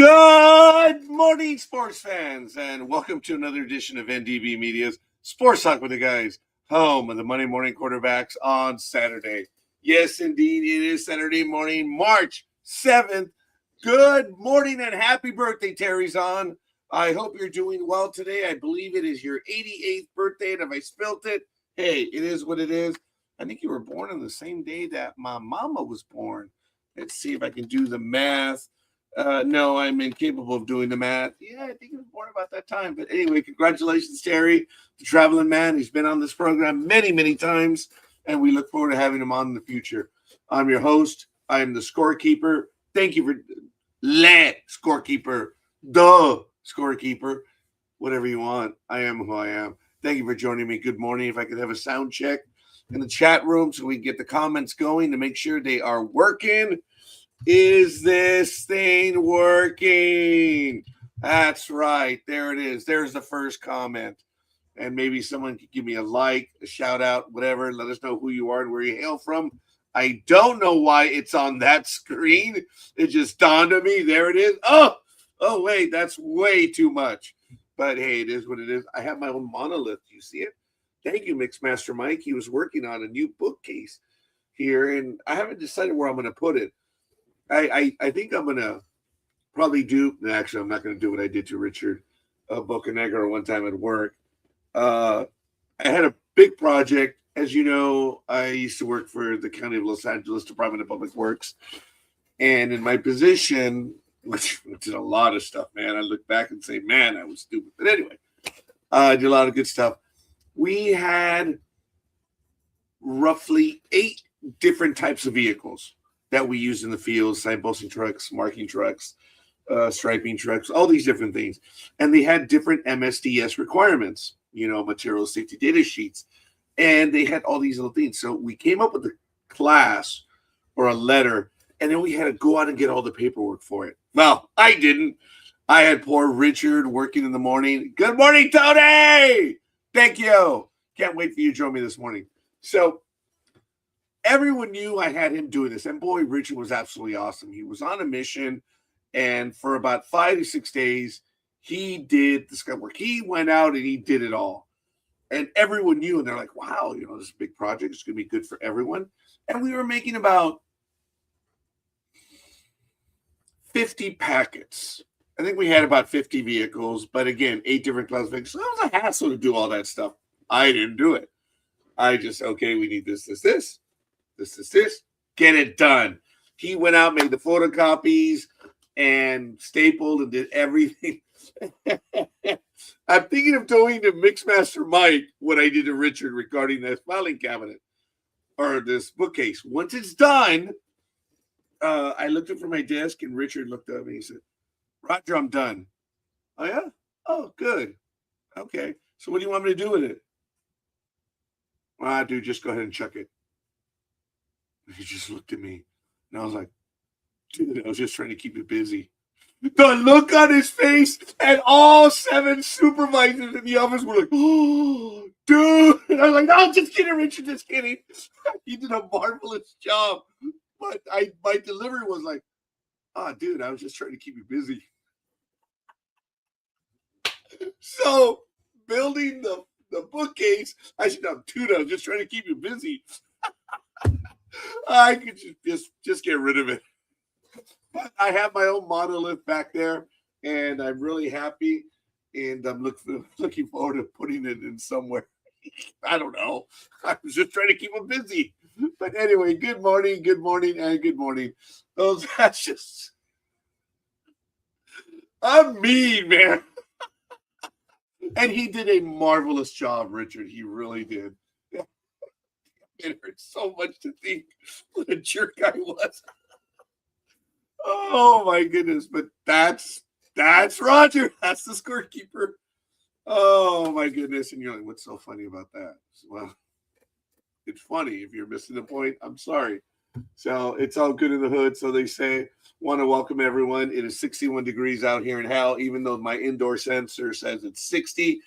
Good morning, sports fans, and welcome to another edition of NDB Media's Sports Talk with the Guys, home of the Monday morning quarterbacks on Saturday. Yes, indeed, it is Saturday morning, March 7th. Good morning and happy birthday, Terry's on. I hope you're doing well today. I believe it is your 88th birthday, and if I spilt it, hey, it is what it is. I think you were born on the same day that my mama was born. Let's see if I can do the math. No, I'm incapable of doing the math. Yeah, I think he was born about that time. But anyway, congratulations, Terry, the traveling man. He's been on this program many, many times, and we look forward to having him on in the future. I'm your host. I am the scorekeeper. Thank you for scorekeeper, the scorekeeper, whatever you want. I am who I am. Thank you for joining me. Good morning. If I could have a sound check in the chat room so we can get the comments going to make sure they are working. Is this thing working? That's right. There it is. There's the first comment. And maybe someone could give me a like, a shout out, whatever. Let us know who you are and where you hail from. I don't know why it's on that screen. It just dawned on me. There it is. Oh, wait, that's way too much. But hey, it is what it is. I have my own monolith. You see it? Thank you, Mixmaster Mike. He was working on a new bookcase here, and I haven't decided where I'm going to put it. I think I'm going to probably do – actually, I'm not going to do what I did to Richard Bocanegra one time at work. I had a big project. As you know, I used to work for the County of Los Angeles Department of Public Works. And in my position, which did a lot of stuff, man, I look back and say, man, I was stupid. But anyway, I did a lot of good stuff. We had roughly 8 different types of vehicles that we use in the field: signposting trucks, marking trucks, striping trucks, all these different things. And they had different MSDS requirements, material safety data sheets. And they had all these little things. So we came up with a class or a letter, and then we had to go out and get all the paperwork for it. Well, I didn't. I had poor Richard working in the morning. Good morning, Tony! Thank you. Can't wait for you to join me this morning. So everyone knew I had him doing this. And boy, Richard was absolutely awesome. He was on a mission. And for about 5 to 6 days, he did the scout work. He went out and he did it all. And everyone knew. And they're like, wow, this is a big project. It's going to be good for everyone. And we were making about 50 packets. I think we had about 50 vehicles. But again, 8 different classifications. So it was a hassle to do all that stuff. I didn't do it. I just, okay, we need this. Get it done. He went out, made the photocopies, and stapled and did everything. I'm thinking of doing to Mixmaster Mike what I did to Richard regarding that filing cabinet or this bookcase. Once it's done, I looked up from my desk, and Richard looked up and he said, Roger, I'm done. Oh, yeah? Oh, good. Okay. So what do you want me to do with it? Well, dude, just go ahead and chuck it. He just looked at me, and I was like, dude, I was just trying to keep you busy. The look on his face, and all 7 supervisors in the office were like, oh, dude. And I was like, no, just kidding, Richard, just kidding. He did a marvelous job. But my delivery was like, oh, dude, I was just trying to keep you busy. So building the bookcase, I said, no, dude, I was just trying to keep you busy. I could just get rid of it. But I have my own monolith back there, and I'm really happy, and I'm looking forward to putting it in somewhere. I don't know. I was just trying to keep them busy. But anyway, good morning, and good morning. That's just, I'm mean, man. And he did a marvelous job, Richard. He really did. It hurts so much to think what a jerk I was. Oh my goodness! But that's Roger. That's the scorekeeper. Oh my goodness! And you're like, what's so funny about that? Well, it's funny. If you're missing the point, I'm sorry. So it's all good in the hood. So they say. Want to welcome everyone. It is 61 degrees out here in hell, even though my indoor sensor says it's 60,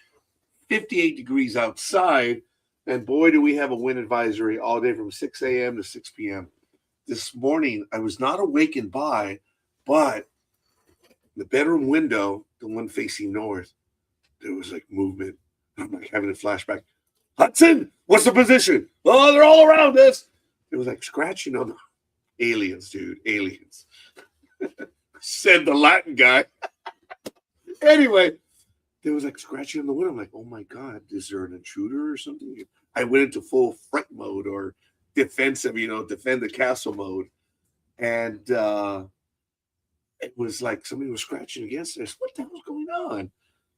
58 degrees outside. And boy, do we have a wind advisory all day from 6 a.m. to 6 p.m. This morning, I was not awakened by, but The bedroom window, the one facing north, there was like movement. I'm like having a flashback. Hudson, what's the position? Oh, they're all around us. It was like scratching on the aliens, dude. Aliens. Said the Latin guy. Anyway, there was like scratching on the window. I'm like, oh my God, is there an intruder or something? I went into full front mode or defensive, defend the castle mode. And it was like somebody was scratching against us. What the hell's going on?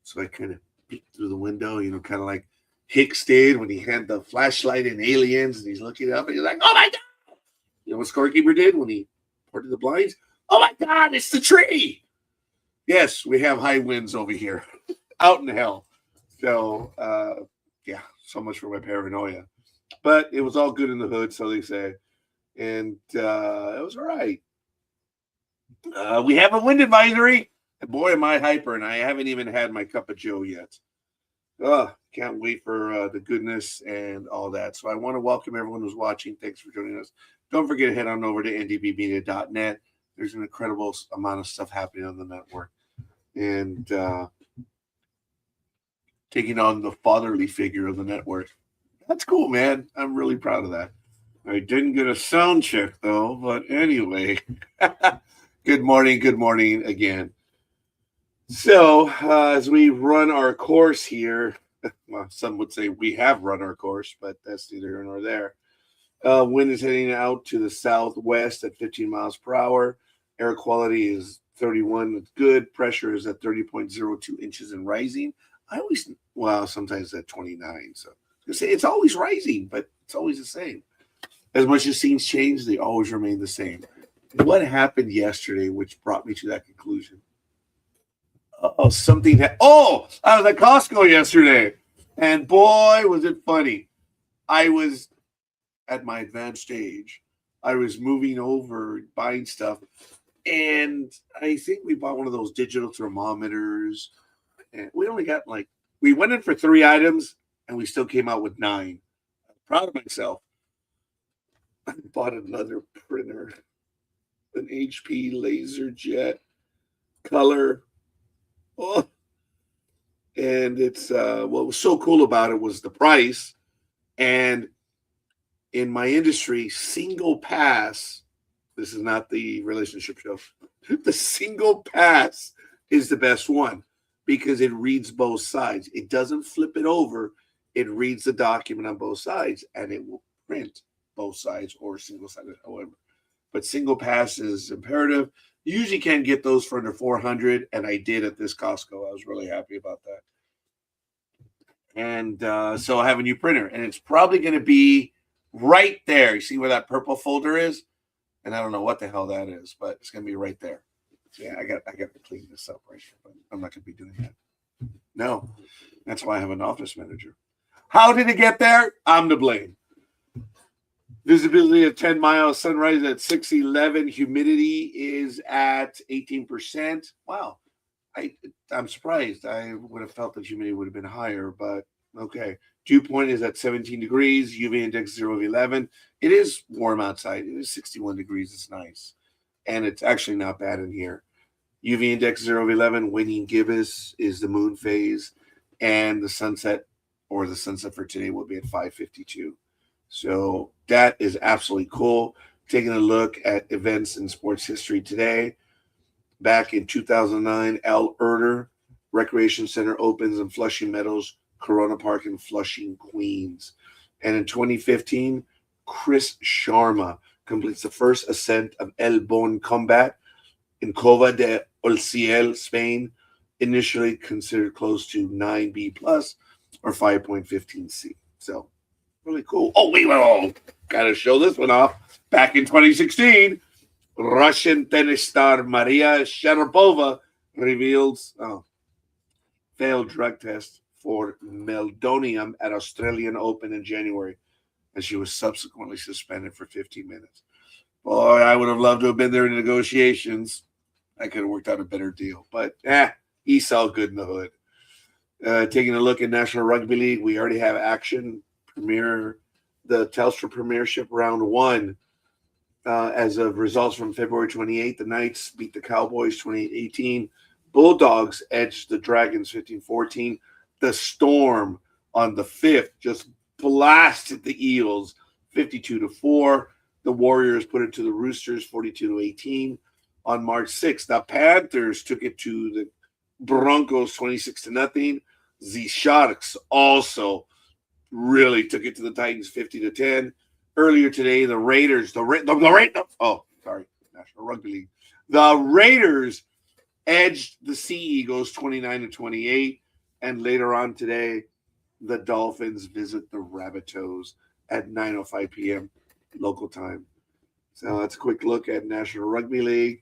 So I kind of peeked through the window, kind of like Hicks did when he had the flashlight in Aliens and he's looking up and he's like, oh my God. You know what Scorekeeper did when he parted the blinds? Oh my God, it's the tree. Yes, we have high winds over here out in hell. So, yeah, so much for my paranoia. But it was all good in the hood, so they say. And it was all right. We have a wind advisory. And boy, am I hyper, and I haven't even had my cup of joe yet. Can't wait for the goodness and all that. So I want to welcome everyone who's watching. Thanks for joining us. Don't forget to head on over to ndbmedia.net. There's an incredible amount of stuff happening on the network. And taking on the fatherly figure of the network. That's cool, man. I'm really proud of that. I didn't get a sound check, though. But anyway, good morning again. So as we run our course here, well, some would say we have run our course, but that's neither here nor there. Wind is heading out to the southwest at 15 miles per hour. Air quality is 31. It's good. Pressure is at 30.02 inches and rising. Sometimes at 29. So it's always rising, but it's always the same. As much as things change, they always remain the same. What happened yesterday, which brought me to that conclusion? I was at Costco yesterday, and boy, was it funny. I was at my advanced age. I was moving over, buying stuff, and I think we bought one of those digital thermometers, and we only got we went in for 3 items, and we still came out with 9. I'm proud of myself. I bought another printer, an HP LaserJet color. Oh, and it's what was so cool about it was the price. And in my industry, single pass, this is not the relationship show, the single pass is the best one because it reads both sides. It doesn't flip it over. It reads the document on both sides and it will print both sides or single-sided, however. But single pass is imperative. You usually can't get those for under $400, and I did at this Costco. I was really happy about that. And so I have a new printer, and it's probably going to be right there. You see where that purple folder is? And I don't know what the hell that is, but it's going to be right there. So yeah, I got to clean this up right here, but I'm not going to be doing that. No, that's why I have an office manager. How did it get there? I'm to blame. Visibility of 10 miles, sunrise at 6:11. Humidity is at 18%. Wow. I'm surprised. I would have felt that humidity would have been higher, but okay. Dew point is at 17 degrees. UV index 0 of 11. It is warm outside. It is 61 degrees. It's nice. And it's actually not bad in here. UV index 0 of 11. Waning gibbous is the moon phase. And the sunset for today will be at 5:52. So that is absolutely cool. Taking a look at events in sports history today. Back in 2009, Al Erder Recreation Center opens in Flushing Meadows, Corona Park in Flushing, Queens. And in 2015, Chris Sharma completes the first ascent of El Bon Combat in Cova de Olciel, Spain, initially considered close to 9B plus or 5.15C. So really cool. Gotta show this one off. Back in 2016, Russian tennis star Maria Sharapova reveals failed drug test for meldonium at Australian Open in January, and she was subsequently suspended for 15 minutes. Boy, I would have loved to have been there in negotiations. I could have worked out a better deal, but he's all good in the hood. Taking a look at National Rugby League, we already have action. The Telstra Premiership Round 1. As of results from February 28th, the Knights beat the Cowboys 28-18. Bulldogs edged the Dragons 15-14. The Storm on the 5th just blasted the Eels 52-4. The Warriors put it to the Roosters 42-18. On March 6th, the Panthers took it to the Broncos 26-0. The Sharks also really took it to the Titans 50-10. Earlier today, the Raiders, National Rugby League, the Raiders edged the Sea Eagles 29-28. And later on today, the Dolphins visit the Rabbitohs at 9:05 p.m. local time. So that's a quick look at National Rugby League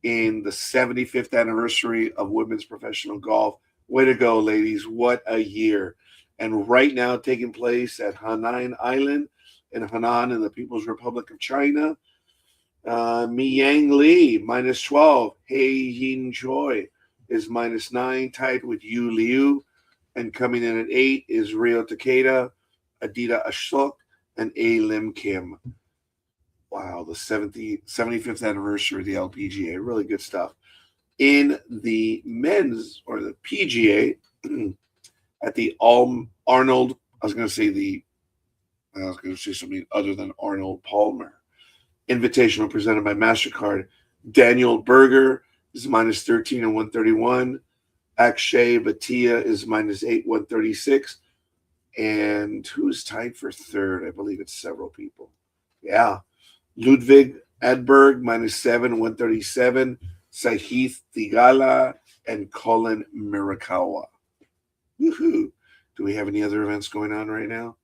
in the 75th anniversary of women's professional golf. Way to go, ladies. What a year. And right now taking place at Hainan Island in Hainan in the People's Republic of China. Miyang Lee, -12. Hei Yin Choi is -9, tied with Yu Liu. And coming in at 8 is Rio Takeda, Adita Ashok, and A. Lim Kim. Wow, the 75th anniversary of the LPGA. Really good stuff. In the men's, or the PGA, at the Arnold, I was going to say something other than Arnold Palmer Invitational presented by MasterCard. Daniel Berger is -13 and 131. Akshay Bhatia is -8, 136. And who's tied for third? I believe it's several people. Yeah. Ludwig Adberg, -7, 137. Sahith Thigala and Colin Mirakawa. Woohoo. Do we have any other events going on right now?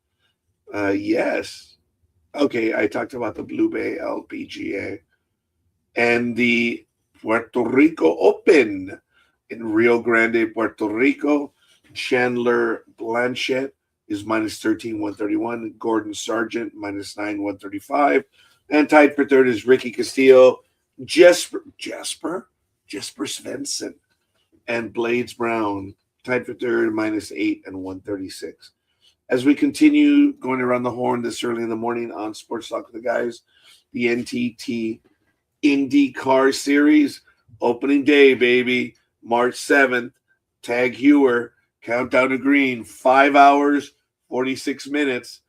Yes. Okay, I talked about the Blue Bay LPGA and the Puerto Rico Open in Rio Grande, Puerto Rico. Chandler Blanchett is -13, 131. Gordon Sargent, -9, 135. And tied for third is Ricky Castillo, Jesper Svensson, and Blades Brown, tied for third, -8 and 136. As we continue going around the horn this early in the morning on Sports Talk with the Guys, the NTT IndyCar Series, opening day, baby, March 7th, Tag Heuer, countdown to green, 5 hours, 46 minutes,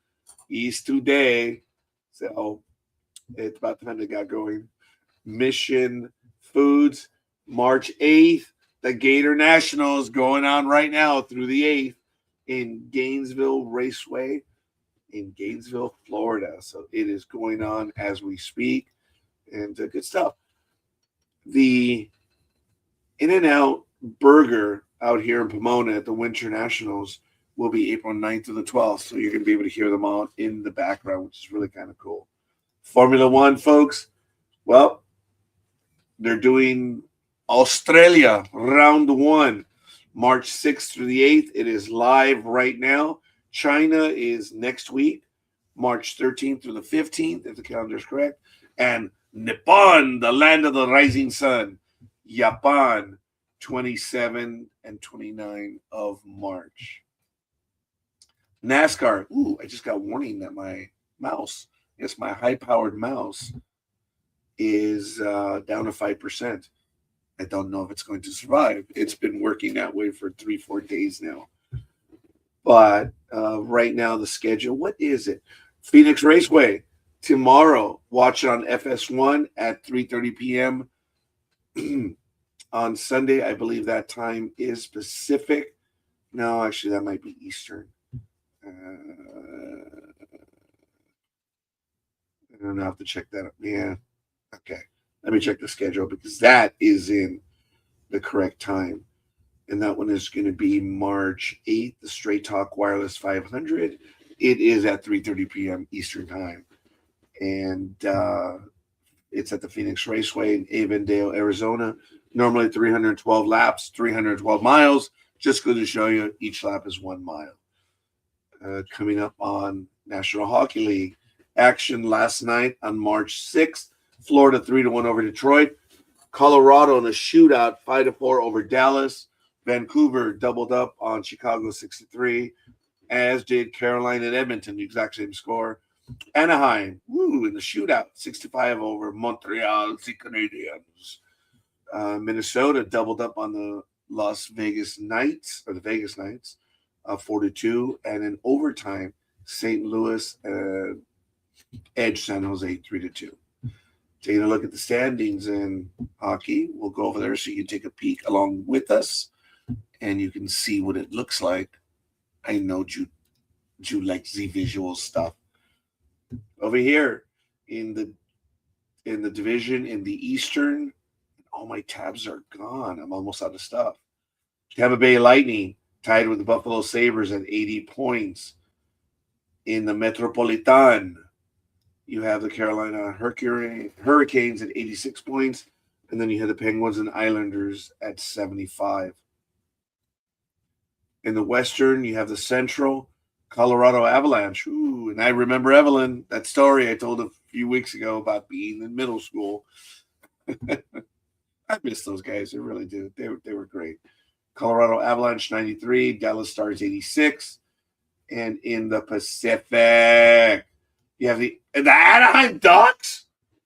East today. So it's about time they got going. Mission Foods, March 8th, the Gator Nationals going on right now through the 8th in Gainesville Raceway in Gainesville, Florida. So it is going on as we speak, and good stuff. The In-N-Out Burger out here in Pomona at the Winter Nationals will be April 9th to the 12th. So you're going to be able to hear them all in the background, which is really kind of cool. Formula One, folks. Well, they're doing Australia round 1, March 6th through the 8th. It is live right now. China is next week, March 13th through the 15th, if the calendar is correct. And Nippon, the land of the rising sun, Japan, 27 and 29 of March. NASCAR. Ooh, I just got warning that my mouse, yes, my high-powered mouse is down to 5%. I don't know if it's going to survive. It's been working that way for 3-4 days now. But right now, the schedule, what is it? Phoenix Raceway tomorrow. Watch it on FS1 at 3:30 p.m. On Sunday. I believe that time is Pacific. No, actually, that might be Eastern. I don't have to check that up. Yeah. Okay. Let me check the schedule because that is in the correct time. And that one is going to be March 8th, the Straight Talk Wireless 500. It is at 3:30 p.m. Eastern Time. And it's at the Phoenix Raceway in Avondale, Arizona. Normally 312 laps, 312 miles. Just going to show you each lap is 1 mile. Coming up on National Hockey League action last night on March 6th. Florida 3-1 over Detroit. Colorado in a shootout 5-4 over Dallas. Vancouver doubled up on Chicago 6-3, as did Carolina and Edmonton, the exact same score. Anaheim, in the shootout 65 over Montreal, the Canadiens. Minnesota doubled up on the Las Vegas Knights, or the Vegas Knights, 4-2. And in overtime, St. Louis edged San Jose 3-2. Taking a look at the standings in hockey, we'll go over there so you can take a peek along with us, and you can see what it looks like. I know you like the visual stuff. Over here in the division in the Eastern, all my tabs are gone. I'm almost out of stuff. Tampa Bay Lightning tied with the Buffalo Sabres at 80 points. In the Metropolitan, you have the Carolina Hurricanes at 86 points, and then you have the Penguins and Islanders at 75. In the Western, you have the Central, Colorado Avalanche. Ooh, and I remember Evelyn, that story I told a few weeks ago about being in middle school. I miss those guys. I really do. They were great. Colorado Avalanche 93, Dallas Stars 86. And in the Pacific, you have the Anaheim Ducks.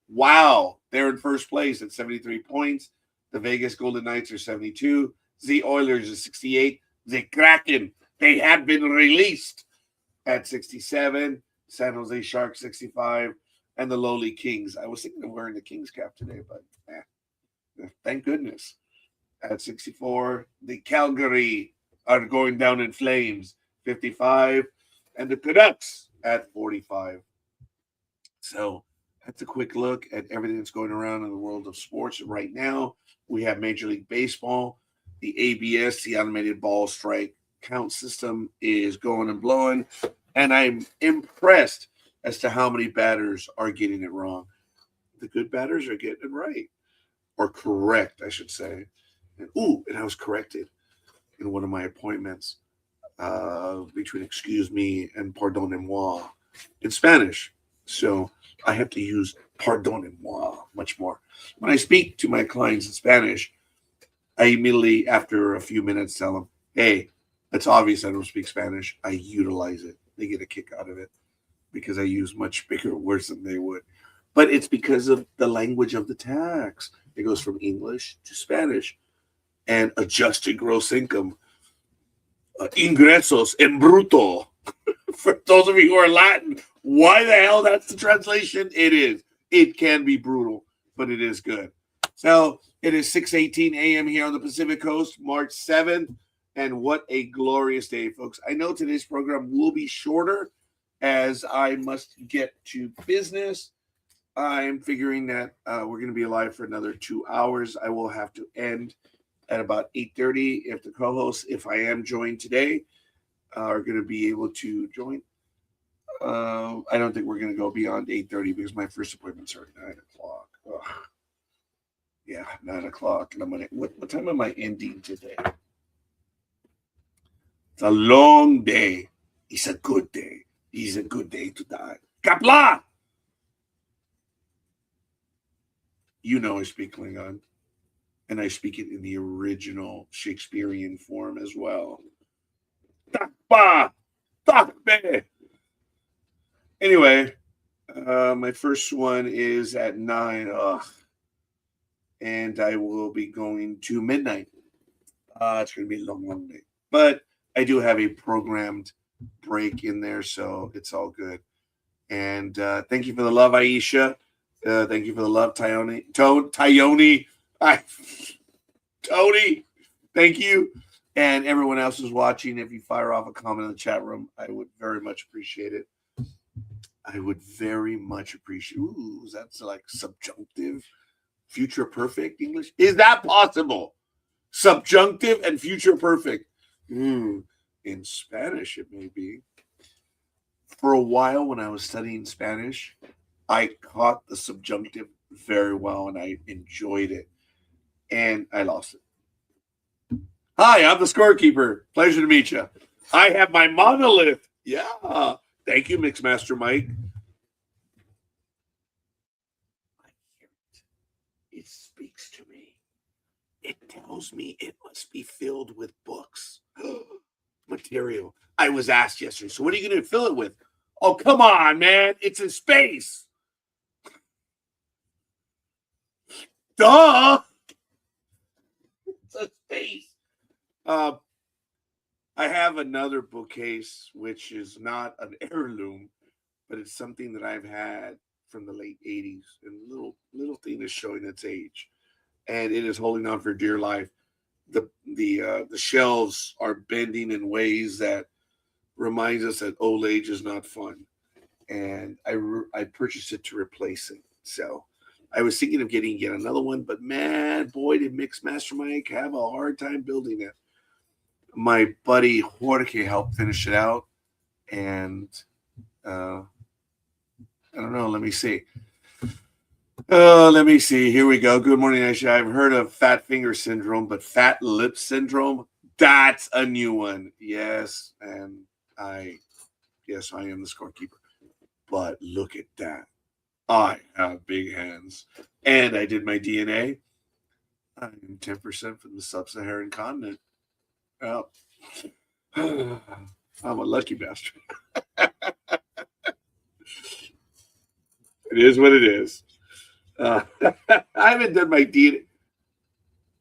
Wow. They're in first place at 73 points. The Vegas Golden Knights are 72. The Oilers are 68. The Kraken, they have been released at 67. San Jose Sharks 65. And the lowly Kings. I was thinking of wearing the Kings cap today, but thank goodness. At 64. The Calgary are going down in flames, 55. And the Canucks at 45. So that's a quick look at everything that's going around in the world of sports right now. We have Major League Baseball. The ABS, the automated ball strike count system, is going and blowing. And I'm impressed as to how many batters are getting it wrong. The good batters are getting it right. Or correct, I should say. And I was corrected in one of my appointments between excuse me and pardonnez-moi in Spanish. So I have to use pardonnez-moi much more. When I speak to my clients in Spanish, I immediately, after a few minutes, tell them, hey, it's obvious I don't speak Spanish. I utilize it. They get a kick out of it because I use much bigger words than they would. But it's because of the language of the tax. It goes from English to Spanish. And adjusted gross income, ingresos en bruto. For those of you who are Latin, why the hell that's the translation? It is. It can be brutal, but it is good. So it is 6:18 a.m. here on the Pacific Coast, March 7th. And what a glorious day, folks. I know today's program will be shorter as I must get to business. I'm figuring that we're going to be alive for another 2 hours. I will have to end at about 8:30 if the co-hosts, if I am joined today, are going to be able to join. I don't think we're going to go beyond 8:30 because my first appointments are at 9 o'clock. Ugh. Yeah, 9 o'clock. And I'm going to, what time am I ending today? It's a long day. It's a good day. It's a good day to die. Kapla! You know I speak Klingon. And I speak it in the original Shakespearean form as well. Takpa! Takbe! Anyway, my first one is at 9. And I will be going to midnight. It's going to be a long, long day. But I do have a programmed break in there, so it's all good. And thank you for the love, Aisha. Thank you for the love, Tyone. Tony, thank you. And everyone else who's watching, if you fire off a comment in the chat room, I would very much appreciate it. I would very much appreciate it. Ooh, that's like subjunctive, future perfect English. Is that possible? Subjunctive and future perfect. In Spanish, it may be. For a while when I was studying Spanish, I caught the subjunctive very well and I enjoyed it. And I lost it. Hi, I'm the scorekeeper. Pleasure to meet you. I have my monolith. Yeah. Thank you, Mixmaster Mike. I hear it. It speaks to me. It tells me it must be filled with books. Material. I was asked yesterday, so what are you going to fill it with? Oh, come on, man. It's in space. Duh. have another bookcase, which is not an heirloom, but it's something that I've had from the late '80s, and little thing is showing its age, and it is holding on for dear life. The shelves are bending in ways that reminds us that old age is not fun, and I purchased it to replace it. So I was thinking of getting yet another one, but man, boy, did Mixmaster Mike have a hard time building it. My buddy Jorge helped finish it out, and I don't know. Let me see. Let me see. Here we go. Good morning, Aisha. I've heard of fat finger syndrome, but fat lip syndrome, that's a new one. Yes, and yes, I am the scorekeeper. But look at that. I have big hands. And I did my DNA. I'm 10% from the sub-Saharan continent. Oh. I'm a lucky bastard. It is what it is. I haven't done my DNA.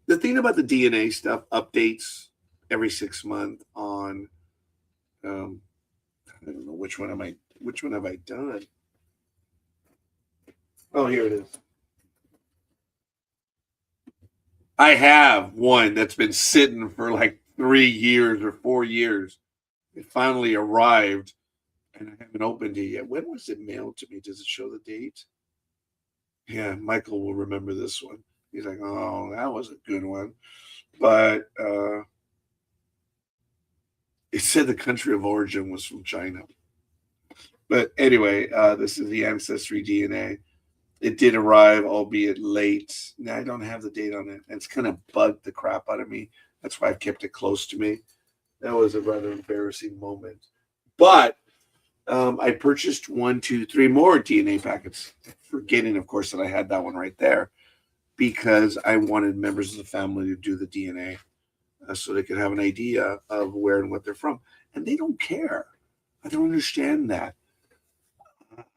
The thing about the DNA stuff updates every 6 months on I don't know which one have I done? Oh, here it is. I have one that's been sitting for like 3 years or 4 years. It finally arrived, and I haven't opened it yet. When was it mailed to me? Does it show the date? Yeah, Michael will remember this one. He's like, oh, that was a good one. But it said the country of origin was from China. But anyway, this is the Ancestry DNA. It did arrive, albeit late. Now I don't have the date on it. It's kind of bugged the crap out of me. That's why I've kept it close to me. That was a rather embarrassing moment. But I purchased 1, 2, 3 more DNA packets, forgetting, of course, that I had that one right there, because I wanted members of the family to do the DNA so they could have an idea of where and what they're from. And they don't care. I don't understand that.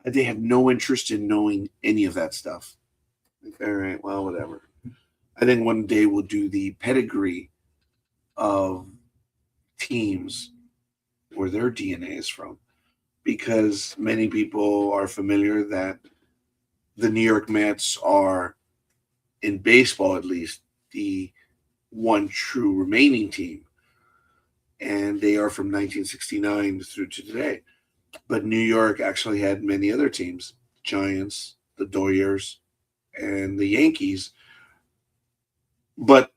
They have no interest in knowing any of that stuff. Like, all right, well, whatever. I think one day we'll do the pedigree of teams where their DNA is from, because many people are familiar that the New York Mets are, in baseball at least, the one true remaining team, and they are from 1969 through to today. But New York actually had many other teams: Giants, the Doyers, and the Yankees. But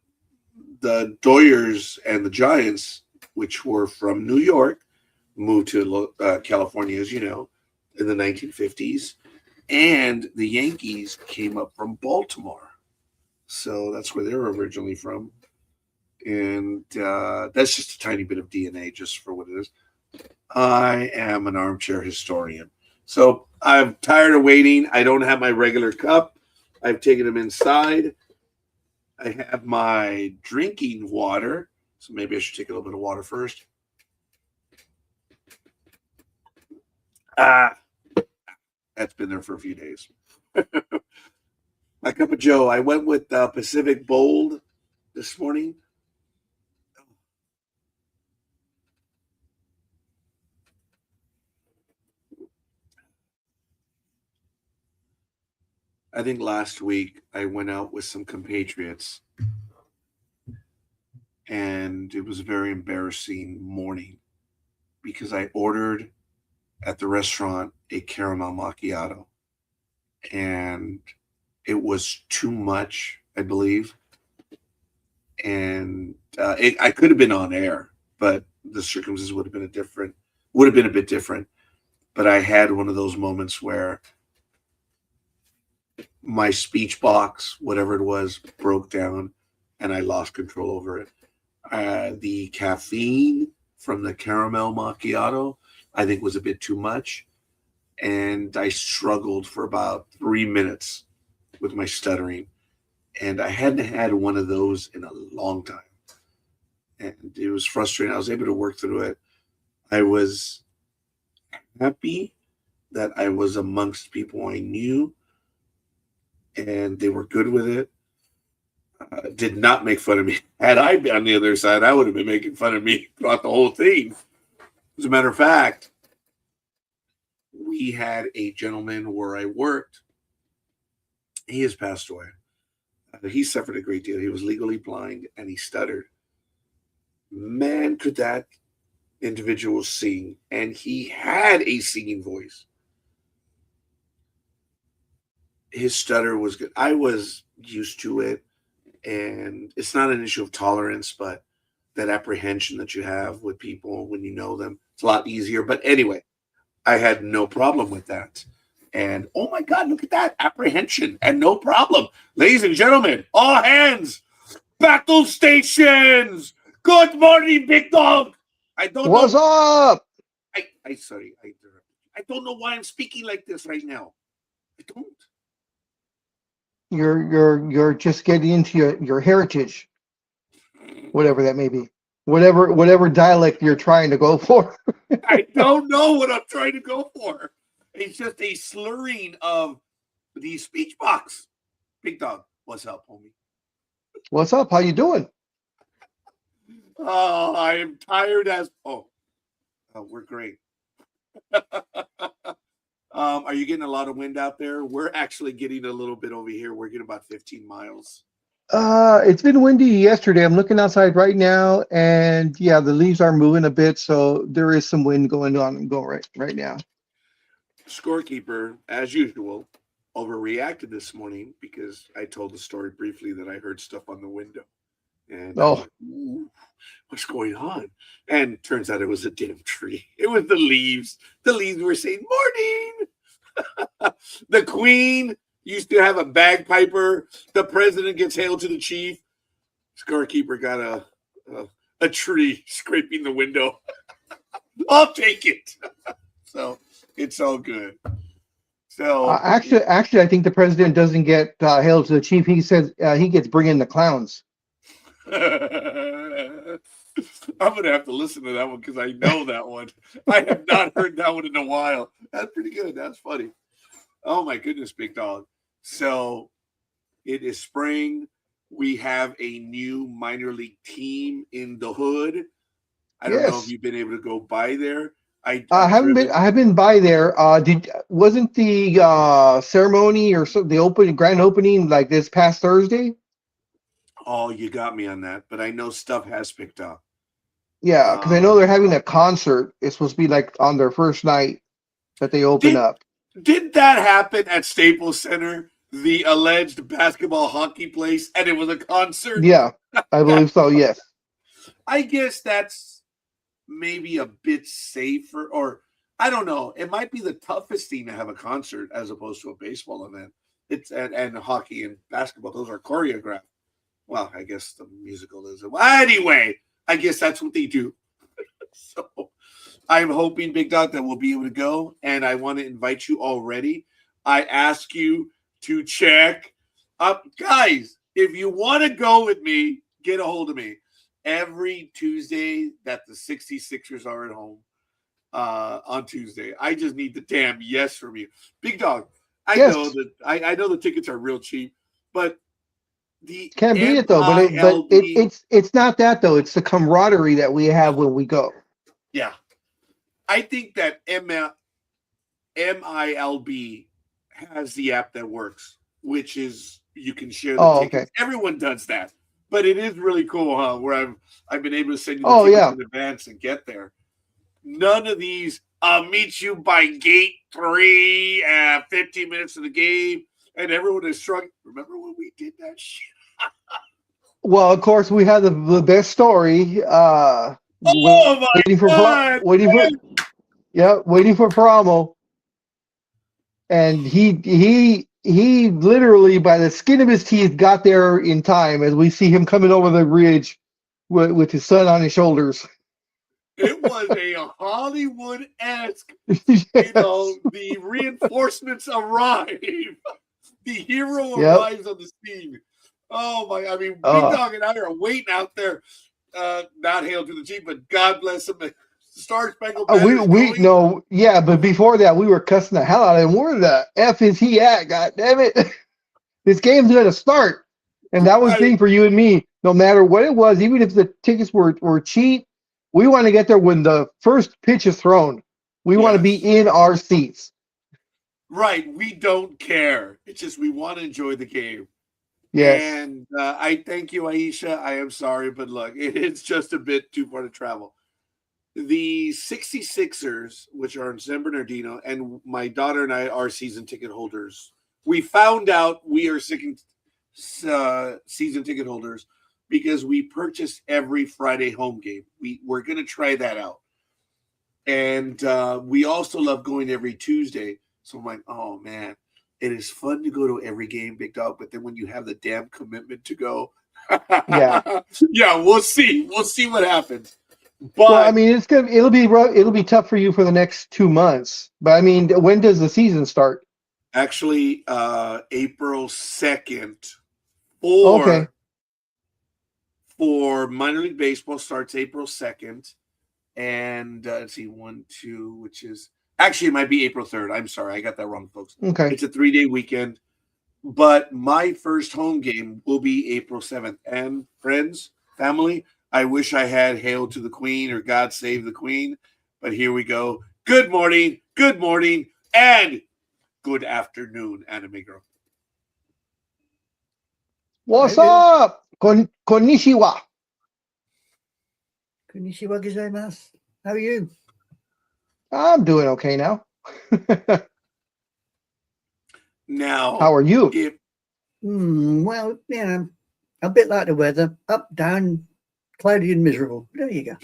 the Doyers and the Giants, which were from New York, moved to California, as you know, in the 1950s. And the Yankees came up from Baltimore. So that's where they're originally from. And that's just a tiny bit of DNA, just for what it is. I am an armchair historian. So I'm tired of waiting. I don't have my regular cup. I've taken them inside. I have my drinking water. So maybe I should take a little bit of water first. That's been there for a few days. My cup of Joe. I went with Pacific Bold this morning. I think last week I went out with some compatriots, and it was a very embarrassing morning because I ordered at the restaurant a caramel macchiato, and it was too much, I believe. And I could have been on air, but the circumstances would have been a bit different. But I had one of those moments where my speech box, whatever it was, broke down, and I lost control over it. The caffeine from the caramel macchiato, I think, was a bit too much, and I struggled for about 3 minutes with my stuttering, and I hadn't had one of those in a long time, and it was frustrating. I was able to work through it. I was happy that I was amongst people I knew, and they were good with it. did not make fun of me. Had I been on the other side, I would have been making fun of me throughout the whole thing. As a matter of fact, we had a gentleman where I worked. He has passed away. He suffered a great deal. He was legally blind and he stuttered. Man, could that individual sing, and he had a singing voice. His stutter was good. I was used to it, and it's not an issue of tolerance, but that apprehension that you have with people when you know them, it's a lot easier. But anyway, I had no problem with that. And oh my God, look at that apprehension and no problem. Ladies and gentlemen, all hands, battle stations. Good morning, big dog. I don't What's know. up? Sorry, I don't know why I'm speaking like this right now. I don't. You're just getting into your heritage, whatever that may be, whatever dialect you're trying to go for. I don't know what I'm trying to go for. It's just a slurring of the speech box. Big dog, what's up, homie? What's up? How you doing? Oh, I am tired as we're great. Are you getting a lot of wind out there? We're actually getting a little bit over here. We're getting about 15 miles. It's been windy yesterday. I'm looking outside right now, and yeah, the leaves are moving a bit, so there is some wind going on right now. Scorekeeper, as usual, overreacted this morning because I told the story briefly that I heard stuff on the window. And Oh, what's going on? And turns out it was a damn tree. It was the leaves. The leaves were saying, morning. The queen used to have a bagpiper. The president gets hailed to the chief. Scorekeeper got a tree scraping the window. I'll take it. So it's all good. So actually, I think the president doesn't get hailed to the chief. He says he gets bring in the clowns. I'm gonna have to listen to that one because I know that one. I have not heard that one in a while. That's pretty good. That's funny. Oh my goodness, big dog. So it is spring. We have a new minor league team in the hood. I don't know if you've been able to go by there. I haven't been. I have been by there. Wasn't the ceremony or the grand opening like this past Thursday? Oh, you got me on that. But I know stuff has picked up. Yeah, because I know they're having a concert. It's supposed to be like on their first night that they open up. Did that happen at Staples Center, the alleged basketball hockey place, and it was a concert? Yeah, I believe so. Yes. I guess that's maybe a bit safer, or I don't know. It might be the toughest thing to have a concert as opposed to a baseball event. It's and hockey and basketball; those are choreographed. Well, I guess the musical is. Anyway, I guess that's what they do. So I'm hoping, Big Dog, that we'll be able to go. And I want to invite you already. I ask you to check up. Guys, if you want to go with me, get a hold of me. Every Tuesday that the 66ers are at home on Tuesday. I just need the damn yes from you. Big Dog, I know the tickets are real cheap, but the can't beat it though. But it's not that though. It's the camaraderie that we have when we go. Yeah, I think that MILB has the app that works, which is you can share the tickets. Okay. Everyone does that, but it is really cool, huh? Where I've been able to send you the tickets in advance and get there. None of these. I'll meet you by gate 3 at 15 minutes of the game, and everyone is struggling. Remember when we did that shit? Well, of course, we had the best story. Waiting for promo, and he literally by the skin of his teeth got there in time as we see him coming over the bridge with his son on his shoulders. It was a Hollywood-esque, the reinforcements arrive. The hero arrives on the scene. Oh my! I mean, Big Dog and I are waiting out there. Not hail to the chief, but God bless him. Star Spangled Banner. But before that, we were cussing the hell out of him. Where the F is he at? God damn it! This game's gonna start. And that was the thing for you and me. No matter what it was, even if the tickets were cheap, we want to get there when the first pitch is thrown. We want to be in our seats. Right. We don't care. It's just we want to enjoy the game. Yes. And I thank you, Aisha. I am sorry, but look, it's just a bit too far to travel. The 66ers, which are in San Bernardino, and my daughter and I are season ticket holders. We found out we are season ticket holders because we purchased every Friday home game. We're going to try that out. And we also love going every Tuesday. So I'm like, oh, man, it is fun to go to every game, Big Dog. But then when you have the damn commitment to go, yeah, we'll see. We'll see what happens. But well, I mean, it'll be tough for you for the next 2 months. But I mean, when does the season start? Actually, April 2nd for minor league baseball starts April 2nd. And let's see, 1, 2, which is actually it might be April 3rd. I'm sorry, I got that wrong, folks. Okay. It's a 3-day weekend. But my first home game will be April 7th. And friends, family, I wish I had Hail to the Queen or God Save the Queen. But here we go. Good morning, and good afternoon, Anime Girl. What's up? Konnichiwa. Konnichiwa gozaimasu. How are you? I'm doing okay now. Now, how are you? Well, a bit like the weather. Up, down, cloudy and miserable. There you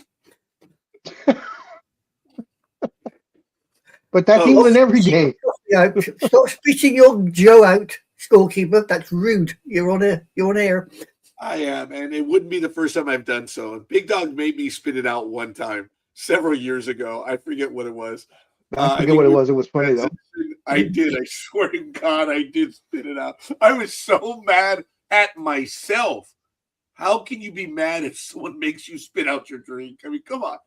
go. But that's England every day. Stop spitting your Joe out, scorekeeper. That's rude. You're on air. I am, and it wouldn't be the first time I've done so. Big Dog made me spit it out one time several years ago. I forget what it was. I forget what it was. It was funny, though. I did. I swear to God, I did spit it out. I was so mad at myself. How can you be mad if someone makes you spit out your drink? I mean, come on.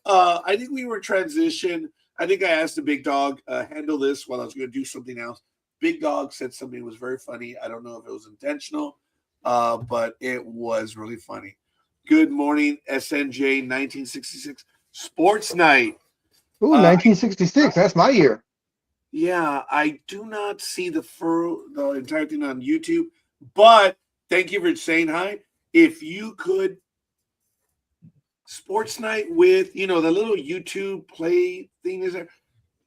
I think we were in transition. I think I asked the Big Dog, handle this while I was going to do something else. Big Dog said something that was very funny. I don't know if it was intentional, but it was really funny. Good morning, SNJ 1966 Sports Night. Ooh, 1966. That's my year. Yeah, I do not see the entire thing on YouTube, but thank you for saying hi. If you could, Sports Night with, the little YouTube play thing is there.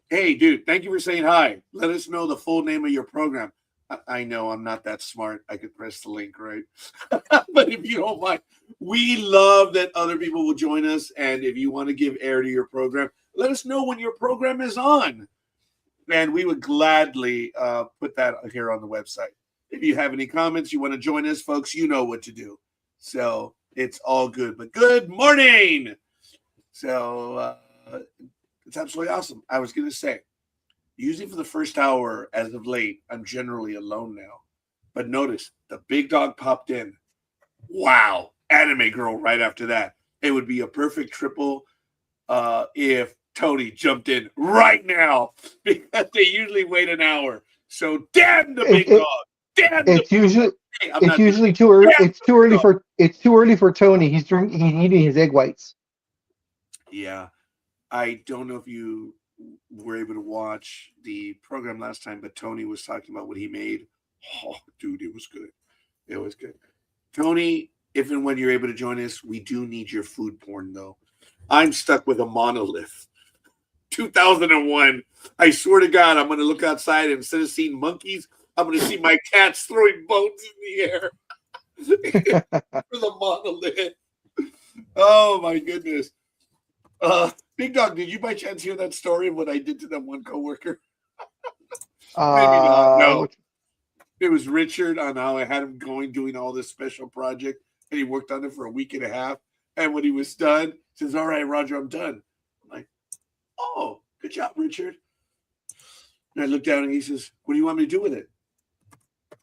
Hey, dude, thank you for saying hi. Let us know the full name of your program. I know I'm not that smart. I could press the link, right? But if you don't mind, we love that other people will join us. And if you want to give air to your program, let us know when your program is on. And we would gladly put that here on the website. If you have any comments, you want to join us, folks, you know what to do. So it's all good. But good morning. So it's absolutely awesome. I was going to say, usually for the first hour as of late, I'm generally alone now. But notice the Big Dog popped in. Wow. Anime Girl right after that. It would be a perfect triple if Tony jumped in right now because they usually wait an hour. So damn the Big Dog. Damn it's usually too early. It's too early for Tony. He's eating his egg whites. Yeah. I don't know if you were able to watch the program last time, but Tony was talking about what he made. Oh, dude, it was good. It was good. Tony, if and when you're able to join us, we do need your food porn, though. I'm stuck with a monolith. 2001. I swear to God, I'm going to look outside and instead of seeing monkeys, I'm going to see my cats throwing bones in the air for the monolith. Oh, my goodness. Big Dog, did you by chance hear that story of what I did to that one coworker? Maybe not. No. It was Richard on how I had him doing all this special project, and he worked on it for a week and a half. And when he was done, he says, "All right, Roger, I'm done." I'm like, "Oh, good job, Richard." And I looked down and he says, "What do you want me to do with it?"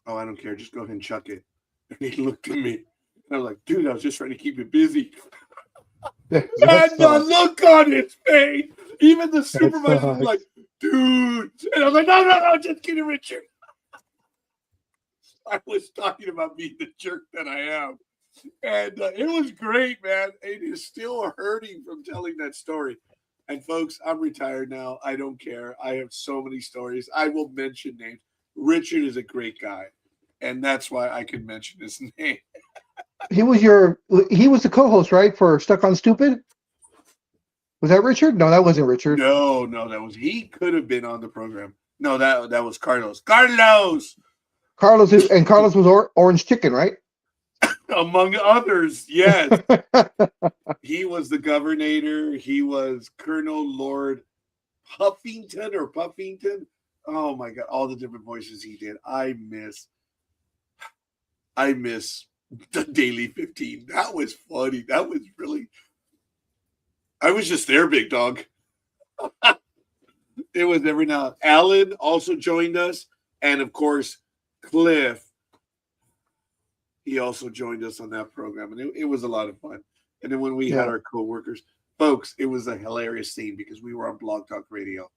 "Oh, I don't care. Just go ahead and chuck it." And he looked at me. And I was like, "Dude, I was just trying to keep you busy." And the look on his face, even the supervisor was like, "Dude." And I was like, no, just kidding, Richard. I was talking about being the jerk that I am. And it was great, man. It is still hurting from telling that story. And folks, I'm retired now. I don't care. I have so many stories. I will mention names. Richard is a great guy. And that's why I can mention his name. He was the co-host, right, for Stuck on Stupid? Was that Richard? No, that wasn't Richard. No, he could have been on the program. No, that was Carlos. Carlos! Carlos was Orange Chicken, right? Among others, yes. He was the governor. He was Colonel Lord Puffington. Oh my God, all the different voices he did. I miss the Daily 15. That was funny. That was really, I was just there, big dog. It was every now. Alan also joined us. And of course, Cliff. He also joined us on that program. And it was a lot of fun. And then when we had our co-workers, folks, it was a hilarious scene because we were on Blog Talk Radio.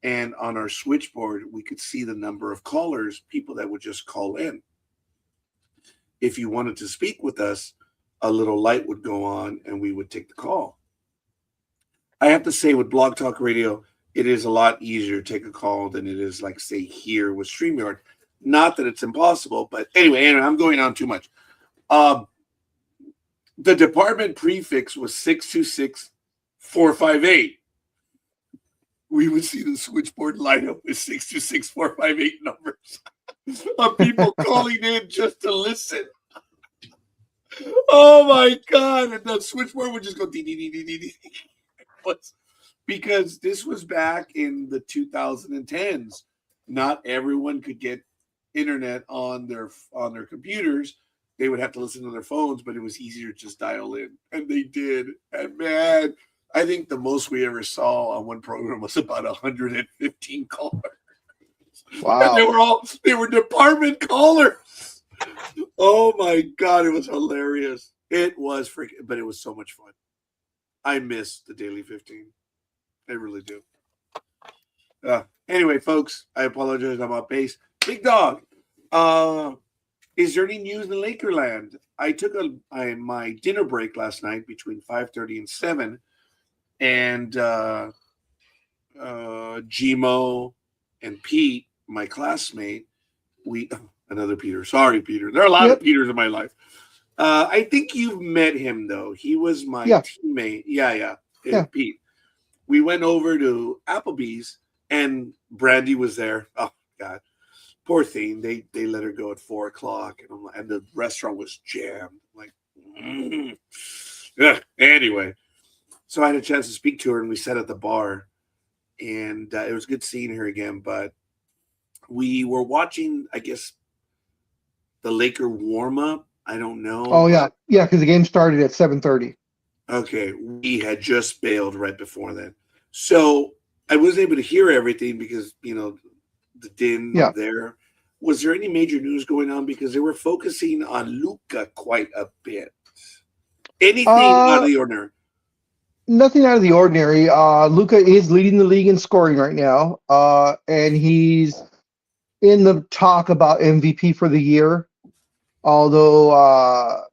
And on our switchboard, we could see the number of callers, people that would just call in. If you wanted to speak with us, a little light would go on and we would take the call. I have to say, with Blog Talk Radio, it is a lot easier to take a call than it is, like, say, here with StreamYard. Not that it's impossible, but anyway, I'm going on too much. The department prefix was 626-458. We would see the switchboard light up with 626-458 numbers of people calling in just to listen. Oh my God. And the switchboard would just go dee, dee, dee, dee, dee, dee. Because this was back in the 2010s. Not everyone could get internet on their computers. They would have to listen to their phones, but it was easier to just dial in. And they did. And man, I think the most we ever saw on one program was about 115 callers. Wow. And they were department callers. Oh my God, it was hilarious. It was freaking, but it was so much fun. I miss the Daily 15. I really do. Anyway, folks, I apologize. I'm off base. Big dog. Is there any news in Lakerland? I took my dinner break last night between 5:30 and 7, and Gmo and Pete, my classmate, another Peter. Sorry, Peter. There are a lot of Peters in my life. I think you've met him though. He was my teammate. Yeah. Pete. We went over to Applebee's and Brandy was there. Oh God, poor thing. They let her go at 4:00 and the restaurant was jammed. Anyway, so I had a chance to speak to her and we sat at the bar and it was good seeing her again. But we were watching, I guess, the Laker warm up. I don't know. Oh yeah, because the game started at 7:30. Okay, we had just bailed right before then, so I wasn't able to hear everything because the din there. Was there any major news going on? Because they were focusing on Luka quite a bit. Anything out of the ordinary? Nothing out of the ordinary. Luka is leading the league in scoring right now, and he's in the talk about MVP for the year. Although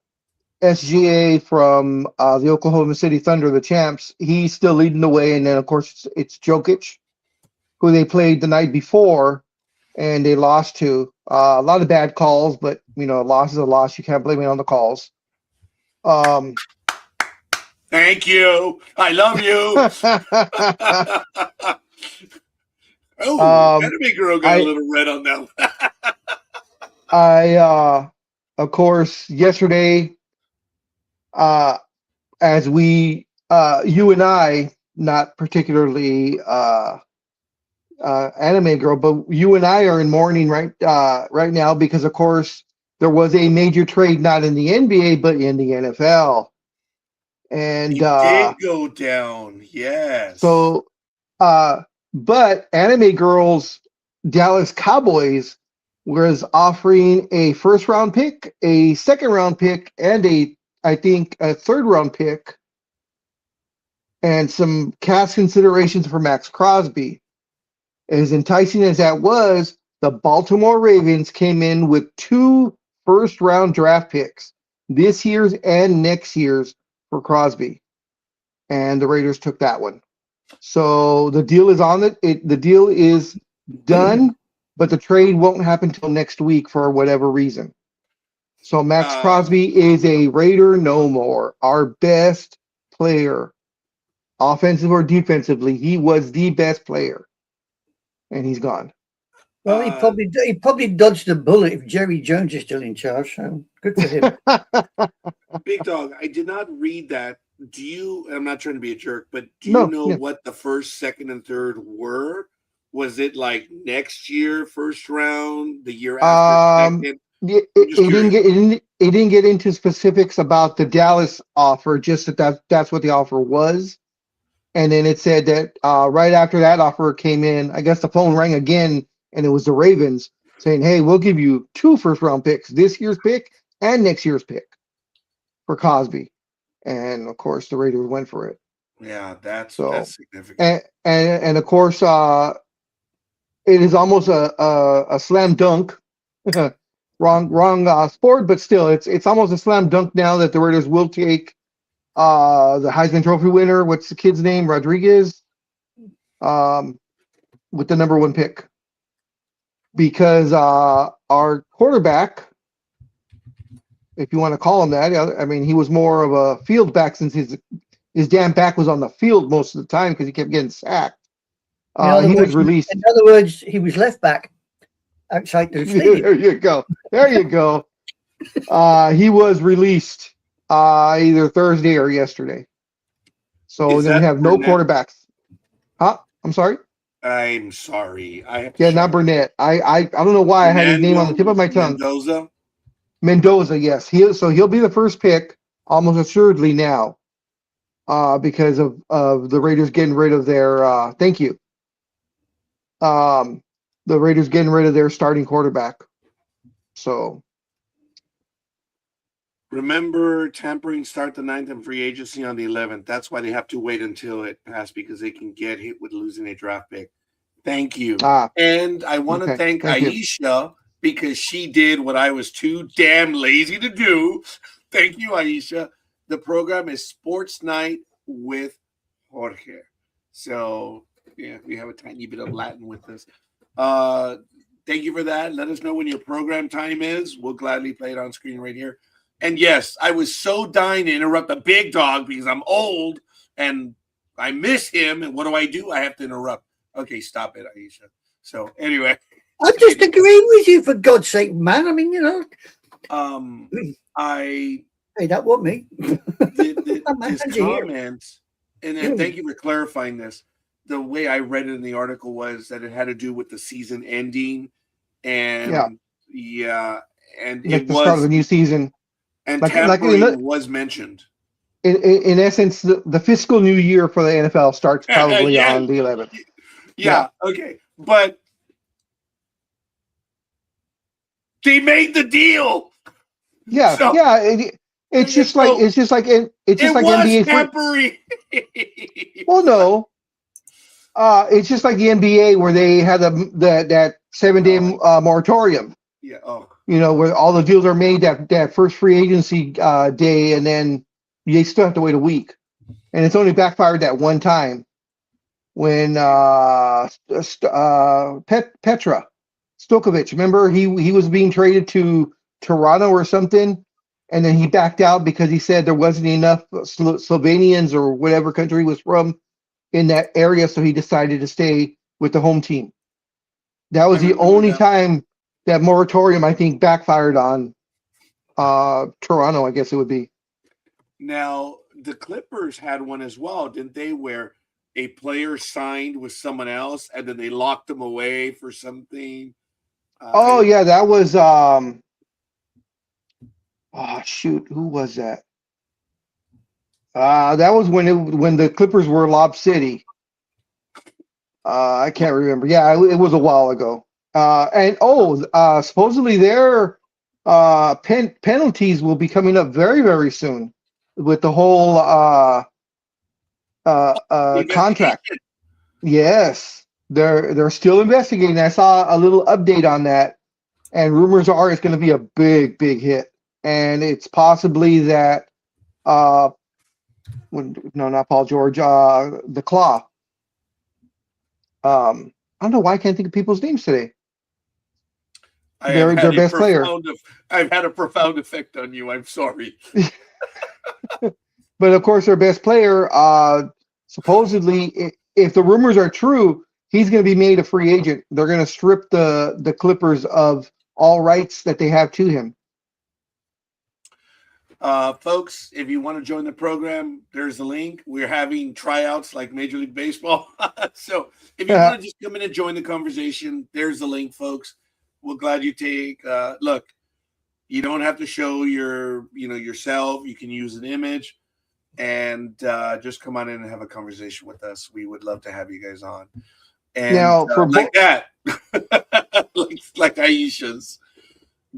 SGA from the Oklahoma City Thunder, the champs, he's still leading the way. And then, of course, it's Jokic, who they played the night before, and they lost to. A lot of bad calls, but, a loss is a loss. You can't blame it on the calls. Thank you. I love you. Enemy girl got a little red on that one. Of course, yesterday, as you and I, not particularly anime girl, but you and I are in mourning right now because, of course, there was a major trade not in the NBA but in the NFL, and it did go down. Yes. So, but Anime Girl's Dallas Cowboys was offering a first-round pick, a second-round pick, and I think a third-round pick, and some cash considerations for Max Crosby. As enticing as that was, the Baltimore Ravens came in with 2 first-round draft picks, this year's and next year's, for Crosby, and the Raiders took that one. So the deal is on it. The deal is done, but the trade won't happen till next week for whatever reason. So Max Crosby is a Raider no more. Our best player, offensive or defensively, he was the best player, and he's gone. Well, he probably dodged a bullet if Jerry Jones is still in charge. So good for him. Big Dog, I did not read that. Do you? I'm not trying to be a jerk, but do No, you know yeah. what the first, second, and third were? Was it like next year, first round, the year after, second? It didn't get into specifics about the Dallas offer, just that's what the offer was. And then it said that right after that offer came in, I guess the phone rang again, and it was the Ravens saying, "Hey, we'll give you 2 first-round picks, this year's pick and next year's pick for Crosby." And of course, the Raiders went for it. Yeah, that's And significant. of course, it is almost a slam dunk. wrong sport, but still, it's almost a slam dunk now that the Raiders will take the Heisman Trophy winner. What's the kid's name? Rodriguez, with the number 1 pick, because our quarterback, if you want to call him that, I mean, he was more of a field back since his damn back was on the field most of the time because he kept getting sacked. He was released. In other words, he was left back outside the stadium. There you go. There you go. He was released either Thursday or yesterday. So then we have no quarterbacks. Huh? I'm sorry? I'm sorry. Not Burnett. I don't know why I had his name on the tip of my tongue. Mendoza, yes. He'll be the first pick almost assuredly now, because of the Raiders getting rid of their thank you. The Raiders getting rid of their starting quarterback. So remember, tampering start the 9th and free agency on the 11th. That's why they have to wait until it passed, because they can get hit with losing a draft pick. Thank you. And I want to thank Aisha, because she did what I was too damn lazy to do. Thank you, Aisha. The program is Sports Night with Jorge. So, yeah, we have a tiny bit of Latin with this. Thank you for that. Let us know when your program time is. We'll gladly play it on screen right here. And yes, I was so dying to interrupt the Big Dog because I'm old and I miss him. And what do? I have to interrupt. Okay, stop it, Aisha. So anyway. I'm just agreeing with you, for God's sake, man. I mean, you know. Hey, that wasn't me. His comments, and then thank you for clarifying this. The way I read it in the article was that it had to do with the season ending, and and it was the start of the new season, and tampering was mentioned. In essence, the fiscal new year for the NFL starts probably on the 11th. Yeah, okay, but they made the deal. Yeah, so, it's just like NBA tampering. Well, no. It's just like the NBA where they had that 7-day moratorium. Yeah. Oh. You know, where all the deals are made that first free agency day, and then they still have to wait a week. And it's only backfired that one time when Petra Stokovic, remember he was being traded to Toronto or something, and then he backed out because he said there wasn't enough Slovenians or whatever country he was from in that area, so he decided to stay with the home team. That was the only time that moratorium, I think, backfired on Toronto, I guess it would be. Now, the Clippers had one as well, didn't they, where a player signed with someone else and then they locked them away for something? Yeah, that was who was that? That was when the Clippers were Lob City. I can't remember. Yeah, it was a while ago. And supposedly their penalties will be coming up very, very soon with the whole contract. Yes. They're still investigating. I saw a little update on that, and rumors are it's going to be a big, big hit, and it's possibly that no, not Paul George, the Claw. I don't know why I can't think of people's names today. Their best player. I've had a profound effect on you. I'm sorry. But of course, their best player, supposedly, if the rumors are true, he's going to be made a free agent. They're going to strip the Clippers of all rights that they have to him. Folks, if you want to join the program, there's the link. We're having tryouts like Major League Baseball. So if you want to just come in and join the conversation, there's the link, folks. We're glad you take look. You don't have to show yourself. You can use an image and just come on in and have a conversation with us. We would love to have you guys on. And now, for like that, like Aisha's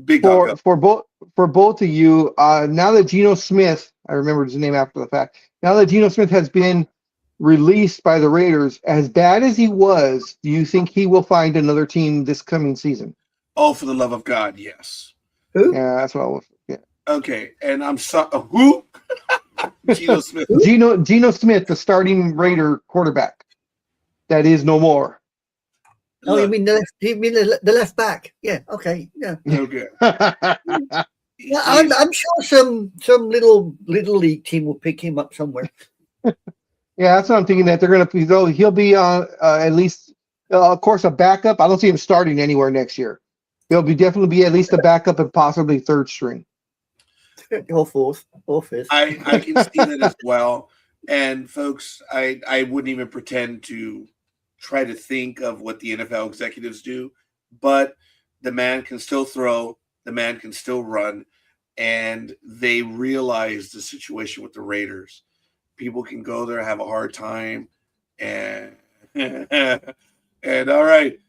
big for both of you. Now that Geno Smith, I remember his name after the fact. Now that Geno Smith has been released by the Raiders, as bad as he was, do you think he will find another team this coming season? Oh, for the love of God, yes. Who? Yeah, that's what I was. Yeah. Okay, and I'm sorry. Who? Geno Smith. Geno Smith, the starting Raider quarterback, that is no more. Oh, you mean the left back? Yeah. Okay. Yeah. Okay. Yeah, I'm sure some little league team will pick him up somewhere. Yeah, that's what I'm thinking. That they're going to. He'll be on at least, of course, a backup. I don't see him starting anywhere next year. He'll definitely be at least a backup and possibly third string. Or fourth, or fifth. I can see that as well. And folks, I wouldn't even pretend to try to think of what the NFL executives do, but the man can still throw, the man can still run, and they realize the situation with the Raiders. People can go there, have a hard time, and all right,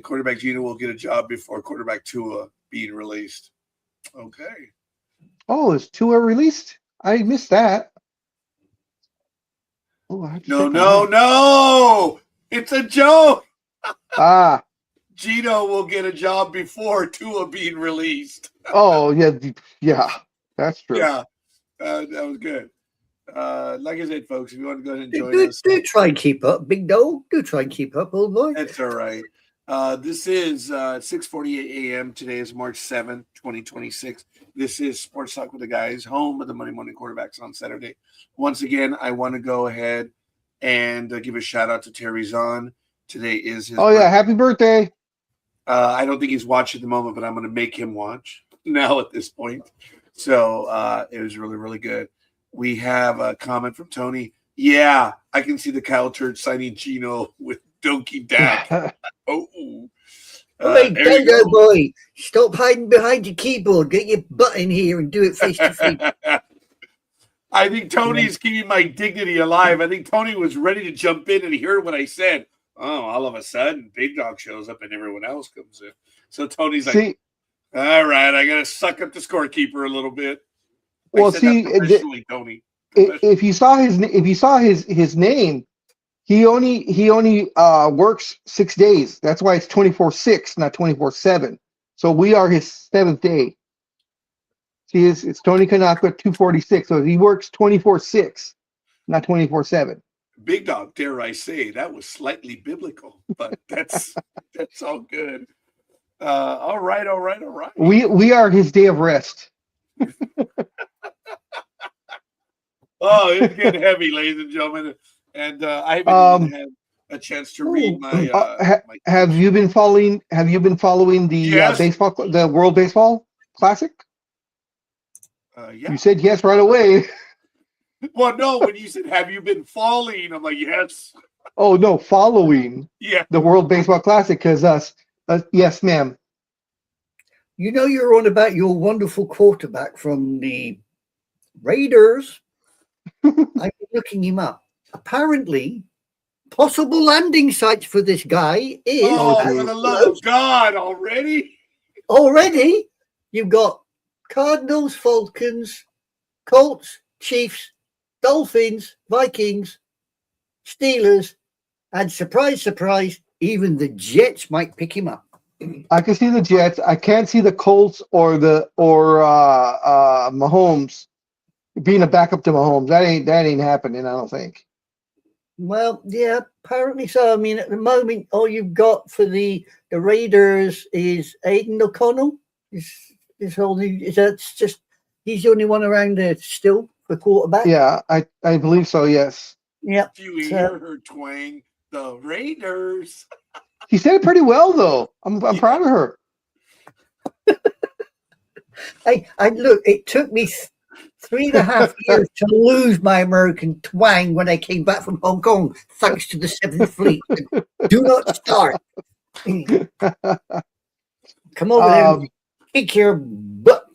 quarterback Geno will get a job before quarterback Tua being released. Okay. Oh, is Tua released? I missed that. Oh, No. It's a joke. Geno will get a job before Tua being released. Oh, yeah, that's true. Yeah, that was good. Like I said, folks, if you want to go ahead and join us. Do try and keep up, big dog. Do try and keep up, old boy. That's all right. This is 6:48 a.m. Today is March 7th, 2026. This is Sports Talk with the Guys, home of the Monday Morning Quarterbacks on Saturday. Once again, I want to go ahead and give a shout out to Terry Zahn. Today is his birthday. Yeah, happy birthday. I don't think he's watching at the moment, but I'm going to make him watch now at this point. So it was really, really good. We have a comment from Tony. Yeah, I can see the Kyle Church signing Geno with Donkey Dak. Hey, Dango boy, stop hiding behind your keyboard. Get your butt in here and do it face to face. I think Tony's keeping my dignity alive. I think Tony was ready to jump in and he heard what I said. Oh, all of a sudden, Big Dog shows up and everyone else comes in. So Tony's like, all right, I got to suck up the scorekeeper a little bit. Well, see, Tony. If you saw his name, he only works 6 days. That's why it's 24/6, not 24/7. So we are his seventh day. See, it's Tony Kanaka 246. So he works 24/6, not 24/7. Big Dog, dare I say, that was slightly biblical, but that's all good. All right. We are his day of rest. Oh, it's getting heavy, ladies and gentlemen. And I haven't even had a chance to read my. Have you been following? Have you been following the baseball, the World Baseball Classic? Yeah. You said yes right away. Well, no. When you said "Have you been falling?" I'm like, yes. Oh no, following. Yeah. The World Baseball Classic, because yes, ma'am. You know, you're on about your wonderful quarterback from the Raiders. I've been looking him up. Apparently, possible landing sites for this guy is. Oh, for the love of God! Already, you've got Cardinals, Falcons, Colts, Chiefs, Dolphins, Vikings, Steelers, and surprise, surprise, even the Jets might pick him up. I can see the Jets. I can't see the Colts or Mahomes being a backup to Mahomes. That ain't happening, I don't think. Well, yeah, apparently so. I mean, at the moment, all you've got for the Raiders is Aiden O'Connell. Is that's just he's the only one around there still for quarterback. Yeah, I believe so. Yes. Yeah. Do you hear her twang? The Raiders. She said it pretty well, though. I'm proud of her. I look. It took me 3.5 years to lose my American twang when I came back from Hong Kong, thanks to the Seventh Fleet. Do not start. Come over there and kick your butt.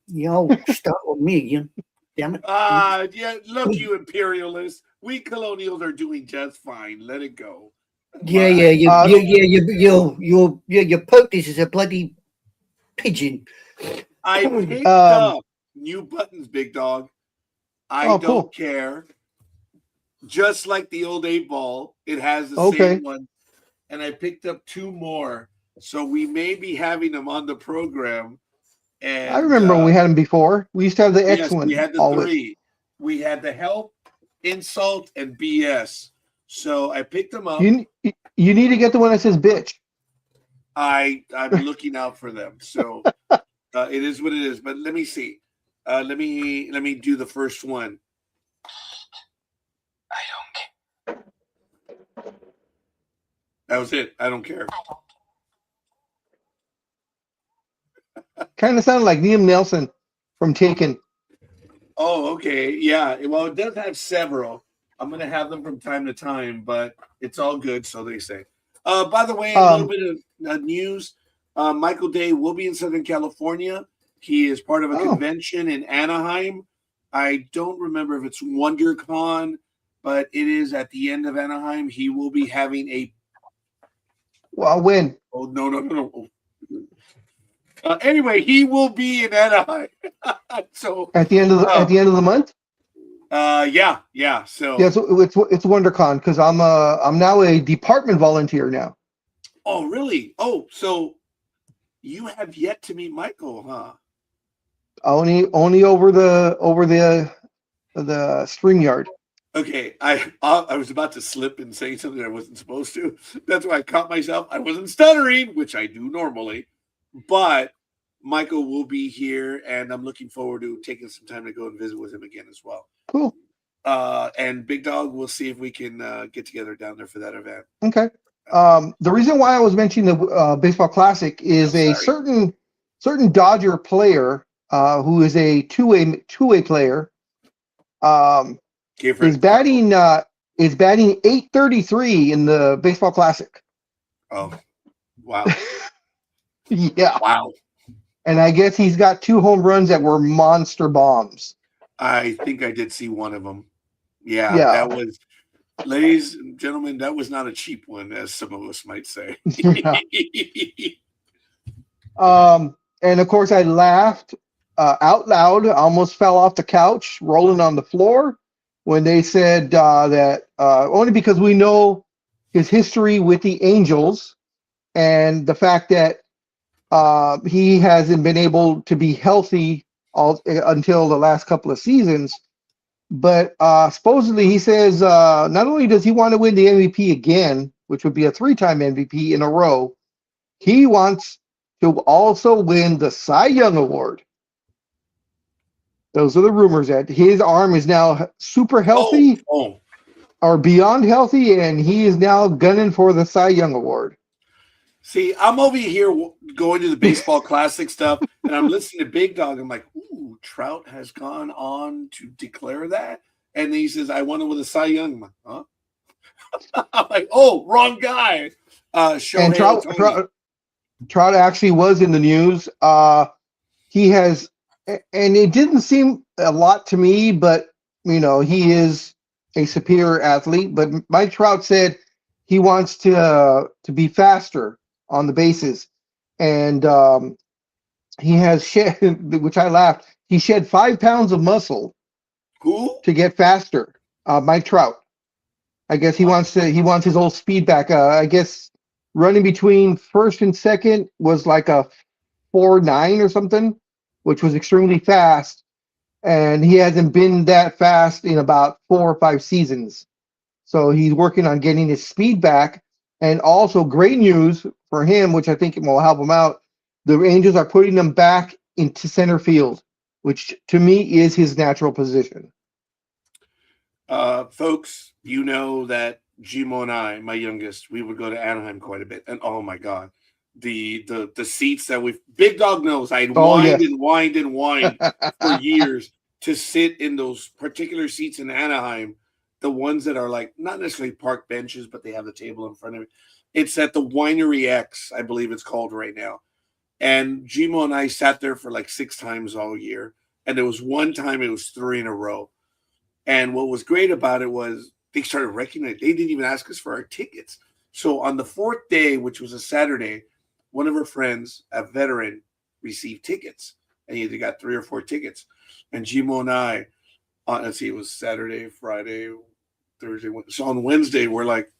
You know, start with me, you know. Damn it. Yeah, look, you imperialists. We colonials are doing just fine. Let it go. Yeah, you poke this as a bloody pigeon. I picked up new buttons, big dog. I don't cool. care. Just like the old 8-ball, it has the same one. And I picked up 2 more. So we may be having them on the program. And I remember when we had them before. We used to have the X yes, one. we had the always. 3. We had the help, insult, and BS. So I picked them up. You need to get the one that says bitch. I'm looking out for them. So it is what it is. But let me see. Let me do the first one. I don't care. That was it. I don't care. Kind of sounded like Liam Nelson from Taken. Oh, okay. Yeah. Well, it does have several. I'm going to have them from time to time, but it's all good, so they say. By the way, a little bit of news. Michael Day will be in Southern California. He is part of a convention in Anaheim. I don't remember if it's WonderCon, but it is at the end of Anaheim. He will be having a... Well, when? Oh, no. Anyway, he will be in Anaheim. So at the end of the month. Yeah. So yeah, so it's WonderCon because I'm now a department volunteer now. Oh, really? Oh, so you have yet to meet Michael, huh? Only over the StreamYard. Okay, I was about to slip and say something I wasn't supposed to. That's why I caught myself. I wasn't stuttering, which I do normally, but Michael will be here, and I'm looking forward to taking some time to go and visit with him again as well. Cool. And Big Dog, we'll see if we can get together down there for that event. Okay. The reason why I was mentioning the Baseball Classic is a certain Dodger player who is a two-way player. Is batting 833 in the Baseball Classic. Oh, wow. Yeah. Wow. And I guess he's got 2 home runs that were monster bombs. I think I did see one of them. Yeah. That was, ladies and gentlemen, that was not a cheap one, as some of us might say. Yeah. And of course, I laughed out loud. I almost fell off the couch, rolling on the floor, when they said that only because we know his history with the Angels and the fact that he hasn't been able to be healthy until the last couple of seasons. But supposedly he says not only does he want to win the MVP again, which would be a 3-time MVP in a row, he wants to also win the Cy Young Award. Those are the rumors that his arm is now super healthy or beyond healthy, and he is now gunning for the Cy Young Award. See, I'm over here going to the Baseball Classic stuff, and I'm listening to Big Dog. I'm like, ooh, Trout has gone on to declare that. And then he says, I want to win the Cy Young. I'm like, huh? I'm like, oh, wrong guy. And Trout actually was in the news. He has, and it didn't seem a lot to me, but, you know, he is a superior athlete. But Mike Trout said he wants to be faster on the bases, and he has shed, which I laughed. He shed 5 pounds of muscle. Who? To get faster. Mike Trout. I guess he wants his old speed back. I guess running between first and second was like a 4.9 or something, which was extremely fast. And he hasn't been that fast in about 4 or 5 seasons. So he's working on getting his speed back. And also great news for him, which I think will help him out. The Angels are putting him back into center field, which to me is his natural position. Folks, you know that Jimo and I, my youngest, we would go to Anaheim quite a bit. And oh my God, the seats that Big Dog knows, I'd whined and whined and whined for years to sit in those particular seats in Anaheim, the ones that are like not necessarily park benches, but they have the table in front of it. It's at the Winery X, I believe it's called right now. And Jimo and I sat there for like 6 times all year. And there was one time it was 3 in a row. And what was great about it was they started recognizing, they didn't even ask us for our tickets. So on the 4th day, which was a Saturday, one of our friends, a veteran, received tickets. And he either got 3 or 4 tickets. And Jimo and I, let's see, it was Saturday, Friday, Thursday. So on Wednesday, we're like,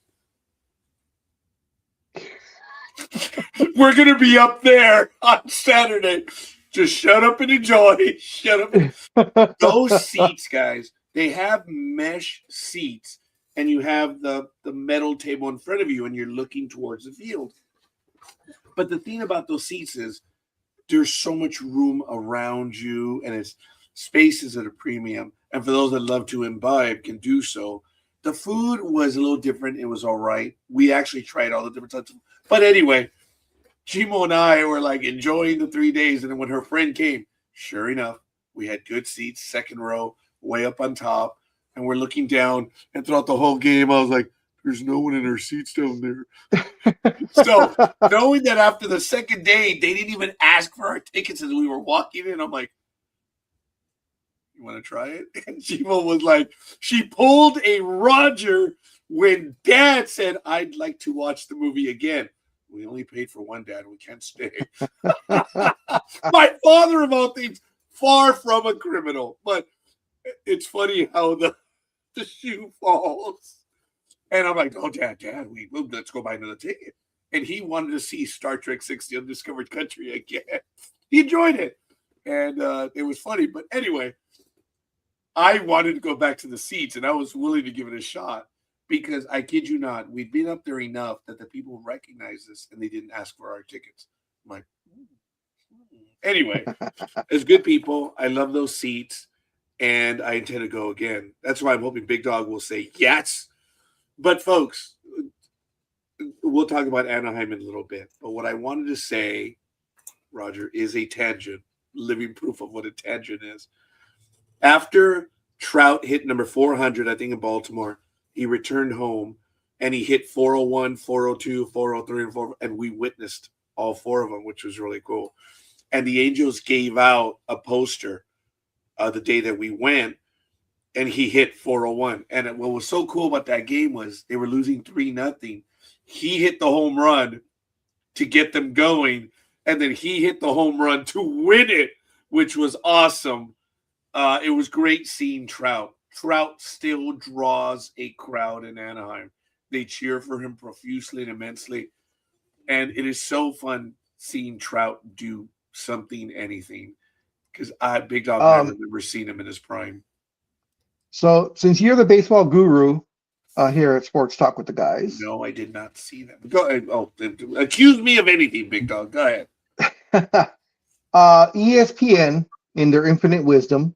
we're going to be up there on Saturday. Just shut up and enjoy. Shut up. Those seats, guys, they have mesh seats, and you have the metal table in front of you, and you're looking towards the field. But the thing about those seats is there's so much room around you, and it's spaces at a premium. And for those that love to imbibe, can do so. The food was a little different. It was all right. We actually tried all the different types of. But anyway, Jimo and I were like enjoying the 3 days. And then when her friend came, sure enough, we had good seats, second row, way up on top. And we're looking down. And throughout the whole game, I was like, there's no one in our seats down there. So knowing that after the second day, they didn't even ask for our tickets as we were walking in, I'm like, you want to try it? And Jimo was like, she pulled a Roger when Dad said, I'd like to watch the movie again. We only paid for one, Dad. We can't stay. My father, of all things, far from a criminal. But it's funny how the shoe falls. And I'm like, oh, Dad, let's go buy another ticket. And he wanted to see Star Trek 6, The Undiscovered Country again. He enjoyed it. And it was funny. But anyway, I wanted to go back to the seats, and I was willing to give it a shot because I kid you not, we'd been up there enough that the people recognized us, and they didn't ask for our tickets. I'm like, anyway, as good people, I love those seats, and I intend to go again. That's why I'm hoping Big Dog will say yes. But folks, we'll talk about Anaheim in a little bit. But what I wanted to say, Roger, is a tangent, living proof of what a tangent is. After Trout hit number 400, I think in Baltimore, he returned home and he hit 401, 402, 403, and 4, and we witnessed all 4 of them, which was really cool. And the Angels gave out a poster the day that we went, and he hit 401. And what was so cool about that game was they were losing 3-0. He hit the home run to get them going, and then he hit the home run to win it, which was awesome. It was great seeing Trout. Trout still draws a crowd in Anaheim. They cheer for him profusely and immensely. And it is so fun seeing Trout do something, anything. Because Big Dog, I remember seeing him in his prime. So since you're the baseball guru here at Sports Talk with the Guys. No, I did not see that. Go ahead. Oh, accuse me of anything, Big Dog. Go ahead. ESPN, in their infinite wisdom,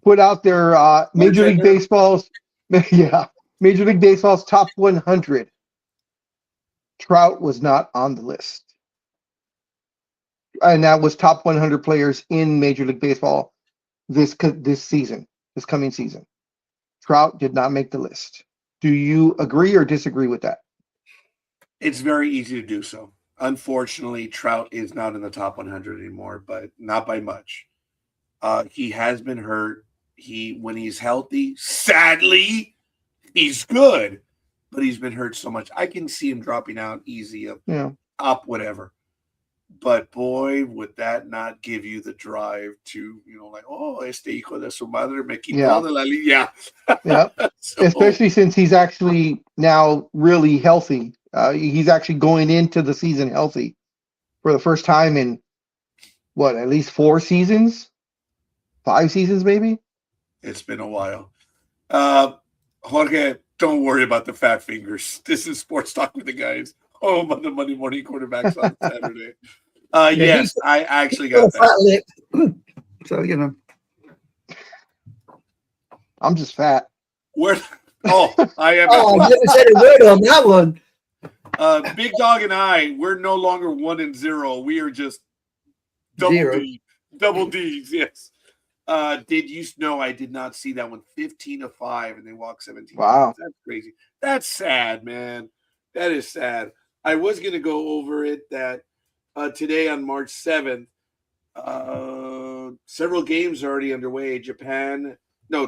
put out their Major League Baseball's top 100. Trout was not on the list, and that was top 100 players in Major League Baseball this coming season. Trout did not make the list. Do you agree or disagree with that? It's very easy to do so. Unfortunately, Trout is not in the top 100 anymore, but not by much. He has been hurt. When he's healthy, sadly, he's good, but he's been hurt so much. I can see him dropping out easy up whatever. But boy, would that not give you the drive to, like, oh, este hijo de su madre me quitó de la línea. Yeah. So, especially since he's actually now really healthy He's actually going into the season healthy for the first time in what, at least 4 seasons, 5 seasons, maybe. It's been a while. Jorge, don't worry about the fat fingers. This is Sports Talk with the guys. Home on the Monday morning quarterbacks on Saturday. Yes, I actually got that. Fat lip. So, you know. I'm just fat. Where? Oh, I am. Oh, I never said a word on that one. Big Dog and I, we're no longer 1-0. We are just Zero. double D's. Yes. Did you know? I did not see that one. 15-5, and they walked 17. Wow, That's crazy. That's sad, man. That is sad. I was going to go over it that today on March 7th, several games are already underway.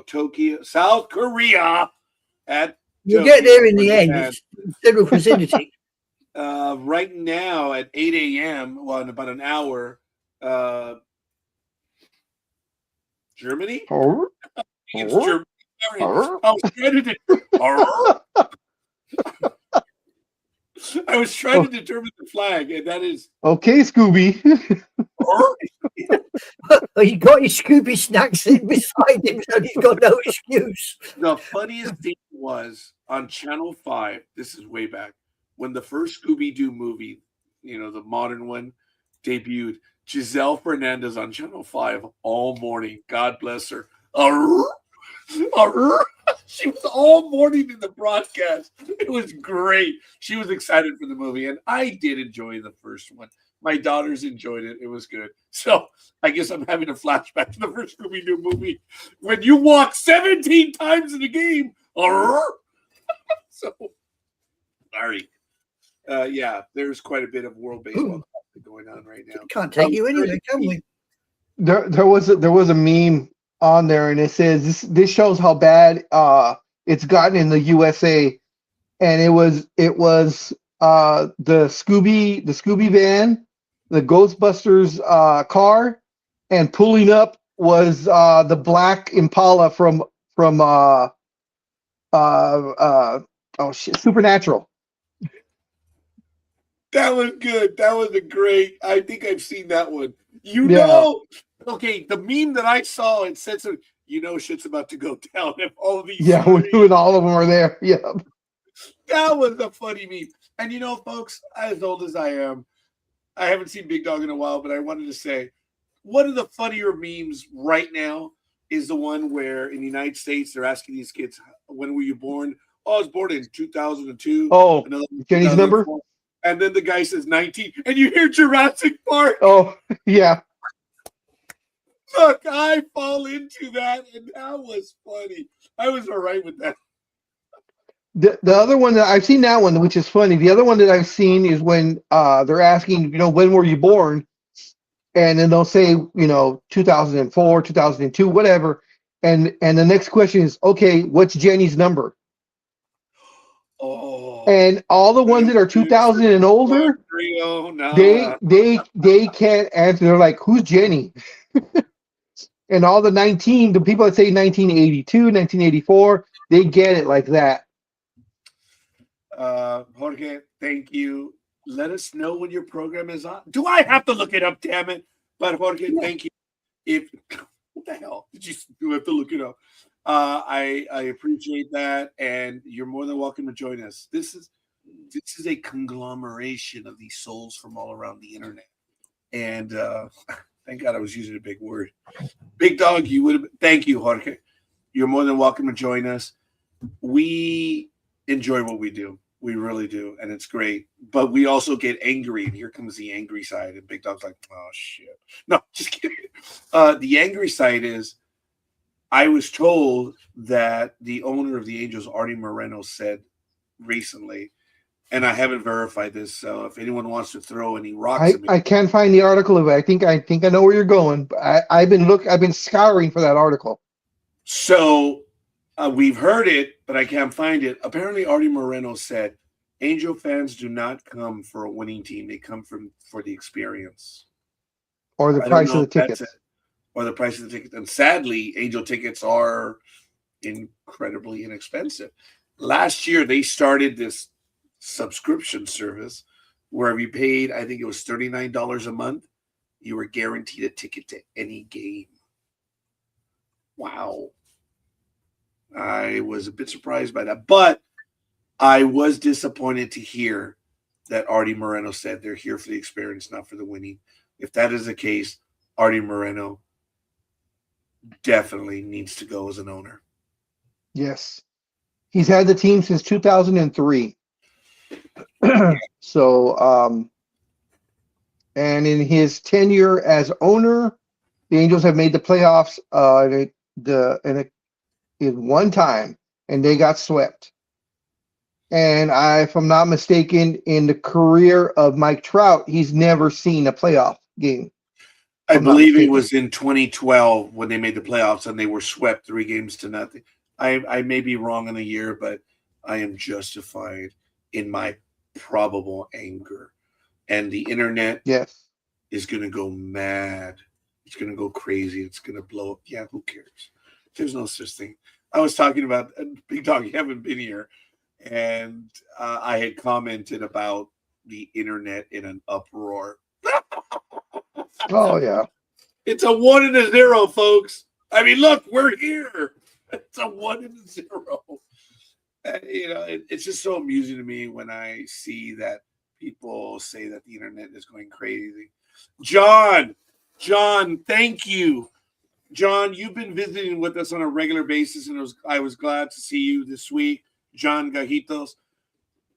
Tokyo, South Korea at You Tokyo, get there in the end. Japan. It's general vicinity. Right now at 8 a.m., well, in about an hour, Germany? It's Germany. I was trying to determine the flag, and that is okay, Scooby. Oh, he got his Scooby snacks in beside him, so he's got no excuse. the funniest thing was on Channel 5. This is way back when the first Scooby-Doo movie, the modern one, debuted. Giselle Fernandez on Channel 5 all morning. God bless her. She was all morning in the broadcast. It was great. She was excited for the movie, and I did enjoy the first one. My daughters enjoyed it. It was good. So I guess I'm having a flashback to the first Scooby-Doo movie when you walk 17 times in the game. So, sorry. Yeah, there's quite a bit of world baseball going on right now. Can't take you anywhere, can we? There was a meme on there, and it says this shows how bad it's gotten in the USA, and it was the Scooby van, the Ghostbusters car, and pulling up was the black Impala from Supernatural. That was good. That was a great. I think I've seen that one. Okay, the meme that I saw, it said so. Shit's about to go down if all of these. Yeah, when all of them are there. Yeah, that was a funny meme. And folks, as old as I am, I haven't seen Big Dog in a while, but I wanted to say one of the funnier memes right now is the one where in the United States they're asking these kids, "When were you born?" "Oh, I was born in 2002." Oh, Jenny's number. And then the guy says 19, and you hear Jurassic Park. Oh, yeah. Look, I fall into that, and that was funny. I was all right with that. The other one that I've seen, that one, which is funny. The other one that I've seen is when they're asking, when were you born? And then they'll say, 2004, 2002, whatever. And the next question is, okay, what's Jenny's number? Oh. And all the ones that are 2000 and older, they can't answer. They're like, who's Jenny? And all the people that say 1982, 1984, they get it like that. Jorge, thank you. Let us know when your program is on. Do I have to look it up? Damn it! But Jorge, thank you. What the hell did you have to look it up? I appreciate that, and you're more than welcome to join us. This is a conglomeration of these souls from all around the internet, and thank God I was using a big word. Big Dog, thank you, Jorge. You're more than welcome to join us. We enjoy what we do. We really do, and it's great. But we also get angry, and here comes the angry side. And Big Dog's like, "Oh shit!" No, just kidding. The angry side is, I was told that the owner of the Angels, Artie Moreno, said recently, and I haven't verified this. So if anyone wants to throw any rocks, I can't find the article of it. I think I know where you're going. But I've been scouring for that article. So we've heard it, but I can't find it. Apparently, Artie Moreno said, "Angel fans do not come for a winning team; they come for the experience or the price of the tickets." Or the price of the tickets. And sadly, Angel tickets are incredibly inexpensive. Last year, they started this subscription service where if you paid, I think it was $39 a month, you were guaranteed a ticket to any game. Wow. I was a bit surprised by that, but I was disappointed to hear that Artie Moreno said they're here for the experience, not for the winning. If that is the case, Artie Moreno definitely needs to go as an owner. Yes. He's had the team since 2003. So, and in his tenure as owner, the Angels have made the playoffs in one time, and they got swept. And if I'm not mistaken, in the career of Mike Trout, he's never seen a playoff game. I believe it was in 2012 when they made the playoffs and they were swept 3-0. I may be wrong in the year, but I am justified in my probable anger. And the internet is going to go mad. It's going to go crazy. It's going to blow up. Yeah, who cares? There's no such thing. I was talking about, Big Dog, you haven't been here. And I had commented about the internet in an uproar. Oh, yeah. It's a 1 and a 0, folks. I mean, look, we're here. It's a 1 and a 0. It's just so amusing to me when I see that people say that the internet is going crazy. John, thank you. John, you've been visiting with us on a regular basis, and I was glad to see you this week. John Gajitos.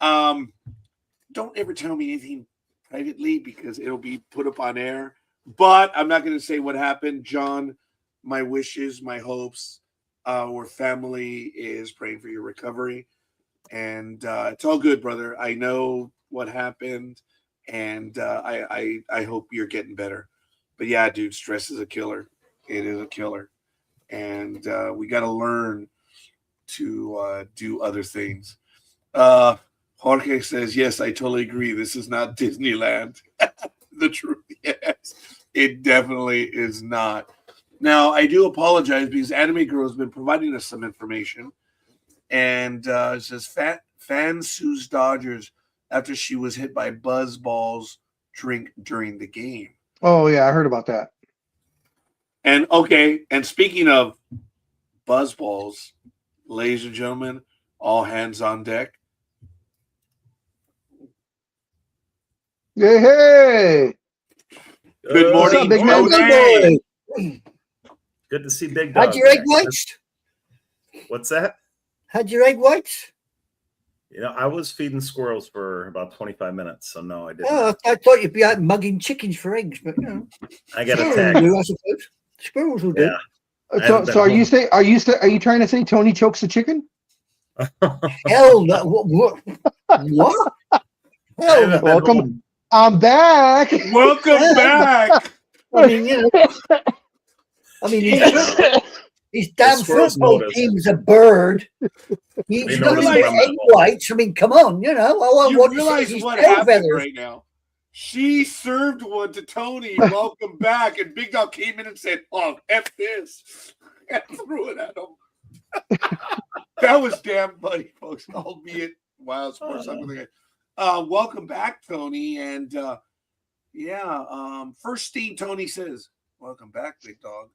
Don't ever tell me anything privately because it'll be put up on air. But I'm not going to say what happened. John, my wishes, my hopes, our family is praying for your recovery. And it's all good, brother. I know what happened, and I hope you're getting better. But yeah, dude, stress is a killer. It is a killer. And we got to learn to do other things. Jorge says, yes, I totally agree. This is not Disneyland. The truth, yes, it definitely is not. Now, I do apologize because Anime Girl has been providing us some information. And it says, fan sues Dodgers after she was hit by Buzzballs drink during the game. Oh, yeah, I heard about that. And, okay, and speaking of Buzzballs, ladies and gentlemen, all hands on deck. Hey! Good morning, up, big man? Tony. Good to see Big Dog. Had your egg whites? What's that? Had your egg whites? I was feeding squirrels for about 25 minutes, so no, I didn't. Oh, I thought you'd be out mugging chickens for eggs, but I got a squirrels tag. will do, I suppose. Squirrels will do. Yeah. So are you trying to say Tony chokes the chicken? Hell no! What? Hell no. Welcome. I'm back. Welcome back. I mean, his damn football team's a bird. He's not even egg whites. I mean, come on, You realize what happened right now? She served one to Tony. Welcome back, and Big Dog came in and said, "Oh, F this," and threw it at him. That was damn funny, folks. Albeit wild sports. Welcome back, Tony, and first thing Tony says, "Welcome back, Big Dog."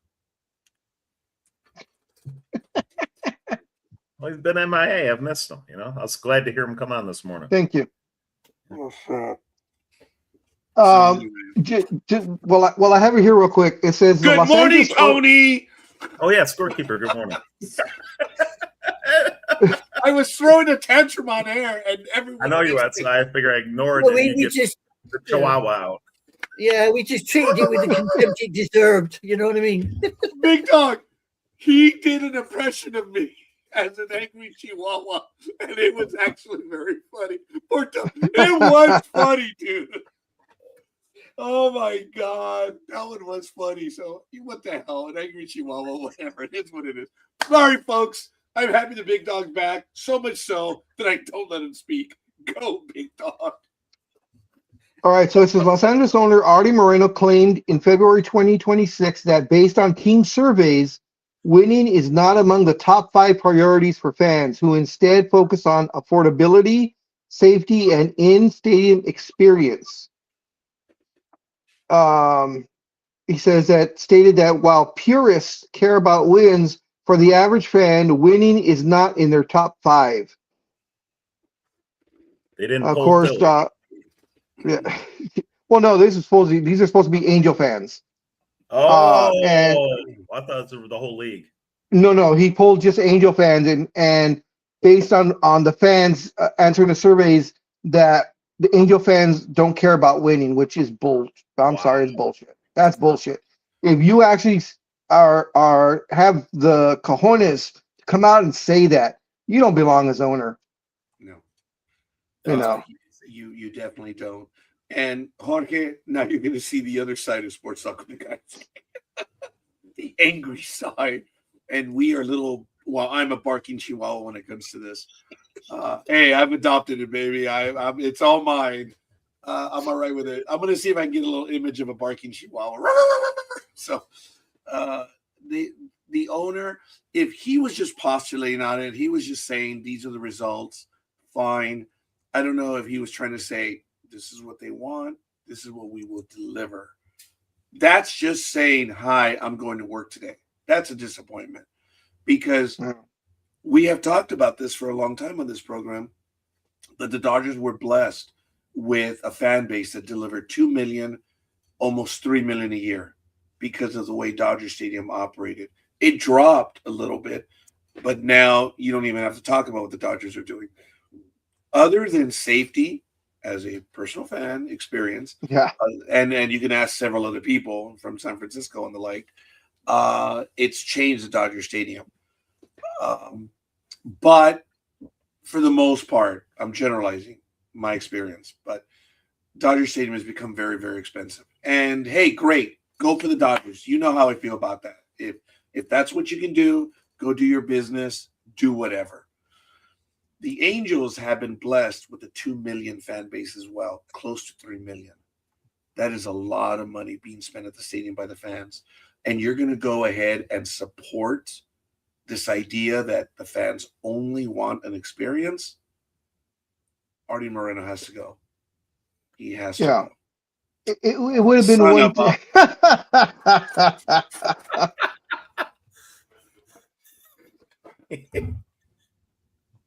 Well, he's been MIA. I've missed him. I was glad to hear him come on this morning. Thank you. Oh, Well, I have it here real quick. It says, "Good morning, Tony." Oh yeah, scorekeeper. Good morning. I was throwing a tantrum on air, and everyone. I know you were, so I figure I ignored Well, it. we just the chihuahua out. Yeah, we just treated it with the contempt it deserved. You know what I mean? Big Dog, he did an impression of me as an angry chihuahua, and it was actually very funny. Poor Tony. It was funny, dude. Oh my God, that one was funny. So what the hell, an angry chihuahua, whatever. It is what it is. Sorry, folks. I'm happy the Big Dog's back. So much so that I don't let him speak. Go, Big Dog. All right, so it says Los Angeles owner Artie Moreno claimed in February 2026 that based on team surveys, winning is not among the top 5 priorities for fans who instead focus on affordability, safety, and in-stadium experience. He says that stated that while purists care about wins, for the average fan, winning is not in their top 5. They didn't Of pull course, Philly. yeah. Well, no, these are supposed to be Angel fans. And I thought it was the whole league. no, he pulled just Angel fans, and based on the fans answering the surveys, that the Angel fans don't care about winning, which is bullshit. I'm sorry, it's bullshit. That's bullshit. If you actually are have the cojones to come out and say that, you don't belong as owner. No. You know. You definitely don't. And Jorge, now you're going to see the other side of sports soccer, guys. The angry side. And we are little. Well, I'm a barking chihuahua when it comes to this. Hey, I've adopted it, baby. It's all mine. I'm all right with it. I'm going to see if I can get a little image of a barking chihuahua. So, the owner, if he was just postulating on it, he was just saying these are the results. Fine. I don't know if he was trying to say this is what they want. This is what we will deliver. That's just saying, hi, I'm going to work today. That's a disappointment because we have talked about this for a long time on this program, that the Dodgers were blessed with a fan base that delivered 2 million, almost 3 million a year because of the way Dodger Stadium operated. It dropped a little bit, but now you don't even have to talk about what the Dodgers are doing. Other than safety, as a personal fan experience, and you can ask several other people from San Francisco and the like, it's changed the Dodger Stadium. But for the most part, I'm generalizing my experience, but Dodger Stadium has become very, very expensive. And hey, great, go for the Dodgers. You know how I feel about that. If that's what you can do, go do your business, do whatever. The Angels have been blessed with a 2 million fan base as well, close to 3 million. That is a lot of money being spent at the stadium by the fans. And you're going to go ahead and support this idea that the fans only want an experience. Artie Moreno has to go. He has to go. It would have been one thing.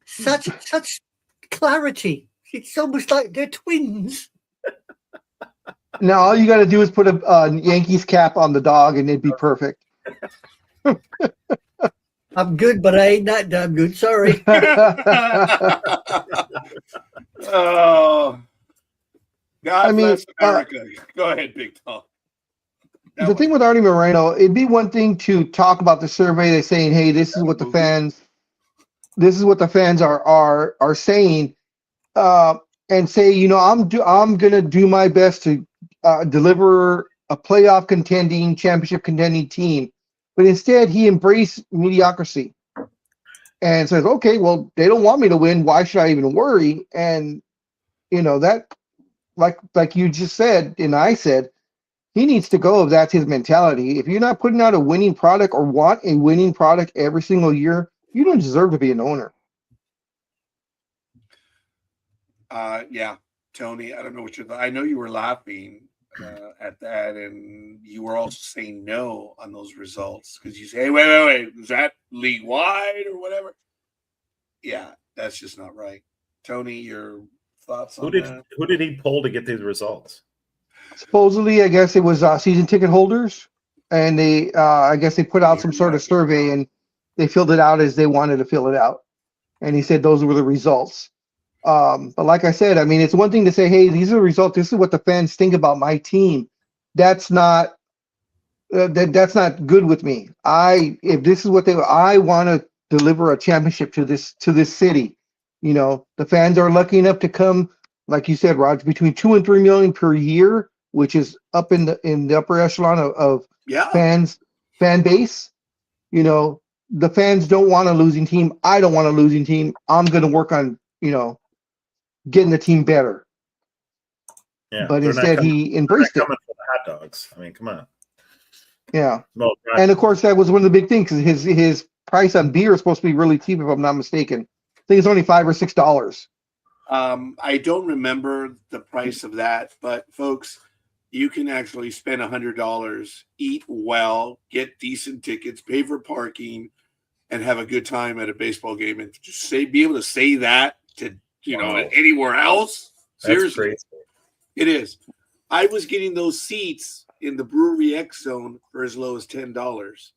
Such clarity. It's almost like they're twins. Now all you got to do is put a Yankees cap on the dog, and it'd be perfect. I'm good, but I ain't that damn good. Sorry. Oh, God bless America. Go ahead, Big Tom. The thing with Artie Moreno, it'd be one thing to talk about the survey. They're saying, "Hey, this is what the fans are saying," and say, you know, I'm gonna do my best to deliver a playoff contending, championship contending team. But instead, he embraced mediocrity and says, "Okay, well, they don't want me to win. Why should I even worry?" And you know that, like you just said, and I said, he needs to go if that's his mentality. If you're not putting out a winning product or want a winning product every single year, you don't deserve to be an owner. Yeah, Tony, I don't know what I know you were laughing at that, and you were also saying no on those results because you say, hey, wait, is that league wide or whatever? Yeah, that's just not right. Tony, your thoughts on that? Who did he pull to get these results? Supposedly, I guess it was season ticket holders, and they, I guess they put out some sort of survey, and they filled it out as they wanted to fill it out. And he said those were the results. But like I said, I mean, it's one thing to say, hey, these are the results. This is what the fans think about my team. That's not that's not good with me. If this is what I want to deliver a championship to this city. You know, the fans are lucky enough to come, like you said, Raj, between 2 and 3 million per year, which is up in the upper echelon of fan base. You know, the fans don't want a losing team. I don't want a losing team. I'm going to work on, you know, getting the team better. Yeah, but instead he embraced it. Coming for the hot dogs. I mean, come on. Yeah, and of course that was one of the big things because his price on beer is supposed to be really cheap, if I'm not mistaken. I think it's only $5 or $6. I don't remember the price of that, but folks, you can actually spend $100, eat well, get decent tickets, pay for parking, and have a good time at a baseball game, and just be able to say that to Wow. anywhere else. That's Seriously, crazy. it is. I was getting those seats in the Brewery X zone for as low as $10,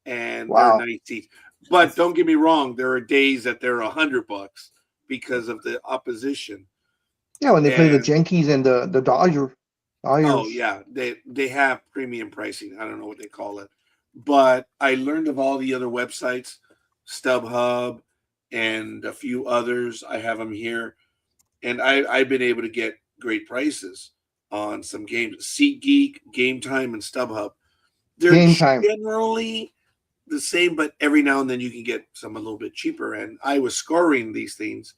and Wow. they're nice seats. But don't get me wrong, there are days that they're $100 because of the opposition. Yeah, when they play the And- Yankees and the Dodgers. Oh yeah, they have premium pricing. I don't know what they call it, but I learned of all the other websites, StubHub, and a few others. I have them here, and I've been able to get great prices on some games. SeatGeek, Game Time, and StubHub. They're Game Time. generally the same, but every now and then you can get some a little bit cheaper. And I was scoring these things,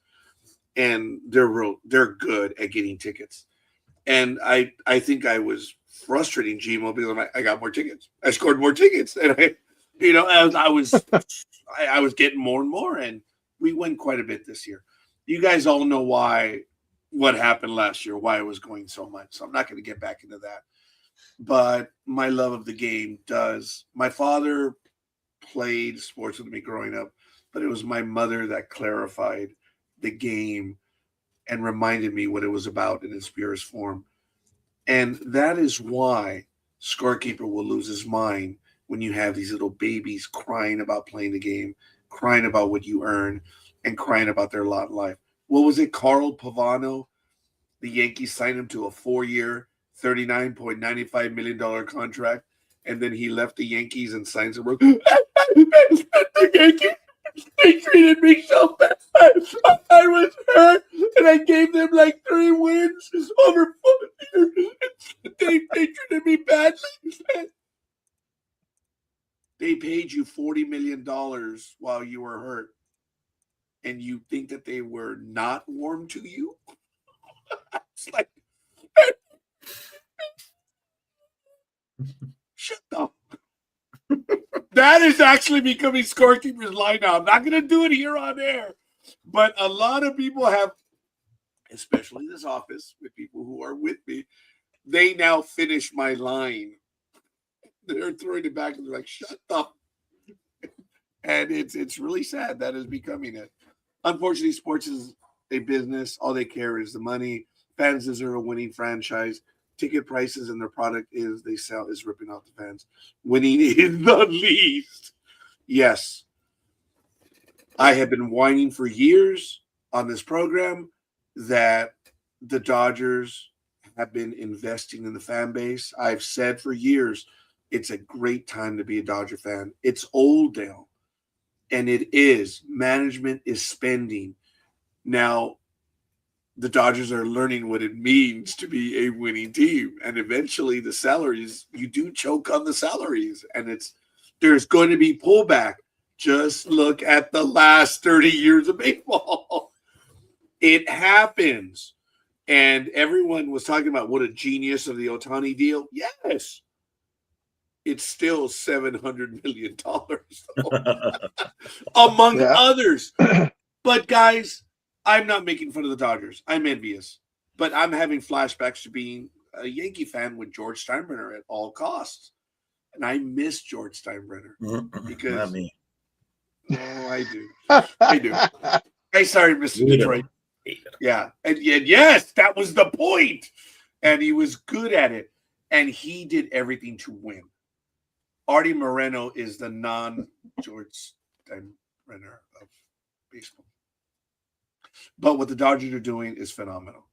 and they're good at getting tickets. And I think I was frustrating Gmo because I got more tickets. I scored more tickets, and as I was getting more and more, and we win quite a bit this year. You guys all know what happened last year, why I was going so much. So I'm not going to get back into that. But my love of the game does. My father played sports with me growing up, but it was my mother that clarified the game and reminded me what it was about in its purest form. And that is why Scorekeeper will lose his mind when you have these little babies crying about playing the game, crying about what you earn, and crying about their lot in life. What was it? Carl Pavano, the Yankees signed him to a 4-year, $39.95 million contract, and then he left the Yankees and signed some work. The Yankees, they treated me so bad. I was hurt, and I gave them like 3 wins over 4 years. They treated me badly. They paid you $40 million while you were hurt, and you think that they were not warm to you? It's like, shut up. That is actually becoming Scorekeeper's line now. I'm not going to do it here on air, but a lot of people have, especially in this office with people who are with me, they now finish my line. They're throwing it back and they're like, shut up. And it's really sad that is becoming it. Unfortunately, sports is a business. All they care is the money. Fans deserve a winning franchise. Ticket prices and their product they sell is ripping off the fans. Winning is the least. Yes. I have been whining for years on this program that the Dodgers have been investing in the fan base. I've said for years, it's a great time to be a Dodger fan. It's Oldale, and it is. Management is spending. Now, the Dodgers are learning what it means to be a winning team. And eventually the salaries, you do choke on the salaries. And there's going to be pullback. Just look at the last 30 years of baseball. It happens. And everyone was talking about what a genius of the Ohtani deal. Yes. It's still $700 million among others. But guys, I'm not making fun of the Dodgers. I'm envious. But I'm having flashbacks to being a Yankee fan with George Steinbrenner at all costs. And I miss George Steinbrenner because Not me. Oh, I do. I do. I sorry, Mr. Detroit. Yeah. And yes, that was the point. And he was good at it. And he did everything to win. Artie Moreno is the non-George Steinbrenner of baseball. But what the Dodgers are doing is phenomenal.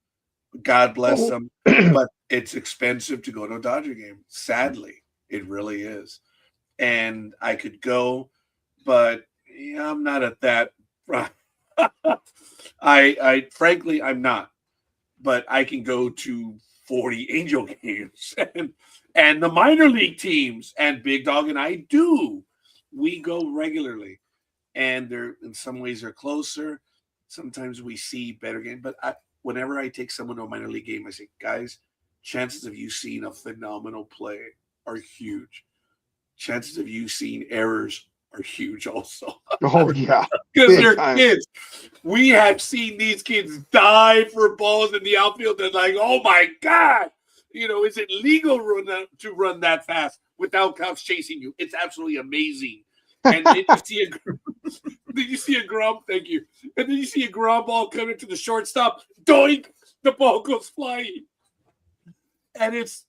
God bless them. But it's expensive to go to a Dodger game. Sadly, it really is. And I could go, but I'm not at that. I frankly, I'm not. But I can go to 40 Angel games and the minor league teams, and Big Dog and I do. We go regularly. And they're in some ways they're closer. Sometimes we see better games, but whenever I take someone to a minor league game, I say, guys, chances of you seeing a phenomenal play are huge. Chances of you seeing errors are huge also. Oh, yeah. because Big they're time. kids. We have seen these kids dive for balls in the outfield. They're like, oh my God. Is it legal to run that fast without cops chasing you? It's absolutely amazing. And then you see a ground, thank you. And then you see a ground ball coming to the shortstop. Doink! The ball goes flying. And it's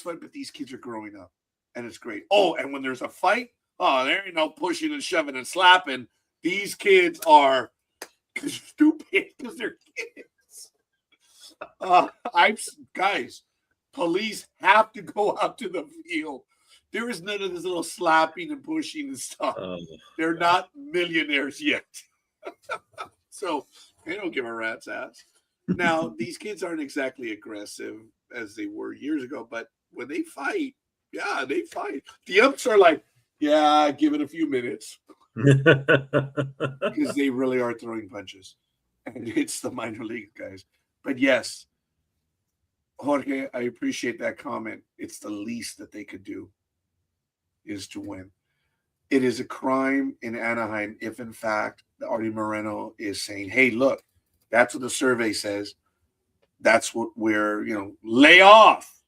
fun, but these kids are growing up. And it's great. Oh, and when there's a fight, there ain't no pushing and shoving and slapping. These kids are stupid because they're kids. Guys, police have to go out to the field. There is none of this little slapping and pushing and stuff. They're not millionaires yet. So they don't give a rat's ass. Now, these kids aren't exactly aggressive as they were years ago, but when they fight, yeah, they fight. The umps are like, yeah, give it a few minutes. Because they really are throwing punches. And it's the minor league guys. But yes, Jorge, I appreciate that comment. It's the least that they could do is to win. It is a crime in Anaheim if, in fact, Artie Moreno is saying, hey, look, that's what the survey says. That's what we're, lay off.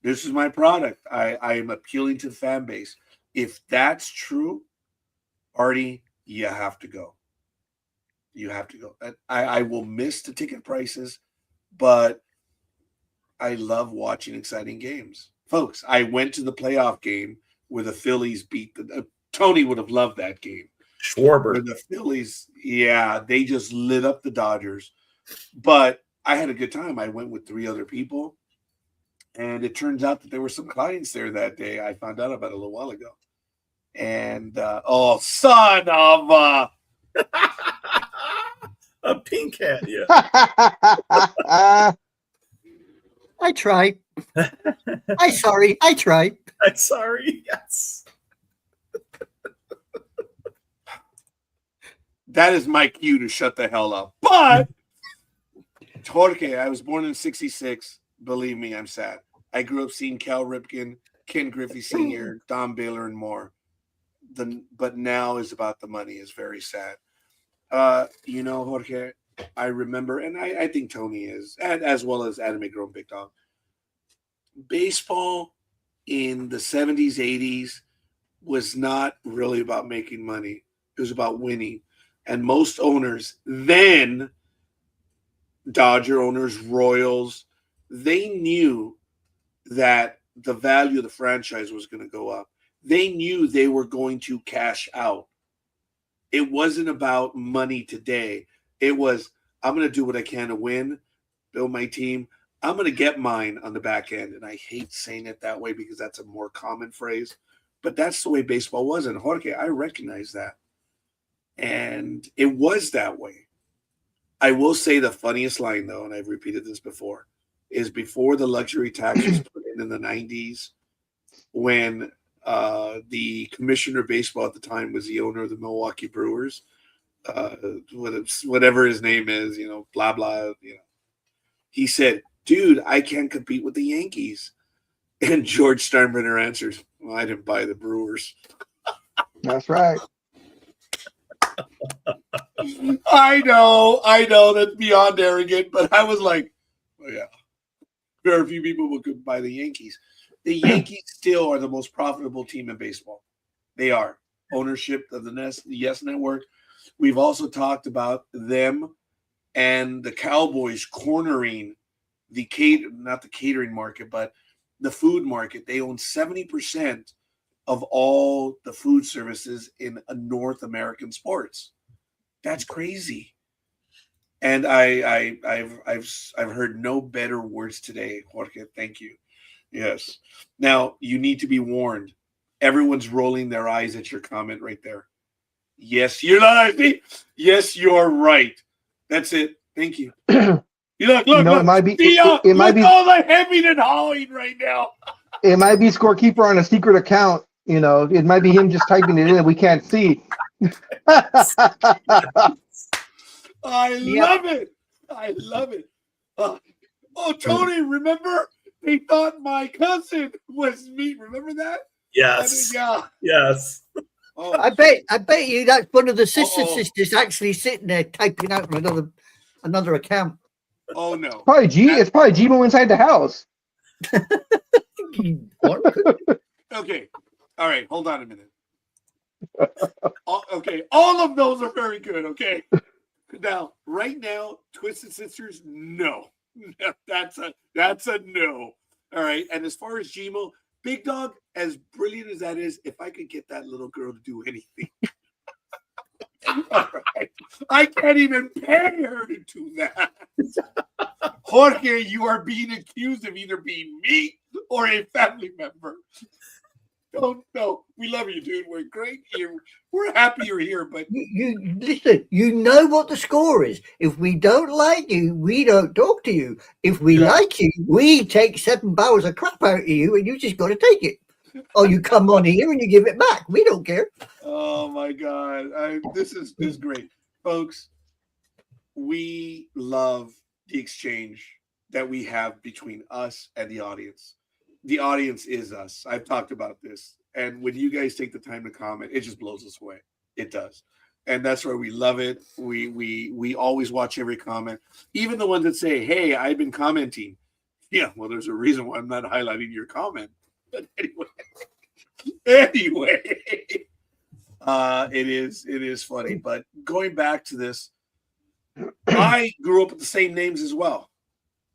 This is my product. I am appealing to the fan base. If that's true, Artie, you have to go. You have to go. I will miss the ticket prices, but I love watching exciting games. Folks, I went to the playoff game where the Phillies beat Tony would have loved that game. Schwarber. Where the Phillies, they just lit up the Dodgers. But I had a good time. I went with 3 other people. And it turns out that there were some clients there that day. I found out about it a little while ago. And, son of a... A pink hat, yeah. I tried. I tried. I'm sorry, yes. That is my cue to shut the hell up. But, Jorge, I was born in 66. Believe me, I'm sad. I grew up seeing Cal Ripken, Ken Griffey Sr., Don Baylor, and more. But now is about the money is very sad. Jorge, I remember, and I think Tony is, and as well as Adam McGrone, Big Dog. Baseball in the 70s, 80s was not really about making money. It was about winning. And most owners, then Dodger owners, Royals, they knew that the value of the franchise was going to go up. They knew they were going to cash out. It wasn't about money today. It was, I'm going to do what I can to win, build my team. I'm going to get mine on the back end. And I hate saying it that way because that's a more common phrase. But that's the way baseball was. And Jorge, I recognize that. And it was that way. I will say the funniest line, though, and I've repeated this before, is before the luxury tax was put in the 90s, when the commissioner of baseball at the time was the owner of the Milwaukee Brewers, whatever his name is, blah, blah, he said, dude, I can't compete with the Yankees. And George Steinbrenner answers, well, I didn't buy the Brewers. That's right. I know that's beyond arrogant, but I was like, oh, yeah, very few people could buy the Yankees. The Yankees still are the most profitable team in baseball. They are. Ownership of the Yes Network. We've also talked about them and the Cowboys cornering not the catering market, but the food market. They own 70% of all the food services in North American sports. That's crazy. And I've heard no better words today, Jorge. Thank you. Yes. Now you need to be warned. Everyone's rolling their eyes at your comment right there. Yes, you're not. Yes, you're right. That's it. Thank you. Look. It might be. It might be all the hemming and hawing right now. It might be scorekeeper on a secret account. It might be him just typing it in and we can't see. I love it. Tony, remember? They thought my cousin was me. Remember that? Yes. Yeah. Yes. Oh, I bet you that's one of the Uh-oh. sisters actually sitting there typing out from another account. oh no. Probably it's probably Gmo inside the house. Okay. All right. Hold on a minute. Okay. All of those are very good. Okay. Now, right now, Twisted Sisters, no. That's a no. All right. And as far as Gmo, Big Dog, as brilliant as that is, if I could get that little girl to do anything. All right. I can't even pay her to do that. Jorge, you are being accused of either being me or a family member. Don't know. We love you, dude. We're great here. We're happy you're here, but You listen. You know what the score is. If we don't like you, we don't talk to you. If we like you, we take 7 barrels of crap out of you, and you just got to take it. Or you come on here and you give it back. We don't care. oh my God, this is great, folks. We love the exchange that we have between us and the audience. The audience is us. I've talked about this. And when you guys take the time to comment, it just blows us away. It does. And that's why we love it. We always watch every comment. Even the ones that say, hey, I've been commenting. Yeah, well, there's a reason why I'm not highlighting your comment. But anyway, it is funny. But going back to this, I grew up with the same names as well.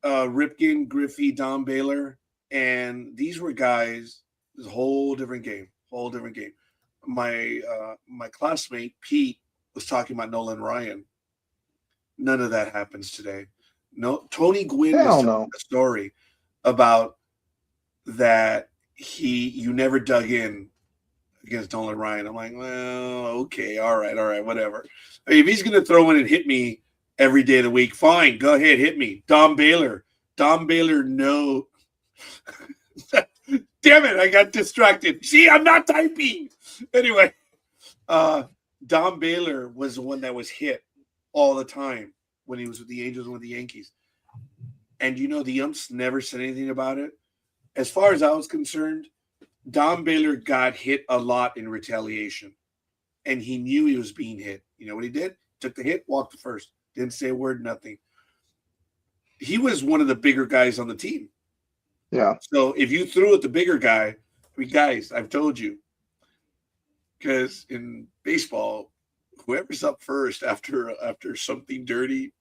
Ripken, Griffey, Don Baylor. And these were guys, it was a whole different game. My classmate, Pete, was talking about Nolan Ryan. None of that happens today. No, Tony Gwynn was telling a story about that you never dug in against Nolan Ryan. I'm like, well, okay, all right, whatever. I mean, if he's going to throw in and hit me every day of the week, fine, go ahead, hit me. Don Baylor, no. Damn it, I got distracted. See, I'm not typing. Anyway, Don Baylor was the one that was hit all the time when he was with the Angels and with the Yankees. And the umps never said anything about it. As far as I was concerned, Don Baylor got hit a lot in retaliation. And he knew he was being hit. You know what he did? Took the hit, walked to first. Didn't say a word, nothing. He was one of the bigger guys on the team. Yeah. So if you threw at the bigger guy, guys, I've told you, because in baseball, whoever's up first after something dirty,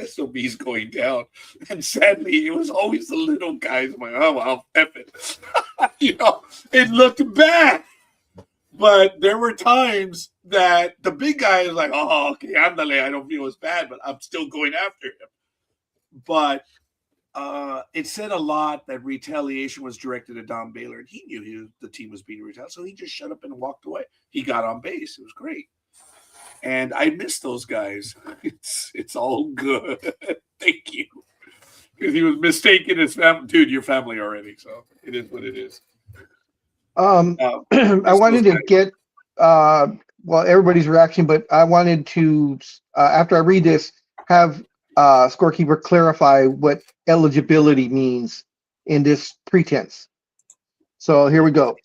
SOB's going down. And sadly, it was always the little guys. I'm like, oh, well, F it. It looked bad. But there were times that the big guy is like, oh, okay, andale, I don't feel as bad, but I'm still going after him. But it said a lot that retaliation was directed at Don Baylor, and he knew the team was being retaliated, so he just shut up and walked away. He got on base. It was great. And I miss those guys. It's all good. Thank you. Because he was mistaken as family. Dude, your family already, so it is what it is. I wanted to get everybody's reaction, but I wanted to after I read this have Scorekeeper clarify what eligibility means in this pretense. So here we go.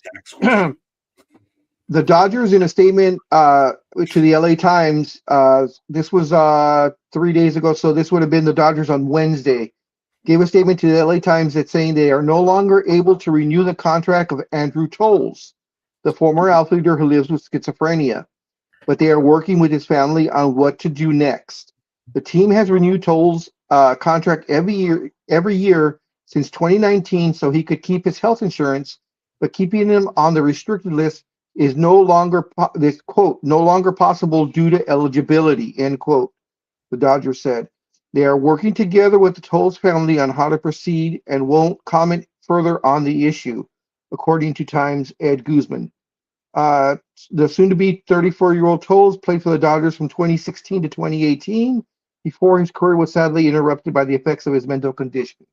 The Dodgers, in a statement to the LA Times, this was 3 days ago, so this would have been the Dodgers on Wednesday, gave a statement to the LA Times that's saying they are no longer able to renew the contract of Andrew Toles, the former outfielder who lives with schizophrenia, but they are working with his family on what to do next. The team has renewed Toles' contract every year since 2019 so he could keep his health insurance, but keeping him on the restricted list is no longer possible due to eligibility, end quote, the Dodgers said. They are working together with the Toles family on how to proceed and won't comment further on the issue, according to Times' Ed Guzman. The soon-to-be 34-year-old Toles played for the Dodgers from 2016 to 2018 before his career was sadly interrupted by the effects of his mental condition.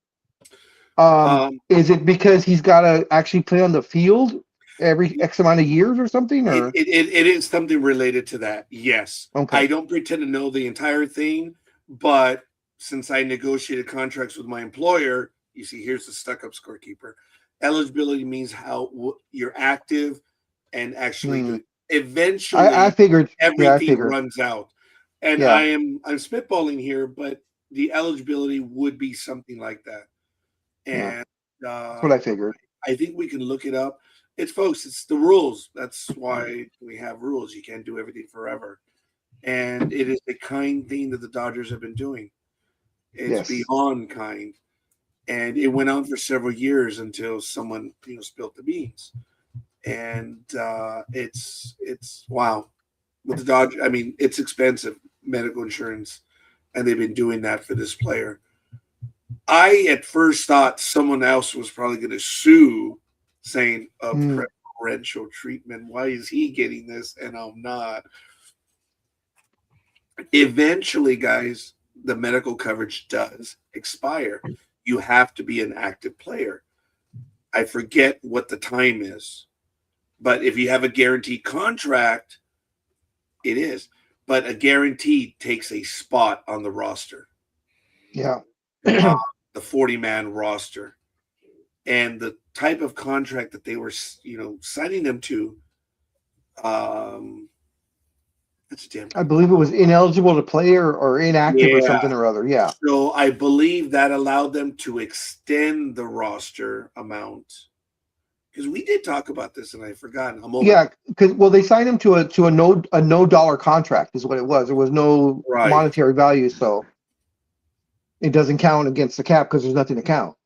Is it because he's got to actually play on the field every X amount of years or something? Or it is something related to that, yes. Okay. I don't pretend to know the entire thing, but since I negotiated contracts with my employer, you see, here's the stuck-up Scorekeeper. Eligibility means how you're active and actually eventually I figured. Yeah, I everything figured. runs out. And Yeah. I'm spitballing here, but the eligibility would be something like that. Yeah. And That's what I figured. I think we can look it up. It's folks, it's the rules. That's why we have rules. You can't do everything forever. And it is the kind thing that the Dodgers have been doing. It's Yes. beyond kind. And it went on for several years until someone, spilled the beans. And it's wow. With the Dodgers, I mean, it's expensive, medical insurance, and they've been doing that for this player. I at first thought someone else was probably going to sue, saying preferential treatment. Why is he getting this and I'm not? Eventually, guys, the medical coverage does expire. You have to be an active player. I forget what the time is, but if you have a guaranteed contract, it is. But a guarantee takes a spot on the roster. Yeah. The 40-man roster. And the type of contract that they were, signing them to, that's a damn. I believe it was ineligible to play or inactive or something or other. Yeah. So I believe that allowed them to extend the roster amount. Because we did talk about this and I forgot. Yeah, because they signed him to a no dollar contract is what it was. There was no monetary value, so it doesn't count against the cap because there's nothing to count,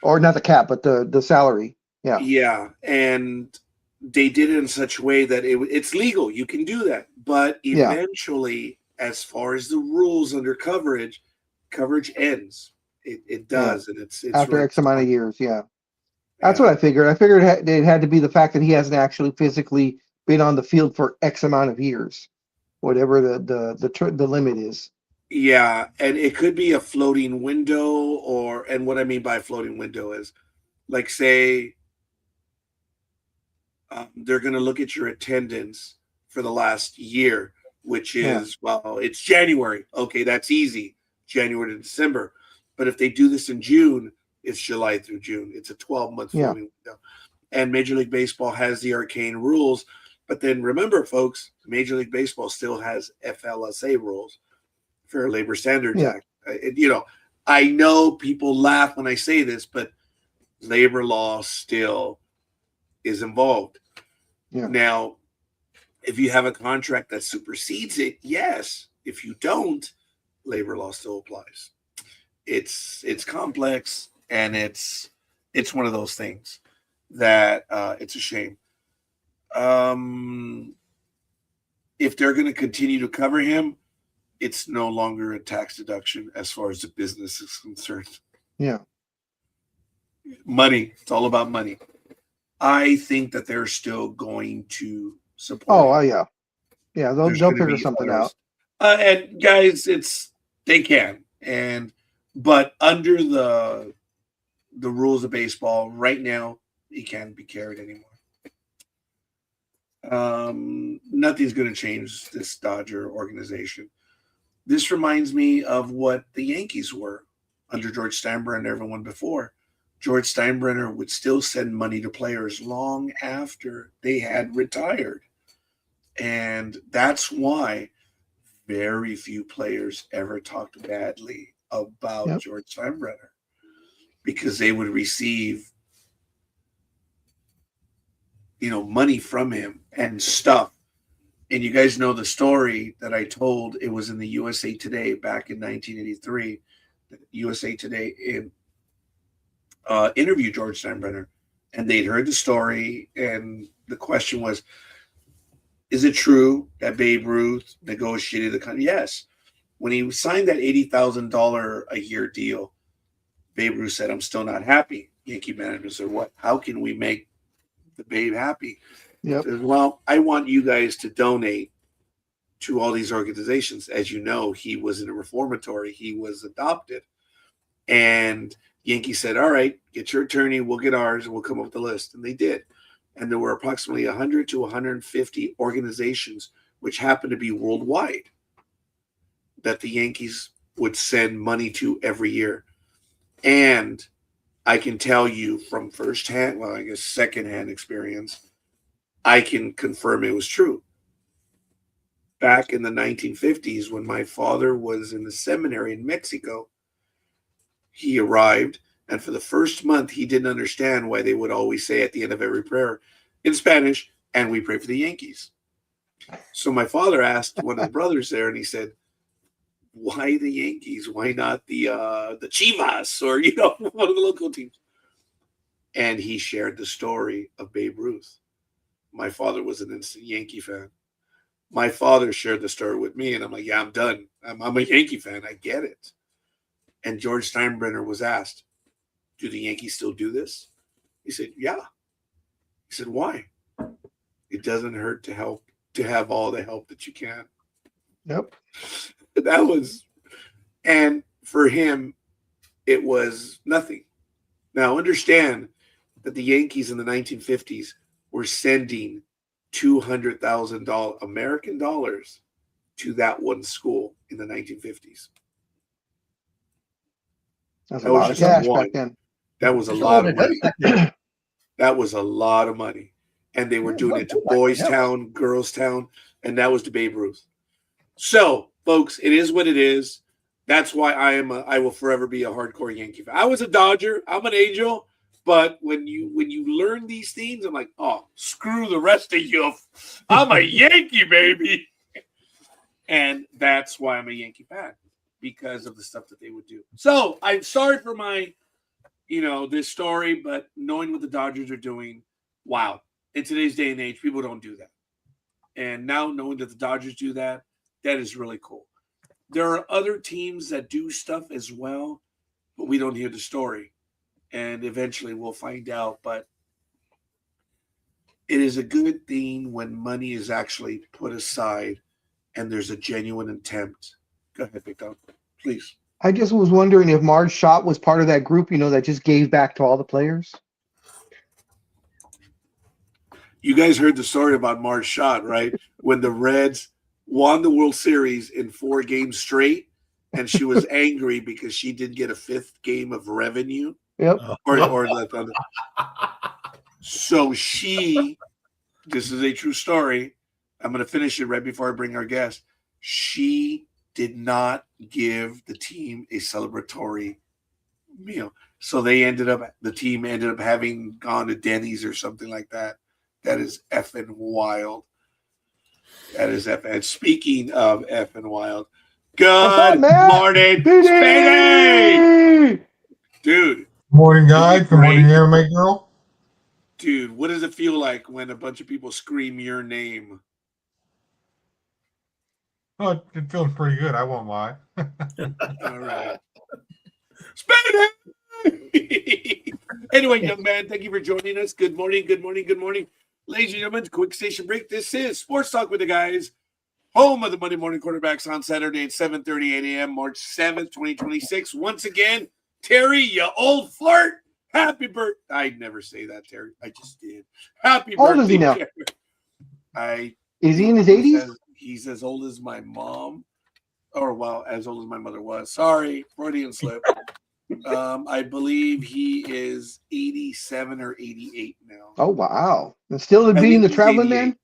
or not the cap, but the salary. Yeah. Yeah, and they did it in such a way that it's legal. You can do that, but eventually, as far as the rules under coverage ends. It does, and it's after X amount of years. Yeah. That's what I figured. I figured it had to be the fact that he hasn't actually physically been on the field for X amount of years, whatever the limit is. Yeah, and it could be a floating window, and what I mean by floating window is, like, say, they're going to look at your attendance for the last year, which is, it's January. Okay, that's easy, January to December. But if they do this in June, it's July through June. It's a 12-month floating window. And Major League Baseball has the arcane rules. But then remember, folks, Major League Baseball still has FLSA rules, Fair Labor Standards Act. I know people laugh when I say this, but labor law still is involved. Yeah. Now, if you have a contract that supersedes it, yes. If you don't, labor law still applies. It's complex. And it's one of those things that it's a shame. If they're going to continue to cover him, it's no longer a tax deduction as far as the business is concerned. Yeah. Money. It's all about money. I think that they're still going to support him. Yeah. Yeah, they'll figure something out. And guys, they can. But under the rules of baseball right now, he can't be carried anymore. Nothing's going to change this Dodger organization. This reminds me of what the Yankees were under George Steinbrenner and everyone before. George Steinbrenner would still send money to players long after they had retired. And that's why very few players ever talked badly about George Steinbrenner. Because they would receive, money from him and stuff. And you guys know the story that I told. It was in the USA Today back in 1983. USA Today interviewed George Steinbrenner, and they'd heard the story. And the question was, is it true that Babe Ruth negotiated the contract? Yes. When he signed that $80,000 a year deal, Babe Ruth said, I'm still not happy. Yankee management said, what? How can we make the Babe happy? Yep. Said, well, I want you guys to donate to all these organizations. As you know, he was in a reformatory. He was adopted. And Yankee said, all right, get your attorney. We'll get ours. And we'll come up with the list. And they did. And there were approximately 100 to 150 organizations, which happened to be worldwide, that the Yankees would send money to every year. And I can tell you from secondhand experience, I can confirm it was true. Back in the 1950s, when my father was in the seminary in Mexico, he arrived, and for the first month, he didn't understand why they would always say at the end of every prayer in Spanish, "And we pray for the Yankees." So my father asked one of the brothers there, and he said, "Why the Yankees? Why not the Chivas or one of the local teams?" And he shared the story of Babe Ruth. My father was an instant Yankee fan. My father shared the story with me, and I'm like, "Yeah, I'm done. I'm a Yankee fan. I get it." And George Steinbrenner was asked, "Do the Yankees still do this?" He said, "Yeah." He said, "Why?" "It doesn't hurt to have all the help that you can." Yep. That was, and for him, it was nothing. Now understand that the Yankees in the 1950s were sending $200,000 American dollars to that one school in the 1950s. That's That a was lot of just cash one. back then. That was a That's lot all of they money. done back then. That was a lot of money. And they were Yeah, doing well, it to like, Boys yeah. Town, Girls Town, and that was to Babe Ruth. So, folks, it is what it is. That's why I will forever be a hardcore Yankee fan. I was a Dodger. I'm an Angel. But when you learn these things, I'm like, oh, screw the rest of you. I'm a Yankee, baby. And that's why I'm a Yankee fan, because of the stuff that they would do. So I'm sorry for my, this story, but knowing what the Dodgers are doing, wow. In today's day and age, people don't do that. And now knowing that the Dodgers do that, that is really cool. There are other teams that do stuff as well, but we don't hear the story. And eventually we'll find out. But it is a good thing when money is actually put aside and there's a genuine attempt. Go ahead, Victor, please. I just was wondering if Marge Schott was part of that group, that just gave back to all the players. You guys heard the story about Marge Schott, right? When the Reds won the World Series in 4 games straight, and she was angry because she didn't get a 5th game of revenue. Yep. So this is a true story. I'm going to finish it right before I bring our guest. She did not give the team a celebratory meal. So the team ended up having gone to Denny's or something like that. That is effing wild. That is effing. And speaking of effing wild, good morning, Spady! Dude. Morning, guys. Good morning, MMA girl. Dude, what does it feel like when a bunch of people scream your name? Oh, it feels pretty good. I won't lie. All right. Spady! Anyway, young man, thank you for joining us. Good morning, good morning, good morning. Ladies and gentlemen, quick station break. This is Sports Talk with the Guys, home of the Monday Morning Quarterbacks on Saturday at 7:38 a.m., March 7th, 2026. Once again, Terry, you old flirt. Happy birthday. I'd never say that, Terry. I just did. Happy How old birthday, is he now? Terry. Is he in his 80s? He's as old as my mom, or, well, as old as my mother was. Sorry, Freudian slip. I believe he is 87 or 88 now. Oh, wow. And still being the traveling man?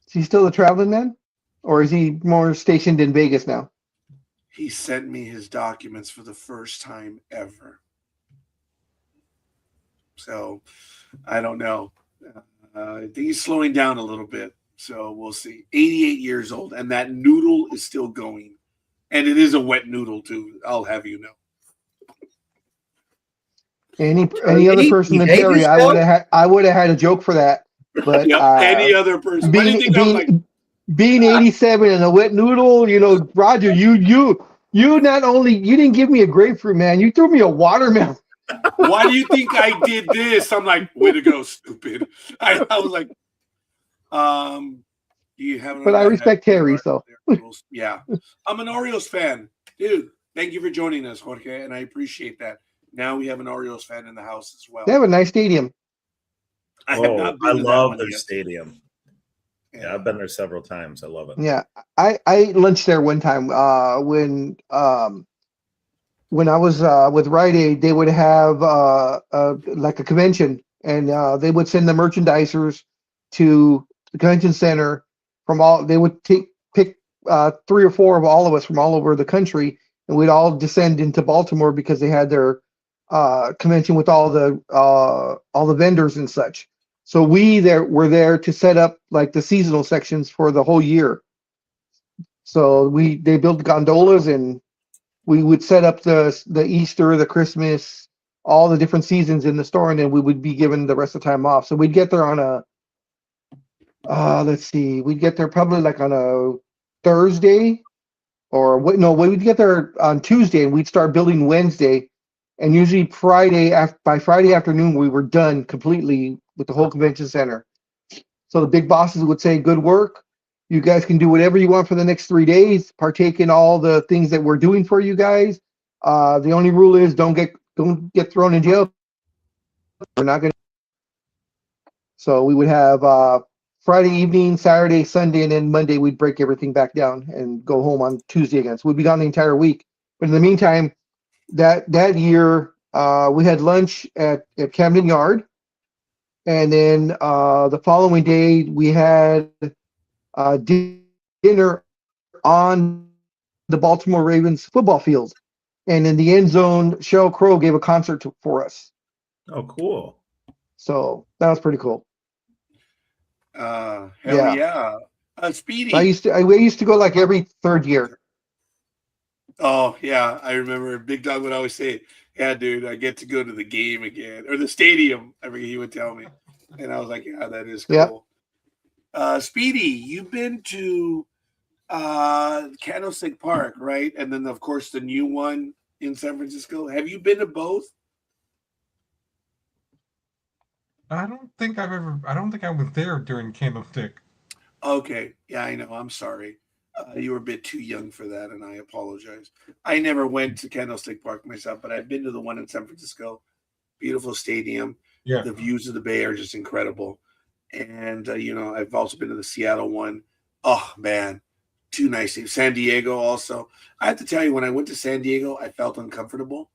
Is he still the traveling man? Or is he more stationed in Vegas now? He sent me his documents for the first time ever. So, I don't know. I think he's slowing down a little bit. So, we'll see. 88 years old, and that noodle is still going. And it is a wet noodle, too. I'll have you know. Any other person than Terry, I would have had a joke for that. But yep, any other person. Why do you think I'm like being 87 and a wet noodle? Roger, you not only you didn't give me a grapefruit, man. You threw me a watermelon. Why do you think I did this? I'm like, way to go, stupid. I was like, you haven't. But I respect Terry, so yeah, I'm an Orioles fan, dude. Thank you for joining us, Jorge, and I appreciate that. Now we have an Orioles fan in the house as well. They have a nice stadium. I love their stadium. Yeah, I've been there several times. I love it. Yeah, I lunched there one time when I was with Rite Aid. They would have like a convention, and they would send the merchandisers to the convention center from all. They would pick 3 or 4 of all of us from all over the country, and we'd all descend into Baltimore because they had their convention with all the vendors and such. So were there to set up like the seasonal sections for the whole year. So they built gondolas, and we would set up the Easter, the Christmas, all the different seasons in the store, and then we would be given the rest of the time off. So we'd get there on a we'd get there probably like on a Thursday, or what? No, we'd get there on Tuesday, and we'd start building Wednesday, and usually by Friday afternoon we were done completely with the whole convention center. So the big bosses would say, "Good work. You guys can do whatever you want for the next 3 days. Partake in all the things that we're doing for you guys. The only rule is don't get thrown in jail. We're not gonna." So we would have Friday evening, Saturday, Sunday, and then Monday we'd break everything back down and go home on Tuesday again. So we'd be gone the entire week. But in the meantime, that year we had lunch at Camden Yard, and then the following day we had dinner on the Baltimore Ravens football field, and in the end zone, Sheryl Crow gave a concert for us. Oh, cool! So that was pretty cool. Hell yeah. Speedy. We used to go like every 3rd year. Oh yeah, I remember Big Dog would always say, "Yeah, dude, I get to go to the game again or the stadium." I forget, he would tell me, and I was like, "Yeah, that is cool." Yep. Speedy, you've been to Candlestick Park, right? And then of course the new one in San Francisco. Have you been to both? I don't think I was there during Candlestick. Okay. Yeah, I know. I'm sorry. You were a bit too young for that, and I apologize. I never went to Candlestick Park myself, but I've been to the one in San Francisco. Beautiful stadium. Yeah. The views of the Bay are just incredible. And, I've also been to the Seattle one. Oh, man. Too nice. San Diego also. I have to tell you, when I went to San Diego, I felt uncomfortable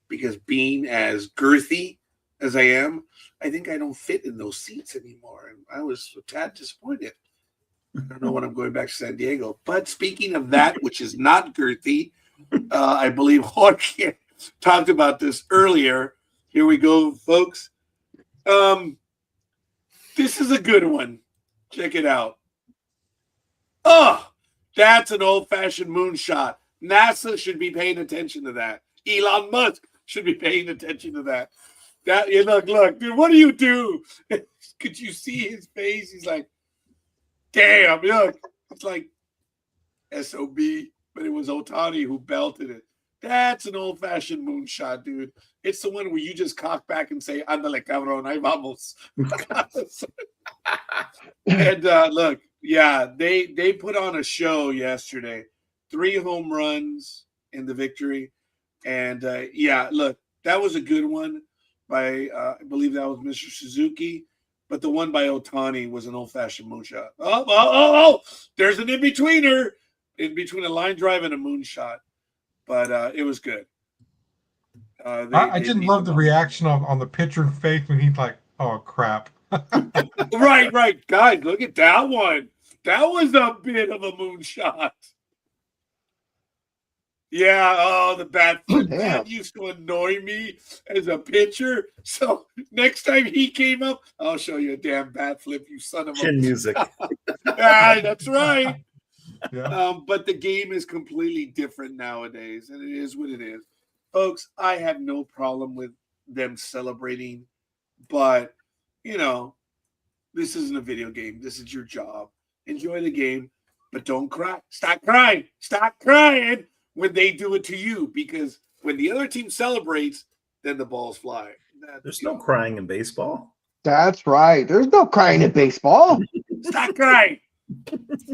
because being as girthy as I am, I think I don't fit in those seats anymore. And I was a tad disappointed. I don't know when I'm going back to San Diego. But speaking of that, which is not girthy, I believe Jorge talked about this earlier. Here we go, folks. This is a good one. Check it out. Oh, that's an old-fashioned moonshot. NASA should be paying attention to that. Elon Musk should be paying attention to that. Look, dude, what do you do? Could you see his face? He's like, damn, look. It's like SOB, but it was Otani who belted it. That's an old-fashioned moonshot, dude. It's the one where you just cock back and say, ándale, cabrón, ahí vamos. And look, yeah, they put on a show yesterday. 3 home runs in the victory. And, look, that was a good one by, I believe that was Mr. Suzuki. But the one by Otani was an old-fashioned moonshot. Oh, there's an in-betweener. In between a line drive and a moonshot. But it was good. I didn't love the reaction on the pitcher's face when he's like, "Oh crap!" Right, guys, look at that one. That was a bit of a moonshot. Yeah. The bat flip that used to annoy me as a pitcher. So next time he came up, I'll show you a damn bat flip, you son of a chin music. That's right. Yeah. But the game is completely different nowadays, and it is what it is. Folks, I have no problem with them celebrating, but, this isn't a video game. This is your job. Enjoy the game, but don't cry. Stop crying. Stop crying when they do it to you, because when the other team celebrates, then the balls fly. There's no crying in baseball. That's right. There's no crying in baseball. Stop crying.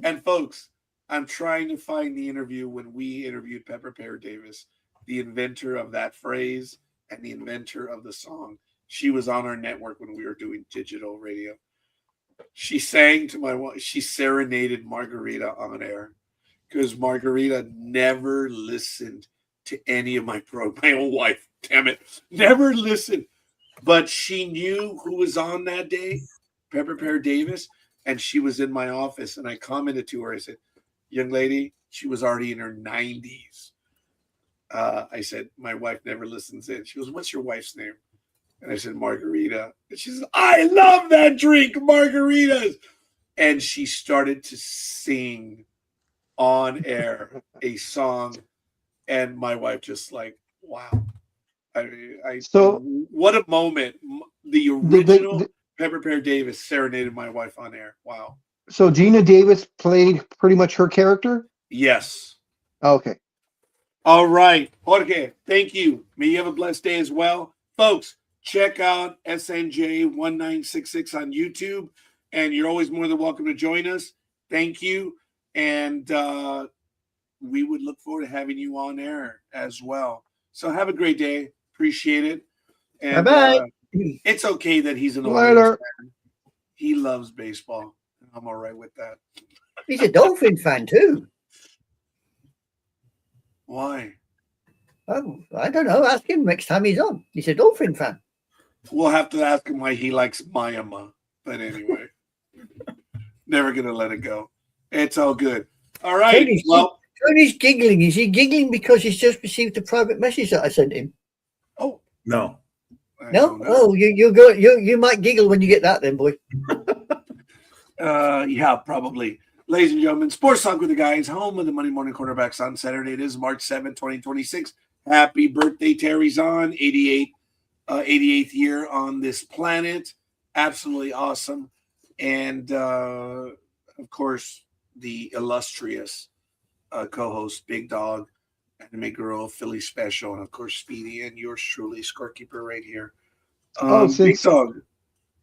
And, folks, I'm trying to find the interview when we interviewed Pepper Pear Davis, the inventor of that phrase and the inventor of the song. She was on our network when we were doing digital radio. She sang to she serenaded Margarita on air because Margarita never listened to any of my own wife, damn it, never listened. But she knew who was on that day, Pepper Pear Davis, and she was in my office. And I commented to her. I said, young lady, she was already in her 90s. I said, my wife never listens in. She goes, what's your wife's name? And I said, Margarita. And she says, I love that drink, margaritas. And she started to sing on air a song. And my wife just like, wow. So what a moment. The original Pepper Pear Davis serenaded my wife on air. Wow. So Gina Davis played pretty much her character? Yes. Okay. All right. Jorge, thank you. May you have a blessed day as well. Folks, check out SNJ1966 on YouTube, and you're always more than welcome to join us. Thank you. And we would look forward to having you on air as well. So have a great day. Appreciate it. And bye-bye. It's okay that he's an Orioles fan. He loves baseball. I'm all right with that. He's a Dolphin fan too. Why? Oh, I don't know. Ask him next time he's on. He's a Dolphin fan. We'll have to ask him why he likes Miami. But anyway, never going to let it go. It's all good. All right. Tony's giggling. Is he giggling because he's just received a private message that I sent him? Oh, no. No? Oh, you might giggle when you get that then, boy. Yeah, probably. Ladies and gentlemen, Sports Talk with the Guys, home of the Monday Morning Quarterbacks on Saturday. It is March 7th, 2026. Happy birthday, Terry Zahn, 88th year on this planet. Absolutely awesome. And, of course, the illustrious co-host, Big Dog, Anime Girl, Philly Special, and, of course, Speedy, and yours truly, Scorekeeper right here. Big Dog.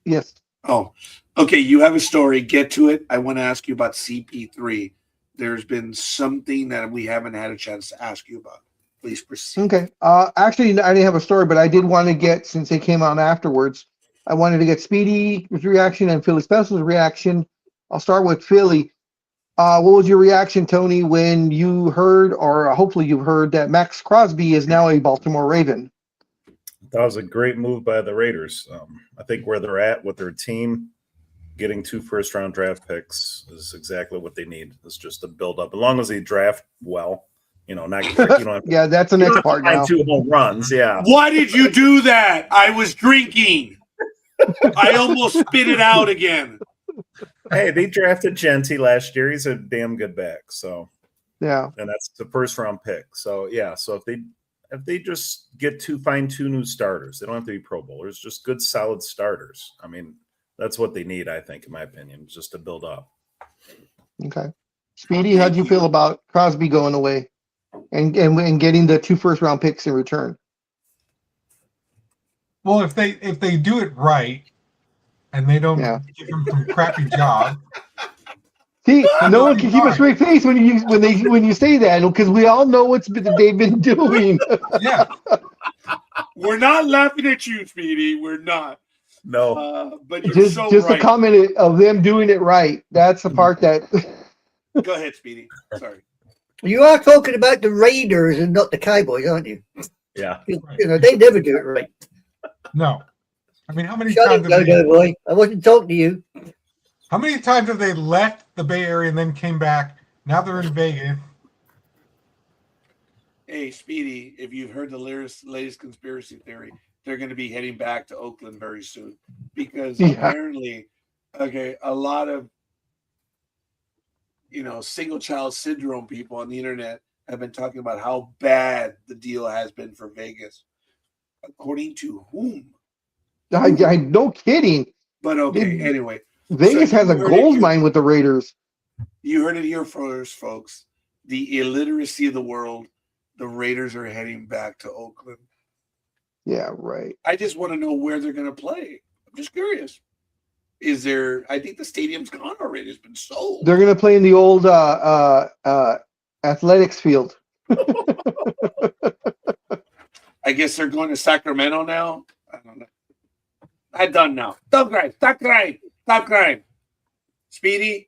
Yes. Oh, okay. You have a story. Get to it. I want to ask you about CP3. There's been something that we haven't had a chance to ask you about. Please proceed. Okay. Actually, I didn't have a story, but I did want to get, since they came out afterwards, I wanted to get Speedy's reaction and Philly Special's reaction. I'll start with Philly. What was your reaction, Tony, when you heard, or hopefully you've heard, that Max Crosby is now a Baltimore Raven? That was a great move by the Raiders. I think where they're at with their team, getting 2 first-round draft picks is exactly what they need. It's just a build-up. As long as they draft well, not yeah, that's the next part now. 2 home runs, yeah. Why did you do that? I was drinking. I almost spit it out again. Hey, they drafted Genty last year. He's a damn good back. So yeah, and that's the first-round pick. So yeah, so if they just find 2 new starters, they don't have to be Pro Bowlers, just good, solid starters. I mean, that's what they need, I think, in my opinion, just to build up. Okay. Speedy, how'd you feel about Crosby going away and getting the 2 first-round picks in return? Well, if they do it right and they don't give him some crappy job. See, no one can keep a straight face when you say that, because we all know what they've been doing. Yeah, we're not laughing at you, Speedy. We're not. No, but you're just right. a comment of them doing it right. That's the part that. Go ahead, Speedy. Sorry. You are talking about the Raiders and not the Cowboys, aren't you? Yeah. They never do it right. No. I mean, how many Shut times? It, boy. I wasn't talking to you. How many times have they left the Bay Area and then came back? Now they're in Vegas. Hey, Speedy, if you've heard the latest conspiracy theory, they're going to be heading back to Oakland very soon because apparently, a lot of single child syndrome people on the internet have been talking about how bad the deal has been for Vegas. According to whom? I no kidding. But anyway. Vegas has a gold mine with the Raiders. You heard it here first, folks. The illiteracy of the world. The Raiders are heading back to Oakland. Yeah, right. I just want to know where they're going to play. I'm just curious. I think the stadium's gone already. It's been sold. They're going to play in the old athletics field. I guess they're going to Sacramento now. I don't know. I'm done now. Stop crying. Speedy,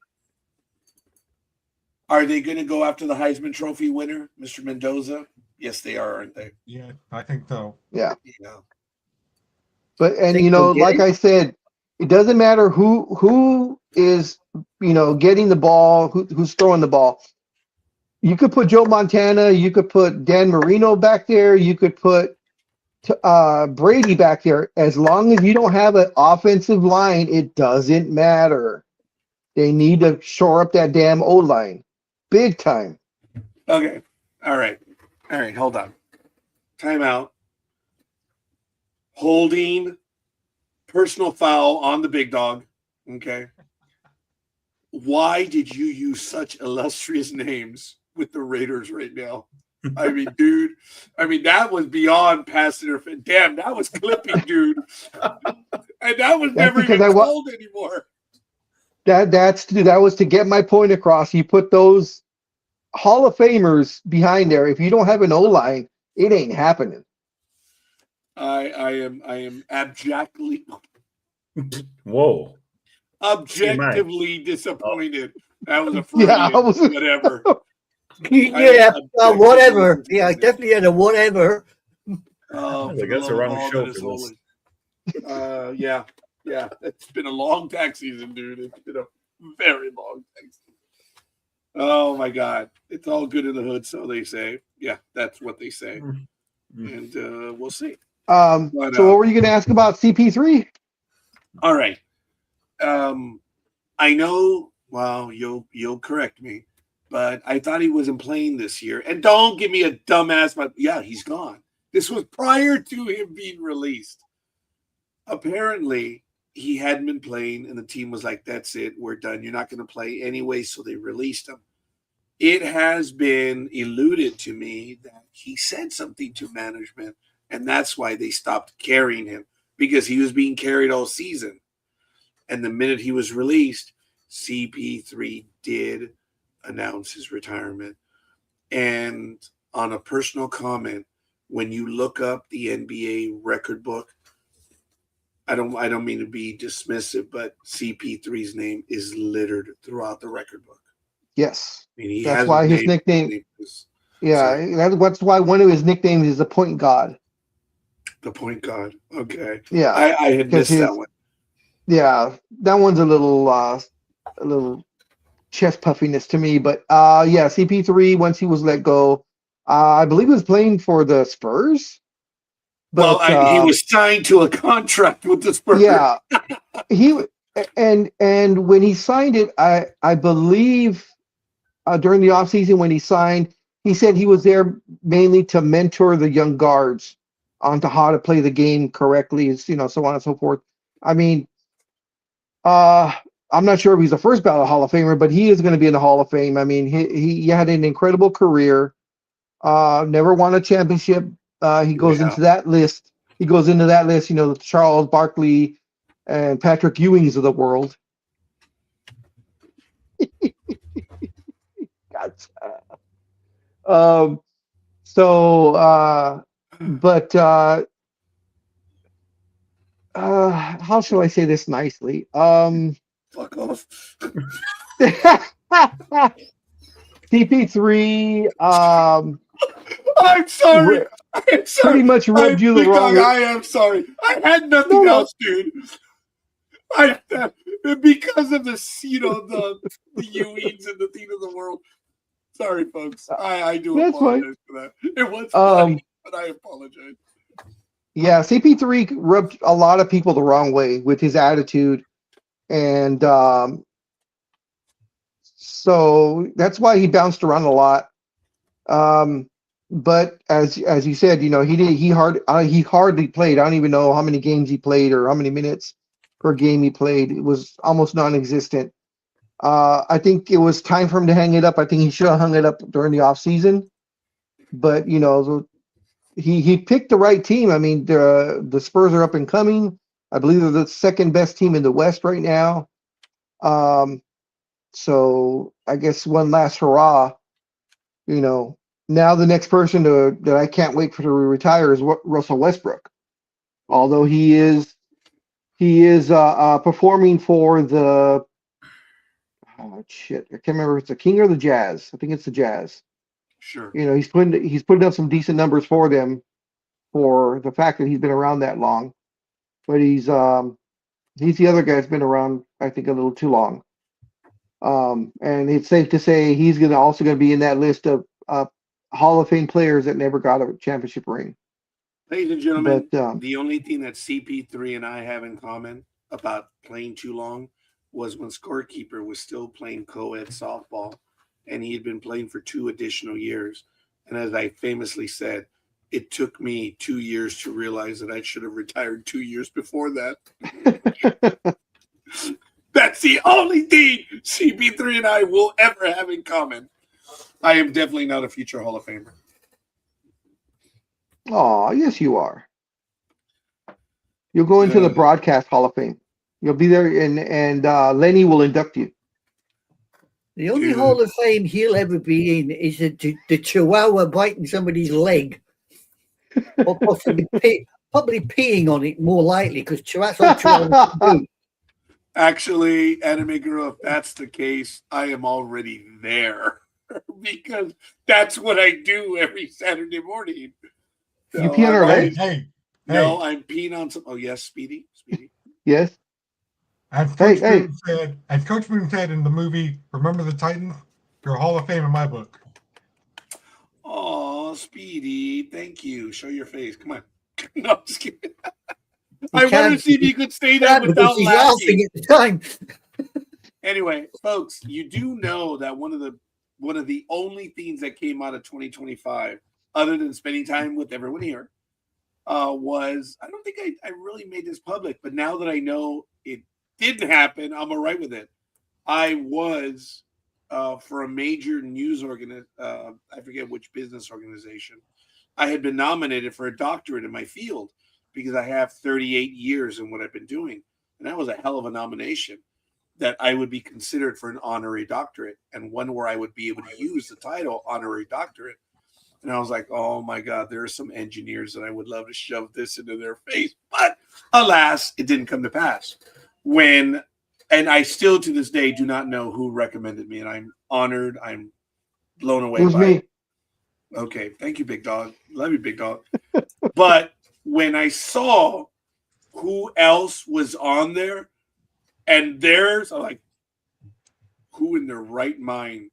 are they going to go after the Heisman Trophy winner, Mr. Mendoza? Yes, they are, aren't they? Yeah, I think so. Yeah. But and Think you know, he'll get like it? I said, it doesn't matter who is getting the ball, who's throwing the ball. You could put Joe Montana, you could put Dan Marino back there, you could put Brady back there. As long as you don't have an offensive line, it doesn't matter. They need to shore up that damn O line, big time. Okay. All right. Hold on. Timeout. Holding, personal foul on the big dog. Okay. Why did you use such illustrious names with the Raiders right now? I mean, dude. I mean, that was beyond pass interference. Damn, that was clipping, dude. And that was That's never because even called anymore. That was to get my point across. You put those Hall of Famers behind there. If you don't have an O line, it ain't happening. I am abjectly, Whoa. objectively disappointed. That was a Yeah, Freudian, whatever. Yeah, whatever. Yeah, I definitely had a whatever. Oh, I for the guess love the of wrong all show that is for this. holy. Yeah. It's been a long tax season, dude. It's been a very long tax season. Oh my God, it's all good in the hood, so they say. Yeah, that's what they say, and we'll see. So what were you going to ask about CP3? All right. I know. Well, you'll correct me, but I thought he wasn't playing this year. And don't give me a dumbass. But yeah, he's gone. This was prior to him being released. Apparently, he hadn't been playing, and the team was like, "That's it. We're done. You're not going to play anyway." So they released him. It has been eluded to me that he said something to management, and that's why they stopped carrying him, because he was being carried all season. And the minute he was released, CP3 did announce his retirement. And on a personal comment, when you look up the NBA record book, I don't mean to be dismissive, but CP3's name is littered throughout the record book. Yes. I mean, he That's has why his nickname. That's why one of his nicknames is the Point God. The Point God. Okay. Yeah. I had missed that one. Yeah, that one's a little chest puffiness to me, but yeah, CP3 once he was let go, I believe he was playing for the Spurs. But he was signed to a contract with the Spurs. Yeah, he and when he signed it, I believe during the offseason when he signed, he said he was there mainly to mentor the young guards onto how to play the game correctly, so on and so forth. I mean, I'm not sure if he's the first ballot Hall of Famer, but he is going to be in the Hall of Fame. I mean, he had an incredible career. Never won a championship. He goes into that list. The Charles Barkley and Patrick Ewings of the world. How shall I say this nicely? Fuck off. CP3. I'm sorry. Pretty much rubbed you the wrong way. I am sorry. I had nothing else, dude. Because of the Ewings and the theme of the world. Sorry, folks. I do apologize for that. It was funny, but I apologize. Yeah, CP3 rubbed a lot of people the wrong way with his attitude, and so that's why he bounced around a lot. But as you said, he hardly played. I don't even know how many games he played or how many minutes per game he played. It was almost non-existent. I think it was time for him to hang it up. I think he should have hung it up during the off season. But he picked the right team. I mean, the Spurs are up and coming. I believe they're the second best team in the West right now. So I guess one last hurrah. Now the next person that I can't wait for to retire is Russell Westbrook. Although he is performing for the I can't remember if it's the King or the Jazz. I think it's the Jazz. Sure. He's putting up some decent numbers for them for the fact that he's been around that long. but he's the other guy that's been around, I think, a little too long. And it's safe to say he's also gonna be in that list of Hall of Fame players that never got a championship ring. Ladies and gentlemen, But the only thing that CP3 and I have in common about playing too long was when Scorekeeper was still playing co-ed softball, and he had been playing for 2 additional years. And as I famously said, it took me 2 years to realize that I should have retired 2 years before that. That's the only thing CP3 and I will ever have in common. I am definitely not a future Hall of Famer. Oh, yes, you are. You'll go into the Broadcast Hall of Fame. You'll be there, and Lenny will induct you. The only Hall of Fame he'll ever be in is the Chihuahua biting somebody's leg, or possibly probably peeing on it, more likely, because that's all Chihuahuas do. Actually, Anime Girl, if that's the case, I am already there because that's what I do every Saturday morning. So you pee on her leg? No, I'm peeing on some. Oh, yes, Speedy. Yes. As Coach Moon said in the movie Remember the Titans, you're a Hall of Fame in my book. Oh, Speedy, thank you. Show your face. Come on. No, I'm just kidding. I wanted to see if you could stay there without laughing at the time. Anyway, folks, you do know that one of the only things that came out of 2025, other than spending time with everyone here, was, I don't think I really made this public, but now that I know it didn't happen, I'm all right with it. I was for a major news I forget which business organization. I had been nominated for a doctorate in my field because I have 38 years in what I've been doing. And that was a hell of a nomination that I would be considered for an honorary doctorate, and one where I would be able to use the title honorary doctorate. And I was like, oh my God, there are some engineers that I would love to shove this into their face. But alas, it didn't come to pass. And I still to this day do not know who recommended me. And I'm honored. I'm blown away by me. it. Okay. Thank you, big dog. Love you, big dog. But when I saw who else was on there, and I'm like, who in their right mind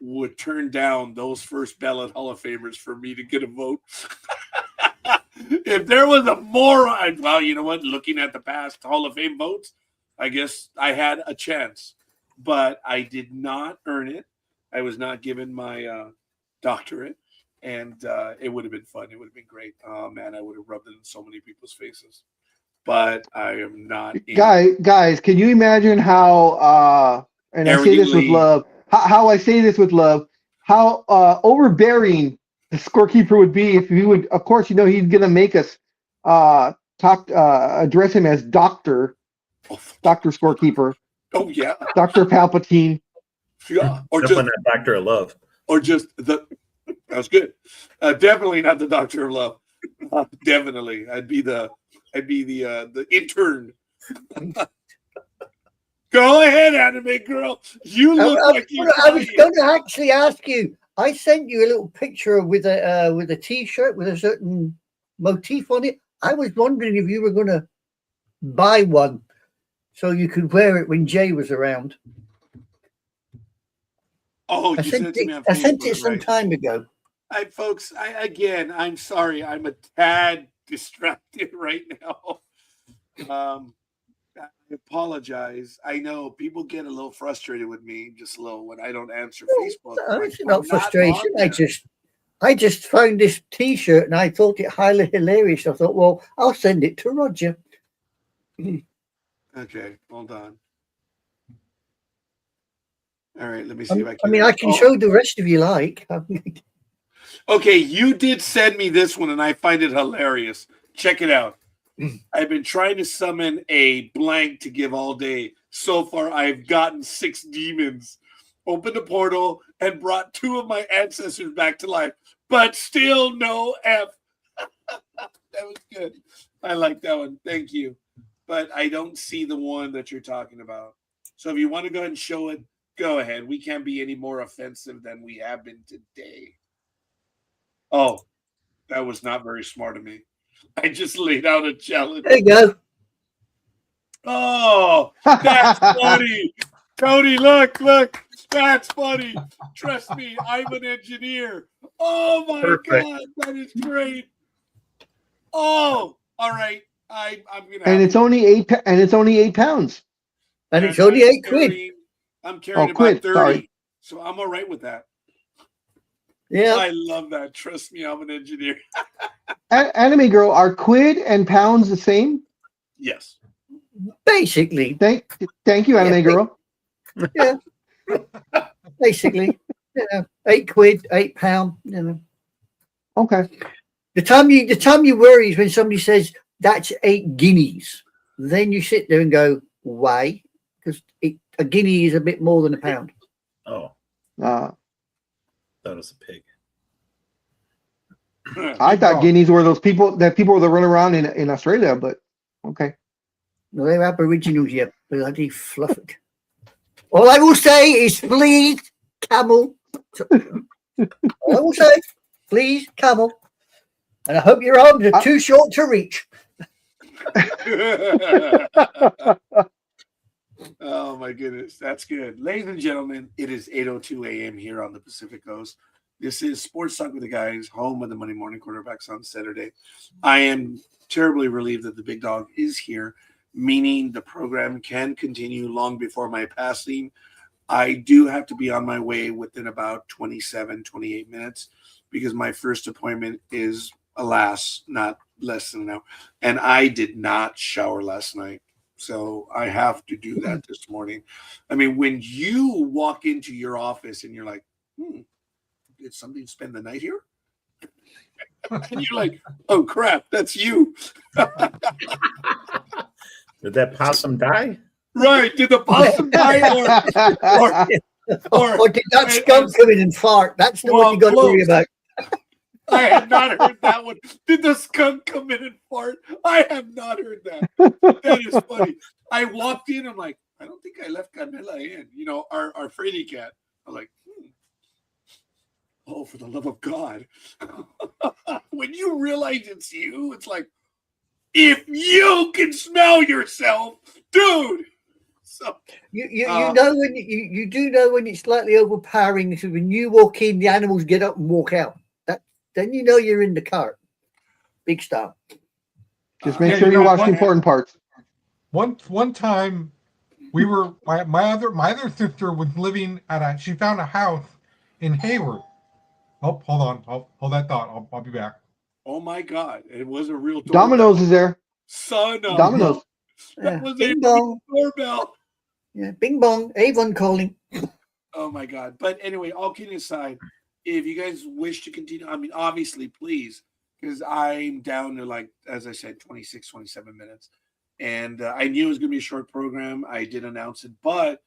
would turn down those first ballot Hall of Famers for me to get a vote? If there was a moron, well, you know what? Looking at the past Hall of Fame votes, I guess I had a chance, but I did not earn it. I was not given my doctorate, and it would have been fun. It would have been great. Oh man, I would have rubbed it in so many people's faces. But I am not. Guys, can you imagine how? And I say this with love. How I say this with love. How overbearing the scorekeeper would be if he would. Of course, you know he's gonna make us address him as Doctor Scorekeeper. Oh yeah, Dr. Palpatine. Yeah, or just that Doctor of Love, or just the. That was good. Definitely not the Doctor of Love. Definitely, I'd be the intern. Go ahead, Anime Girl. You look like you. I was going to actually ask you. I sent you a little picture with a T-shirt with a certain motif on it. I was wondering if you were going to buy one so you could wear it when Jay was around. Oh, I sent it some time ago. Folks, I'm sorry. I'm a tad distracted right now. I apologize. I know people get a little frustrated with me, just a little, when I don't answer Facebook. No, it's not frustration. I just found this T-shirt and I thought it highly hilarious. I thought, well, I'll send it to Roger. Okay, hold on. All right, let me see if I can. I mean, I can show the rest if you like. Okay, you did send me this one, and I find it hilarious. Check it out. I've been trying to summon a blank to give all day. So far, I've gotten 6 demons. Opened a portal and brought 2 of my ancestors back to life, but still no F. That was good. I like that one. Thank you. But I don't see the one that you're talking about. So if you want to go ahead and show it, go ahead. We can't be any more offensive than we have been today. Oh, that was not very smart of me. I just laid out a challenge. There you go. Oh, that's funny. Cody, look. That's funny. Trust me, I'm an engineer. Oh my Perfect. God, that is great. Oh, all right. I'm gonna and have it's only 8 pounds. And it's only I'm 8 quid. I'm carrying about quid, 30. sorry. So I'm all right with that. Yeah. I love that. Trust me, I'm an engineer. Anime girl, are quid and pounds the same? Yes. Basically. Thank you, anime Yeah. girl. Yeah. Basically. Yeah. 8 quid, £8. You know. Okay. The time you worry is when somebody says that's 8 guineas. Then you sit there and go, why? Because a guinea is a bit more than a pound. Oh, Uh, that was a pig. I thought dog. guineas were those people that run around in Australia, but okay. No, they're aboriginals, yeah. Bloody fluff it. All I will say is please, camel. All I will say, please, camel. And I hope your arms are too short to reach. Oh my goodness, that's good. Ladies and gentlemen, it is 8:02 a.m. here on the Pacific Coast. This is Sports Talk with the Guys, home of the Monday Morning Quarterbacks on Saturday. I am terribly relieved that the big dog is here, meaning the program can continue long before my passing. I do have to be on my way within about 27, 28 minutes because my first appointment is, alas, not less than an hour. And I did not shower last night. So I have to do that this morning. I mean, when you walk into your office and you're like, did somebody spend the night here? And you're like, oh crap, that's you. Did that possum die? Right. Did the possum die Or did that skunk come in and fart? That's the one you got to worry about. I have not heard that one. Did the skunk come in and fart? I have not heard that. That is funny. I walked in. I'm like, I don't think I left Camilla in. You know, our Frady cat. I'm like, oh, for the love of God. When you realize it's you, it's like, if you can smell yourself, dude. So You know when you do know when it's slightly overpowering. So when you walk in, the animals get up and walk out. Then you know you're in the cart. Big style. Just make sure you watch the important parts. One time, we were my other sister was living at she found a house in Hayward. Oh, hold on, hold that thought. I'll be back. oh my God, it was a real doorbell. Domino's is there. Son of Domino's. that was Bing a bong. real doorbell. Yeah, bing bong. Avon calling. Oh my God. But anyway, all kidding aside, if you guys wish to continue, I mean, obviously, please, because I'm down to, like, as I said, 26, 27 minutes. And I knew it was going to be a short program. I did announce it, but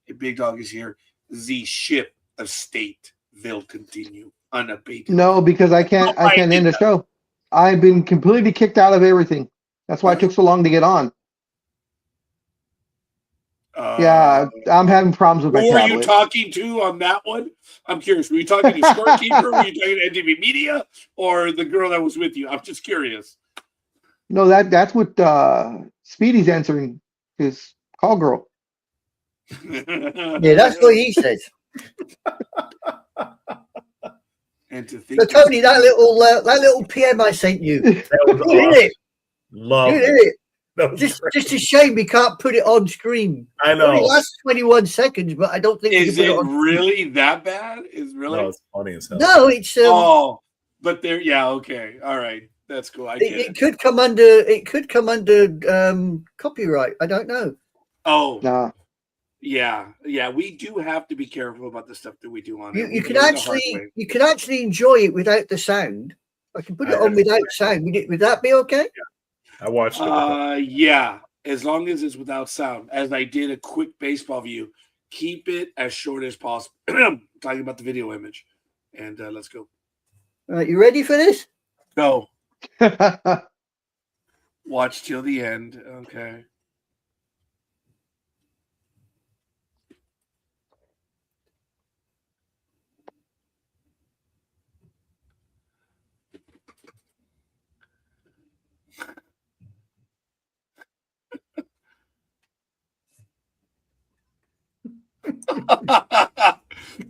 if Big Dog is here, the ship of state will continue unabated. No, because I can't end the show. I've been completely kicked out of everything. That's why it took so long to get on. Yeah, I'm having problems with my Who are tablet. you talking to on that one? I'm curious. Were you talking to Scorekeeper? Were you talking to NTV Media, or the girl that was with you? I'm just curious. No, that's what Speedy's answering his call girl. Yeah, that's what he says. And to think, So Tony, that little PM I sent you, That was you did it. Love You did it. it. That was Just great. a shame we can't put it on screen. I It only know. lasts 21 seconds, but I don't think we can is put it it on. really that bad? Is really? No, it's funny as hell. No, it's Oh, but there. Yeah. Okay. All right. That's cool. I get it it. could come under copyright. I don't know. Oh, Nah. yeah. Yeah. We do have to be careful about the stuff that we do on it. You We can learn the hard way. actually enjoy it without the sound. I can put it on without sound. Would that be okay? I watched it. Yeah. As long as it's without sound, as I did a quick baseball view, keep it as short as possible. Talking about the video image, and let's go. All right, you ready for this? Go. Watch till the end. Okay.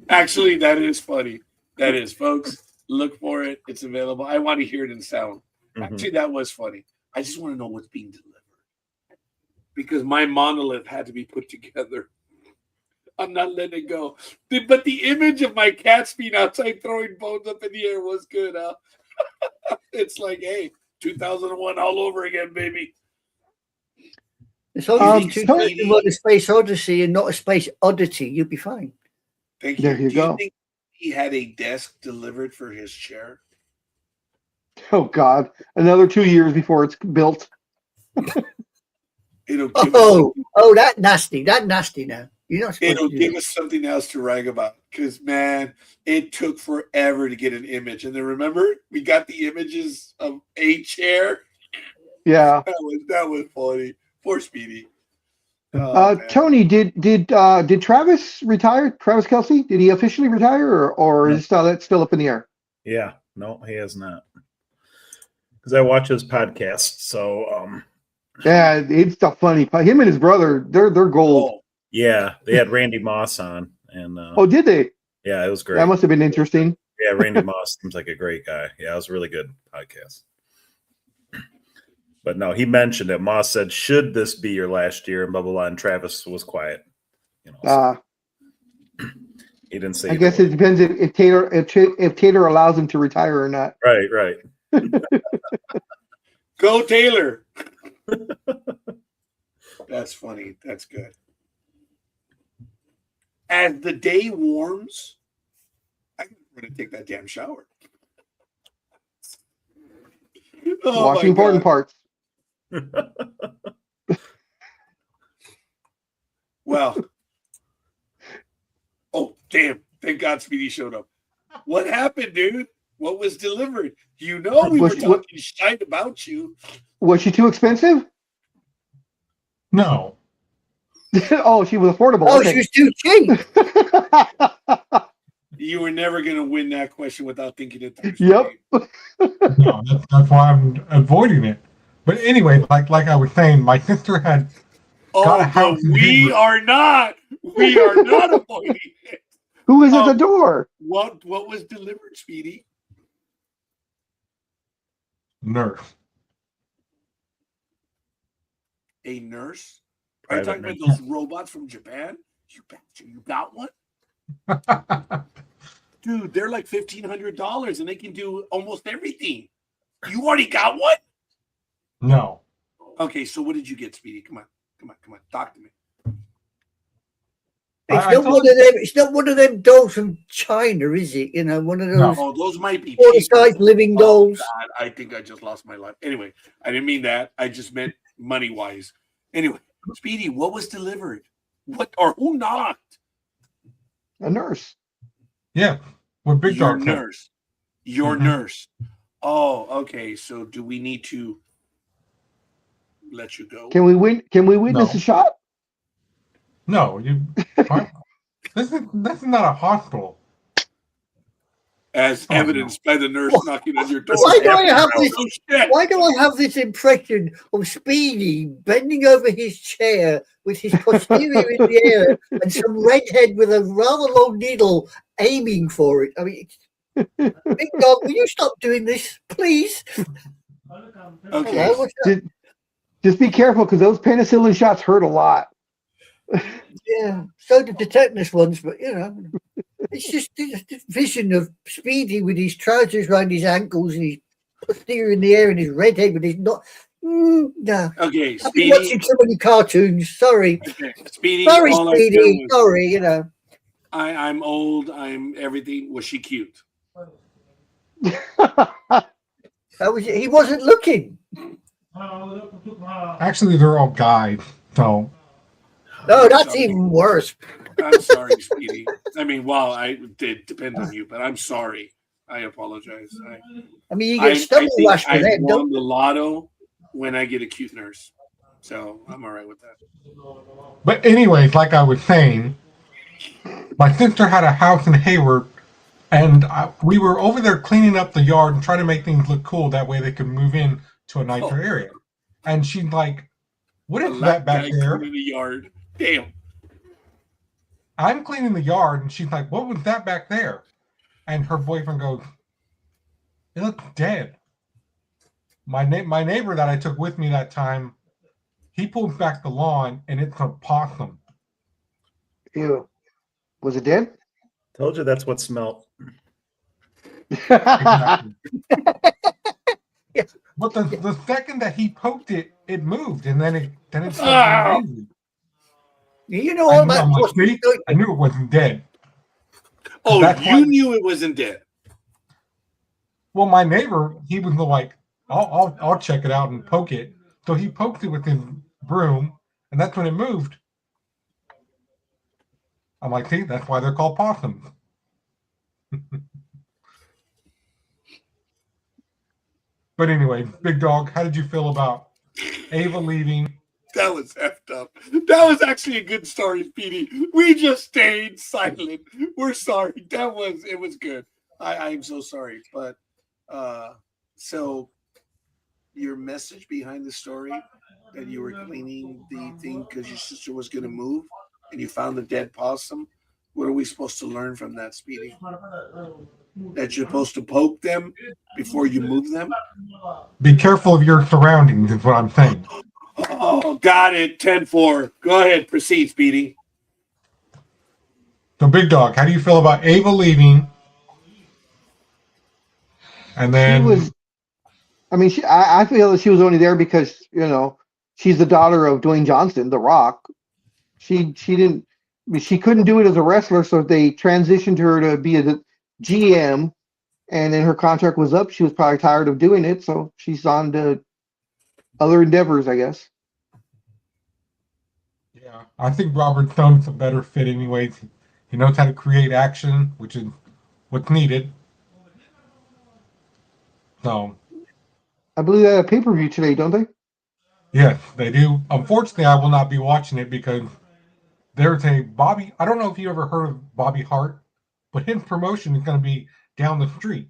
Actually, that is funny. That is, folks. Look for it. It's available. I want to hear it in sound. Actually, that was funny. I just want to know what's being delivered because my monolith had to be put together. I'm not letting it go. But the image of my cats being outside throwing bones up in the air was good, huh? It's like, hey, 2001 all over again, baby. As long as it's 2001 A Space Odyssey and not a Space Oddity, you'll be fine. Thank you. There you Do go. you think he had a desk delivered for his chair? Oh God, another 2 years before it's built. It'll give that nasty now. You're not supposed It'll to do give that. us something else to rag about because, man, it took forever to get an image. And then remember, we got the images of a chair. Yeah. That was funny. Poor Speedy. Tony, did Travis retire? Travis Kelce? Did he officially retire, or is that still up in the air? Yeah, no, he has not. Because I watch his podcast, so yeah, it's the funny. Him and his brother, they're gold. Oh, yeah, they had Randy Moss on, and oh, did they? yeah, it was great. That must have been interesting. Yeah, Randy Moss seems like a great guy. Yeah, it was a really good podcast. But no, he mentioned it. Moss said, "Should this be your last year?" and blah blah blah. And Travis was quiet. You know, so he didn't say. I guess it depends if Taylor allows him to retire or not. Right. go Taylor. That's funny. That's good. As the day warms, I'm going to take that damn shower. Oh, Watch the important parts. Well, oh, damn. Thank God Speedy showed up. What happened, dude? What was delivered? You know we were talking shite about you. Was she too expensive? No. Oh, she was affordable. Oh, okay. she was too cheap. You were never going to win that question without thinking it through. Yep. No, that's why I'm avoiding it. But anyway, like I was saying, my sister had got a house. We are not avoiding it. Who is at the door? What was delivered, Speedy? Nurse. A nurse? Are you Private talking about those robots from Japan? You betcha. You got one? Dude, they're like $1,500 and they can do almost everything. You already got one? No. Okay, so what did you get, Speedy? Come on. Talk to me. It's not one of them dolls from China, is it? You know, one of those Oh, those might be size living dolls. God, I think I just lost my life. Anyway, I didn't mean that. I just meant money-wise. Anyway, Speedy, what was delivered? What or who knocked? A nurse. Yeah. With big Your dog. nurse. Your nurse. Oh, okay. So do we need to let you go? Can we witness a shot? No, you. This is not a hospital. As evidenced by the nurse knocking on your door. Why do I have this impression of Speedy bending over his chair with his posterior in the air and some redhead with a rather long needle aiming for it? I mean, big dog, will you stop doing this, please? Okay. Hello, what's up? Just be careful because those penicillin shots hurt a lot. Yeah, so did the tetanus ones, but you know, it's just this vision of Speedy with his trousers around his ankles and his posterior in the air and his redhead with his not. No. Okay, I've been Speedy. watching so many cartoons. Sorry. Okay, Speedy. Sorry, all I Speedy. know is Sorry, you know. I'm old. I'm everything. Was she cute? He wasn't looking. Actually, they're all guys. So. No, that's even worse. I'm sorry, Speedy. I mean, well, it depends on you, but I'm sorry. I apologize. I mean, you get stomach wash for I that, won don't the lotto when I get a cute nurse, so I'm all right with that. But anyways, like I was saying, my sister had a house in Hayward, and we were over there cleaning up the yard and trying to make things look cool. That way they could move in to a nicer area. And she's like, "What is that back there?" In the yard. Damn. I'm cleaning the yard, and she's like, "What was that back there?" And her boyfriend goes, "It looks dead." My neighbor that I took with me that time, he pulls back the lawn, and it's a possum. Ew. Was it dead? Told you that's what smelled. Exactly. But the second that he poked it, it moved, and then it started going crazy. You know all about I'm like, possums, see? don't I you? knew it wasn't dead. Oh, That's you why- knew it wasn't dead. Well, my neighbor, he was like, I'll check it out and poke it. So he poked it with his broom, and that's when it moved. I'm like, see, that's why they're called possums. But anyway, Big Dog, how did you feel about Ava leaving? That was effed up. That was actually a good story, Speedy. We just stayed silent. We're sorry. It was good. I'm so sorry. But so your message behind the story that you were cleaning the thing because your sister was gonna move and you found the dead possum. What are we supposed to learn from that, Speedy? That you're supposed to poke them before you move them? Be careful of your surroundings, is what I'm saying. Oh, got it. 10-4. Go ahead. Proceed, Speedy. So, Big Dog, how do you feel about Ava leaving? And then She was. I mean, I feel that she was only there because she's the daughter of Dwayne Johnson, The Rock. She didn't. I mean, she couldn't do it as a wrestler, so they transitioned her to be a GM, and then her contract was up. She was probably tired of doing it, so she's on to other endeavors, I guess. yeah, I think Robert Stone's a better fit anyways. He knows how to create action, which is what's needed. So, I believe they have a pay-per-view today, don't they? yes, they do. Unfortunately, I will not be watching it because there's a Bobby. I don't know if you ever heard of Bobby Hart, but his promotion is going to be down the street.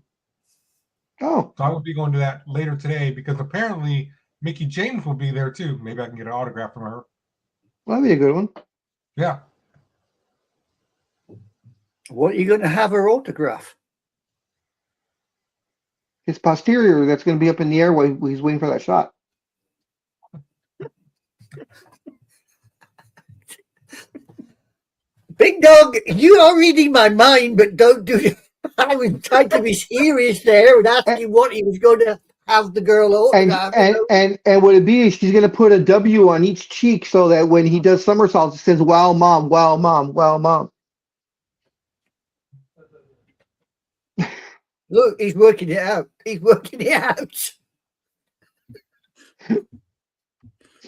Oh, So I will be going to that later today because apparently Mickey James will be there too. Maybe I can get an autograph from her. well, that'd be a good one. Yeah. What are you going to have her autograph? His posterior that's going to be up in the air while he's waiting for that shot. Big Dog, you are reading my mind, but don't do it. I was trying to be serious there and asking what he was going to have the girl autograph. And what it be is she's gonna put a W on each cheek so that when he does somersaults, it says "Wow, mom! Wow, mom! Wow, mom!" Look, he's working it out. He's working it out.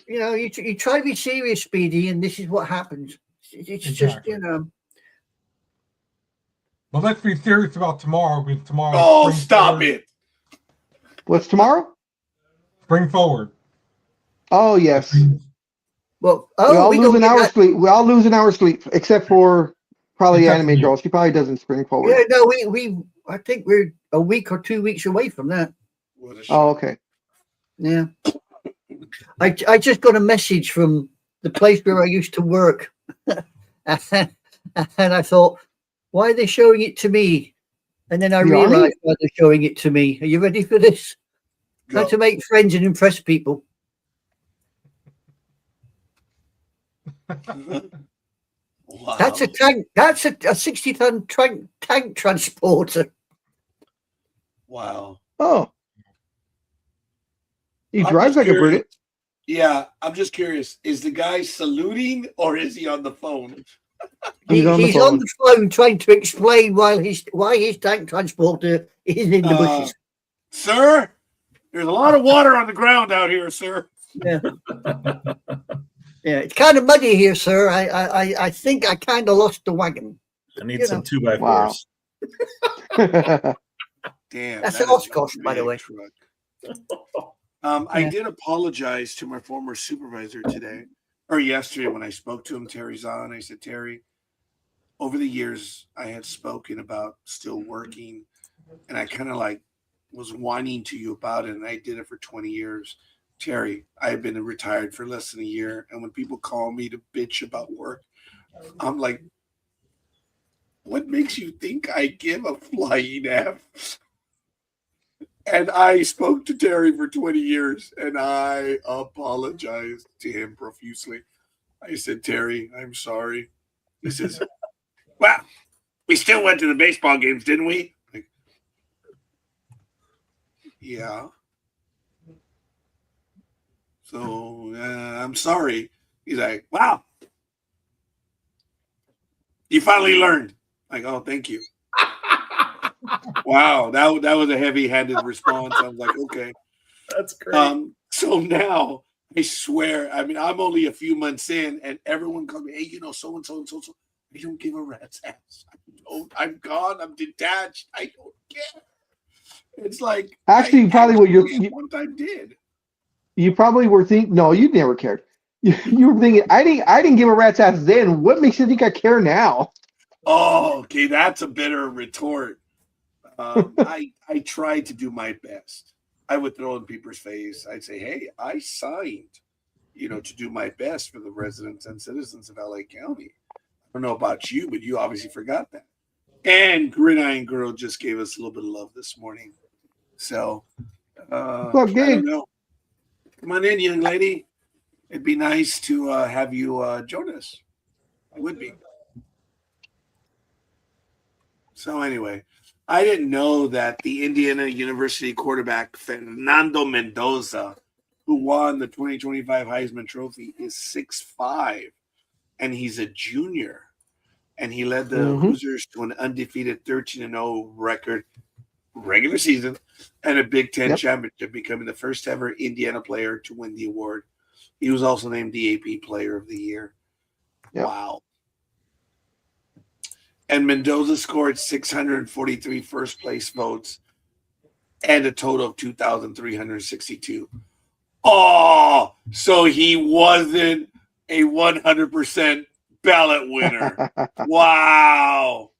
You try to be serious, Speedy, and this is what happens. It's Exactly. just, But let's be serious about tomorrow because tomorrow. Oh, stop it. What's tomorrow? Spring forward. Oh yes, well, we all we lose don't an get hour's that. sleep. We all lose an hour's sleep, except for probably Except for Anime you. Girl. She probably doesn't spring forward. Yeah, no, I think we're a week or 2 weeks away from that. What a Oh, show. okay. Yeah. I just got a message from the place where I used to work. And I thought, why are they showing it to me? And then I The Army? realized why they're showing it to me. Are you ready for this? How Go. to make friends and impress people. Wow. That's a tank. That's a 60-ton tank transporter. Wow. Oh, he I'm drives just like a curious. Brit. Yeah, I'm just curious. Is the guy saluting or is he on the phone? He's on the He's phone. on the phone trying to explain why his tank transporter is in the bushes. Sir, there's a lot of water on the ground out here, sir. Yeah. Yeah, it's kind of muddy here, sir. I think I kind of lost the wagon. I need You some know. 2x4s. Wow. Damn. That's that an is a Oshkosh, by the big way. truck. I did apologize to my former supervisor today or yesterday when I spoke to him. Terry's on. I said, Terry, over the years, I had spoken about still working, and I kind of like was whining to you about it, and I did it for 20 years. Terry, I've been retired for less than a year, and when people call me to bitch about work, I'm like, what makes you think I give a flying F? And I spoke to Terry for 20 years, and I apologized to him profusely. I said, Terry, I'm sorry. He says, well, we still went to the baseball games, didn't we? Like, yeah. So I'm sorry. He's like, wow. You finally learned. Like, oh, thank you. Wow, that was a heavy-handed response. I was like, okay. That's great. So now I swear, I mean, I'm only a few months in, and everyone comes me, hey, you know, so and so and so. I don't give a rat's ass. I'm gone. I'm detached. I don't care. It's like Actually, probably what one time did. You probably were thinking. No, you never cared. You were thinking, I didn't give a rat's ass then. What makes you think I care now? Oh, okay, that's a bitter retort. I tried to do my best. I would throw in people's face. I'd say, hey, I signed, to do my best for the residents and citizens of LA County. I don't know about you, but you obviously forgot that. And Gridiron Girl just gave us a little bit of love this morning. So, I don't know. Come on in, young lady. It'd be nice to have you join us. It would be. So anyway, I didn't know that the Indiana University quarterback Fernando Mendoza, who won the 2025 Heisman Trophy, is 6'5", and he's a junior. And he led the Hoosiers to an undefeated 13-0 record regular season and a Big Ten championship, becoming the first ever Indiana player to win the award. He was also named the AP Player of the Year. Yep. Wow. And Mendoza scored 643 first-place votes and a total of 2,362. Oh, so he wasn't a 100% ballot winner. Wow.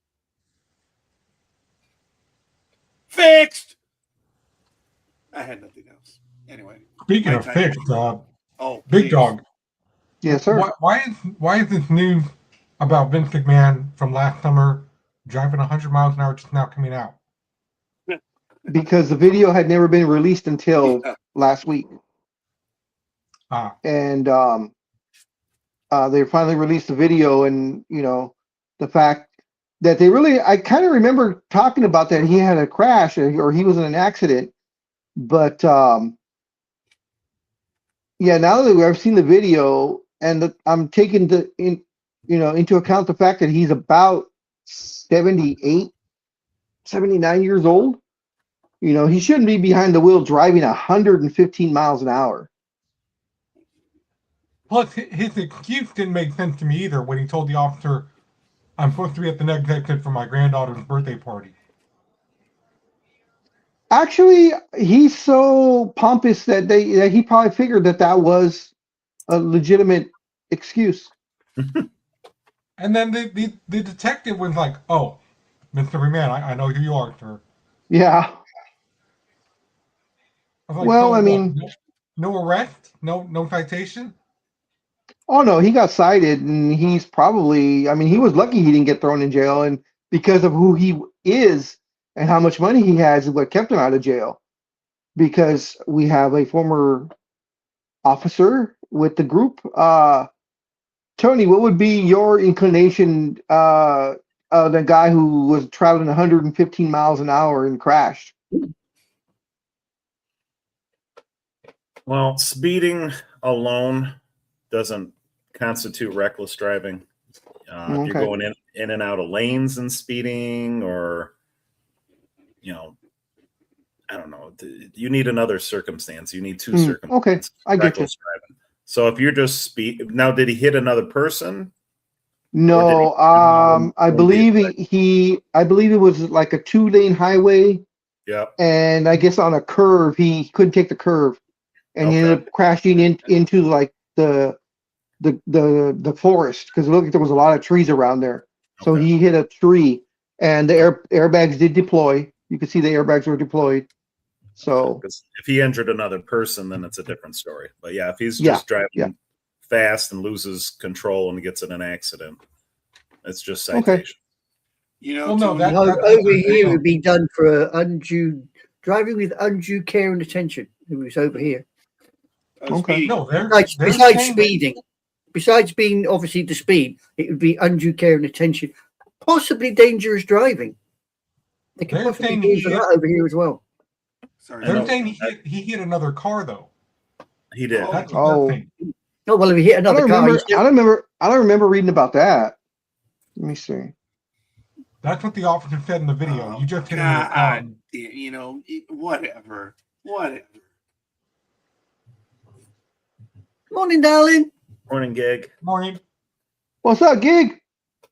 Fixed. I had nothing else. Anyway. Speaking of fixed, Big please. Dog. Yes, sir. Why is this news about Vince McMahon from last summer driving 100 miles an hour just now coming out? Because the video had never been released until last week. And they finally released the video, and the fact that I kind of remember talking about that he had a crash or he was in an accident, but now that I've seen the video and I'm taking into account the fact that he's about 78, 79 years old, he shouldn't be behind the wheel driving 115 miles an hour. Plus, his excuse didn't make sense to me either when he told the officer, I'm supposed to be at the next exit for my granddaughter's birthday party. Actually, he's so pompous that he probably figured that was a legitimate excuse. And then the detective was like, oh, Mr. McMahon, I know who you are, sir. Yeah. I was like, well, I mean, no arrest? No citation? Oh, no, he got cited, and he's probably, he was lucky he didn't get thrown in jail, and because of who he is and how much money he has is what kept him out of jail. Because we have a former officer with the group. Tony, what would be your inclination of the guy who was traveling 115 miles an hour and crashed? Well, speeding alone doesn't constitute reckless driving. If you're going in and out of lanes and speeding, or I don't know, you need another circumstance. You need two circumstances. Okay, I get you. Driving. So if you're just now, did he hit another person? No, I believe I believe it was like a 2-lane highway. Yeah. And I guess on a curve, he couldn't take the curve, and he ended up crashing into like the forest, because it looked like there was a lot of trees around there. So he hit a tree, and the airbags did deploy. You could see the airbags were deployed. So if he injured another person, then it's a different story. But yeah, if he's just driving fast and loses control and gets in an accident, it's just citation. You know, Well, no, Tony? No, that's over what they're here, it saying. would be done for driving with undue care and attention. It was over here. Okay. Speedy. No, they're Besides saying that- speeding, besides being obviously the speed, it would be undue care and attention, possibly dangerous driving. They could They're possibly saying do he for hit- that over here as well. Sorry. They're know. saying he hit another car though. He did. Oh. That's what Oh. they're saying. Oh well, if he hit I don't another car, remember. I don't remember reading about that. Let me see. That's what the officer said in the video. Oh, You just hit him with a car. God, you know, whatever. morning, darling. Morning gig. Morning. What's up, gig?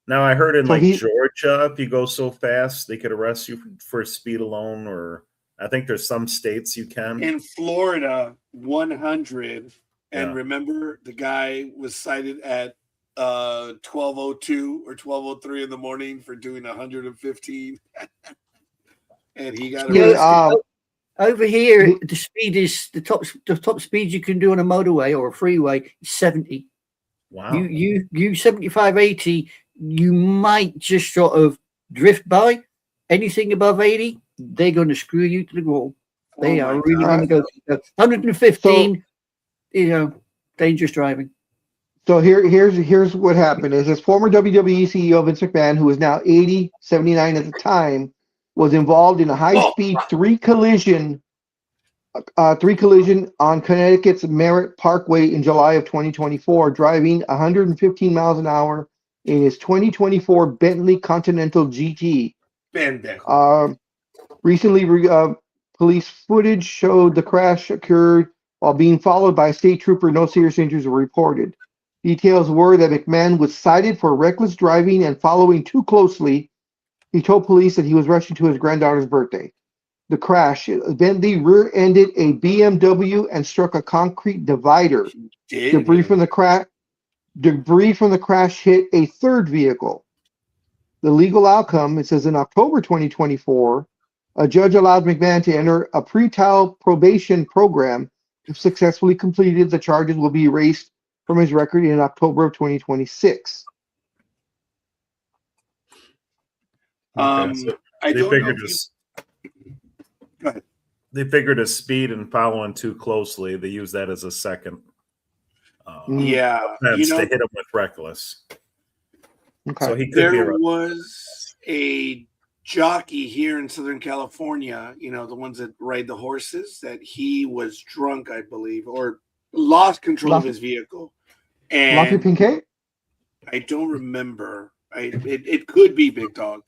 Now I heard in So like he- Georgia, if you go so fast, they could arrest you for speed alone, or I think there's some states you can. In Florida, 100. And Yeah. remember, the guy was cited at 12:02 or 12:03 in the morning for doing 115. And he got Yeah, arrested. Over here, he- the speed is the top speed you can do on a motorway or a freeway is 70. Wow. You 75, 80, you might just sort of drift by. Anything above 80, they're going to screw you to the wall. They Oh are my really God. going to go 115. Dangerous driving. So here's what happened. Is this former WWE CEO Vince McMahon, who is now 80, 79 at the time, was involved in a high-speed three collision on Connecticut's Merritt Parkway in July of 2024, driving 115 miles an hour in his 2024 Bentley Continental GT. Recently, police footage showed the crash occurred while being followed by a state trooper. No serious injuries were reported. Details were that McMahon was cited for reckless driving and following too closely. He told police that he was rushing to his granddaughter's birthday. The crash, Bentley rear-ended a BMW and struck a concrete divider. Debris from the crash hit a third vehicle. The legal outcome, it says in October 2024, a judge allowed McMahon to enter a pretrial probation program. If successfully completed, the charges will be erased from his record in October of 2026. Um, so I they don't know. figured If his, Go ahead. they figured his speed and following too closely. They use that as a second Yeah, offense to hit him with reckless. Okay. So he could be there arrested. was a jockey here in Southern California, you know, the ones that ride the horses, that he was drunk, I believe, or lost control of his vehicle. Lucky And Pinkett? I don't remember. It could be Big Dog.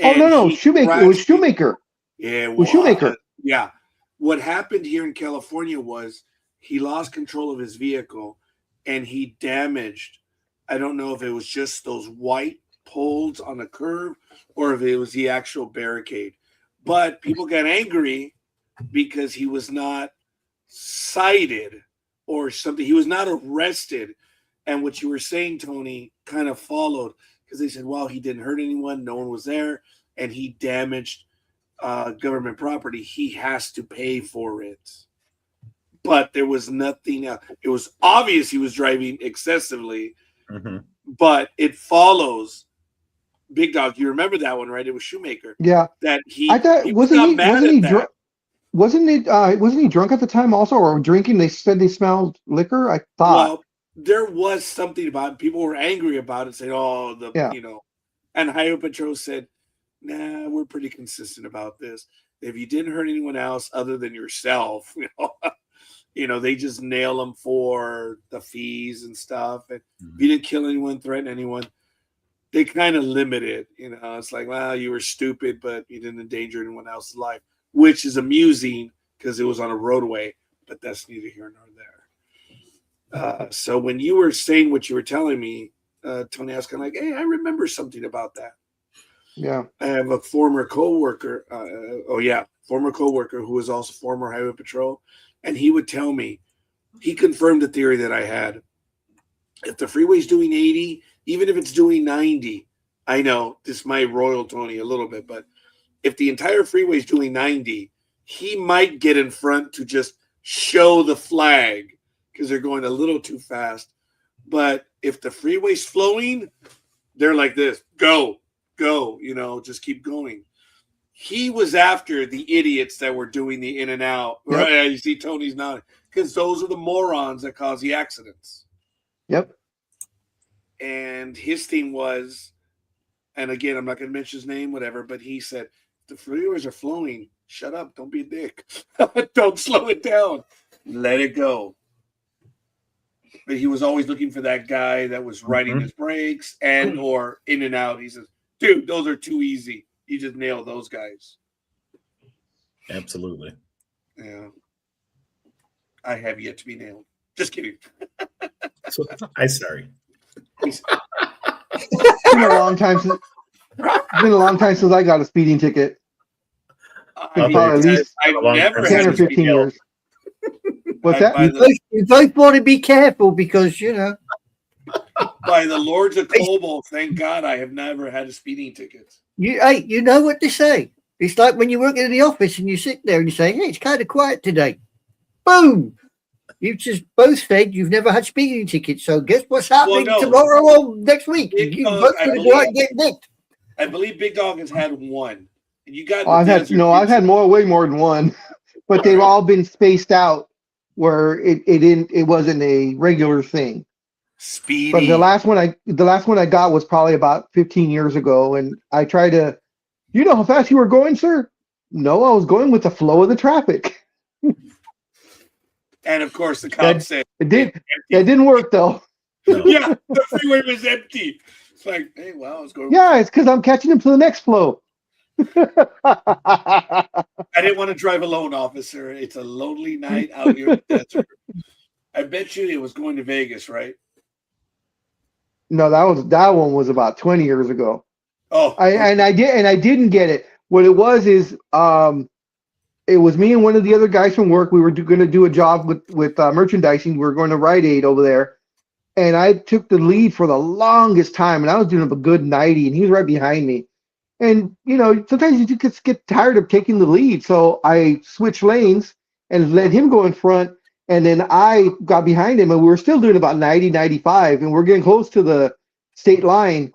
Oh, And no, he Shoemaker. It was crashed- Shoemaker. Yeah, was Shoemaker. Yeah. What happened here in California was he lost control of his vehicle and he damaged. I don't know if it was just those white poles on the curb or if it was the actual barricade. But people got angry because he was not cited or something. He was not arrested. And what you were saying, Tony, kind of followed because they said, well, he didn't hurt anyone. No one was there. And he damaged government property. He has to pay for it. But there was nothing else. It was obvious he was driving excessively, but it follows. Big Dog, you remember that one, right? It was Shoemaker. Yeah. That I thought wasn't he drunk at the time also, or drinking? They said they smelled liquor. I thought. Well, there was something about it. People were angry about it, saying, "Oh, you know," and Highway Patrol said, "Nah, we're pretty consistent about this. If you didn't hurt anyone else other than yourself, you know, they just nail them for the fees and stuff. And if you didn't kill anyone, threaten anyone, they kind of limit it. You know, it's like, well, you were stupid, but you didn't endanger anyone else's life," which is amusing because it was on a roadway, but that's neither here nor there. So when you were saying what you were telling me, Tony, I was kind of like, hey, I remember something about that. Yeah. I have a former coworker. Former coworker who was also former Highway Patrol. And he would tell me, he confirmed the theory that I had. If the freeway's doing 80, even if it's doing 90, I know this might royal Tony a little bit, but if the entire freeway is doing 90, he might get in front to just show the flag because they're going a little too fast. But if the freeway's flowing, they're like this, go. go, just keep going. He was after the idiots that were doing the in and out. Yep. Right? You see Tony's nodding. Because those are the morons that cause the accidents. Yep. And his thing was, and again, I'm not going to mention his name, whatever, but he said, the freeways are flowing. Shut up. Don't be a dick. Don't slow it down. Let it go. But he was always looking for that guy that was riding his brakes and or in and out. He says, dude, those are too easy. You just nail those guys. Absolutely. Yeah. I have yet to be nailed. Just kidding. So, I'm sorry. It's been a long time since I got a speeding ticket. Probably at least I've never 10 had or a 15 years. What's that? You both want to be careful because, by the Lords of Cobalt, thank God I have never had a speeding ticket. you know what to say. It's like when you work in the office and you sit there and you say, hey, it's kind of quiet today. Boom. You've just both said you've never had speeding tickets. So guess what's happening tomorrow or next week? You're both going to go out and get nicked. I believe Big Dog has had one. You got I've had way more than one, but they've all been spaced out where it wasn't a regular thing. Speedy. But the last one I got was probably about 15 years ago, and I tried to. You know how fast you were going, sir? No, I was going with the flow of the traffic. And of course, the cop said it didn't work though. No. Yeah, the freeway was empty. It's like, hey, wow, I was going. Yeah, it's because I'm catching him to the next flow. I didn't want to drive alone, officer. It's a lonely night out here in the desert. I bet you it was going to Vegas, right? No, that one was about 20 years ago. Oh, I didn't get it. What it was is it was me and one of the other guys from work. We were going to do a job with merchandising. We were going to Rite Aid over there, and I took the lead for the longest time, and I was doing a good 90, and he was right behind me. And sometimes you just get tired of taking the lead, so I switched lanes and let him go in front, and then I got behind him, and we were still doing about 90, 95, and we're getting close to the state line.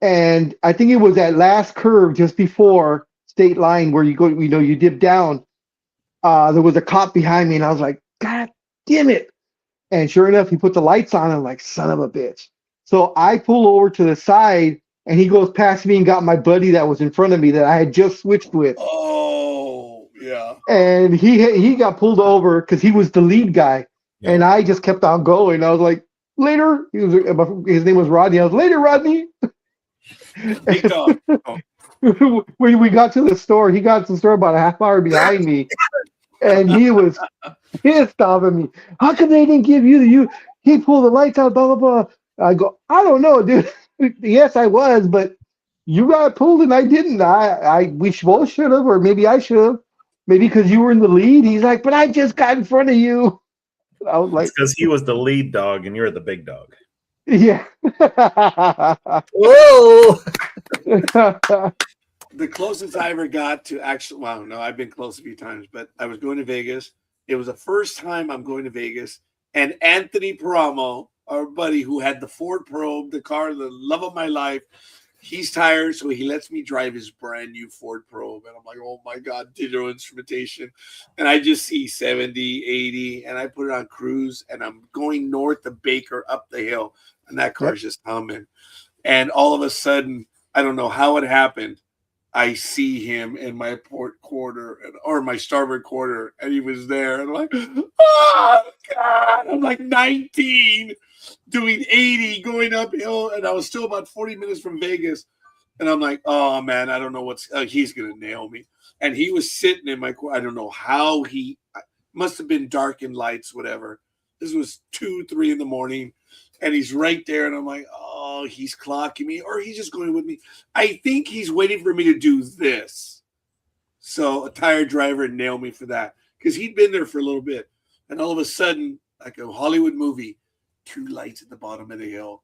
And I think it was that last curve just before state line where you go, you dip down. There was a cop behind me, and I was like, God damn it. And sure enough, he put the lights on. I'm like, son of a bitch. So I pull over to the side, and he goes past me and got my buddy that was in front of me that I had just switched with. Oh, yeah. And he got pulled over because he was the lead guy. Yeah. And I just kept on going. I was like, later. His name was Rodney. I was, later, Rodney. Big Dog. Oh. When we got to the store, he got to the store about a half hour behind me, and he was pissed off at me. How come they didn't give you he pulled the lights out, blah, blah, blah. I go, I don't know, dude. Yes, I was, but you got pulled and I didn't. We both should have, or maybe I should have. Maybe because you were in the lead. He's like, but I just got in front of you. I was like, because he was the lead dog and you're the big dog. Yeah. Whoa. The closest I ever got to actually, well, no, I've been close a few times, but I was going to Vegas. It was the first time I'm going to Vegas, and Anthony Paramo, our buddy who had the Ford Probe, the car, the love of my life, he's tired, so he lets me drive his brand new Ford Probe. And I'm like, oh my God, digital instrumentation. And I just see 70, 80, and I put it on cruise, and I'm going north of Baker up the hill, and that car's just humming. And all of a sudden, I don't know how it happened, I see him in my port quarter or my starboard quarter, and he was there. And I'm like, oh, God. I'm like 19, doing 80, going uphill, and I was still about 40 minutes from Vegas. And I'm like, oh, man, I don't know he's going to nail me. And he was sitting in my quarter. I don't know how must have been darkened lights, whatever. This was 2, 3 in the morning. And he's right there, and I'm like, oh, he's clocking me, or he's just going with me. I think he's waiting for me to do this. So a tired driver nailed me for that, because he'd been there for a little bit. And all of a sudden, like a Hollywood movie, 2 lights at the bottom of the hill.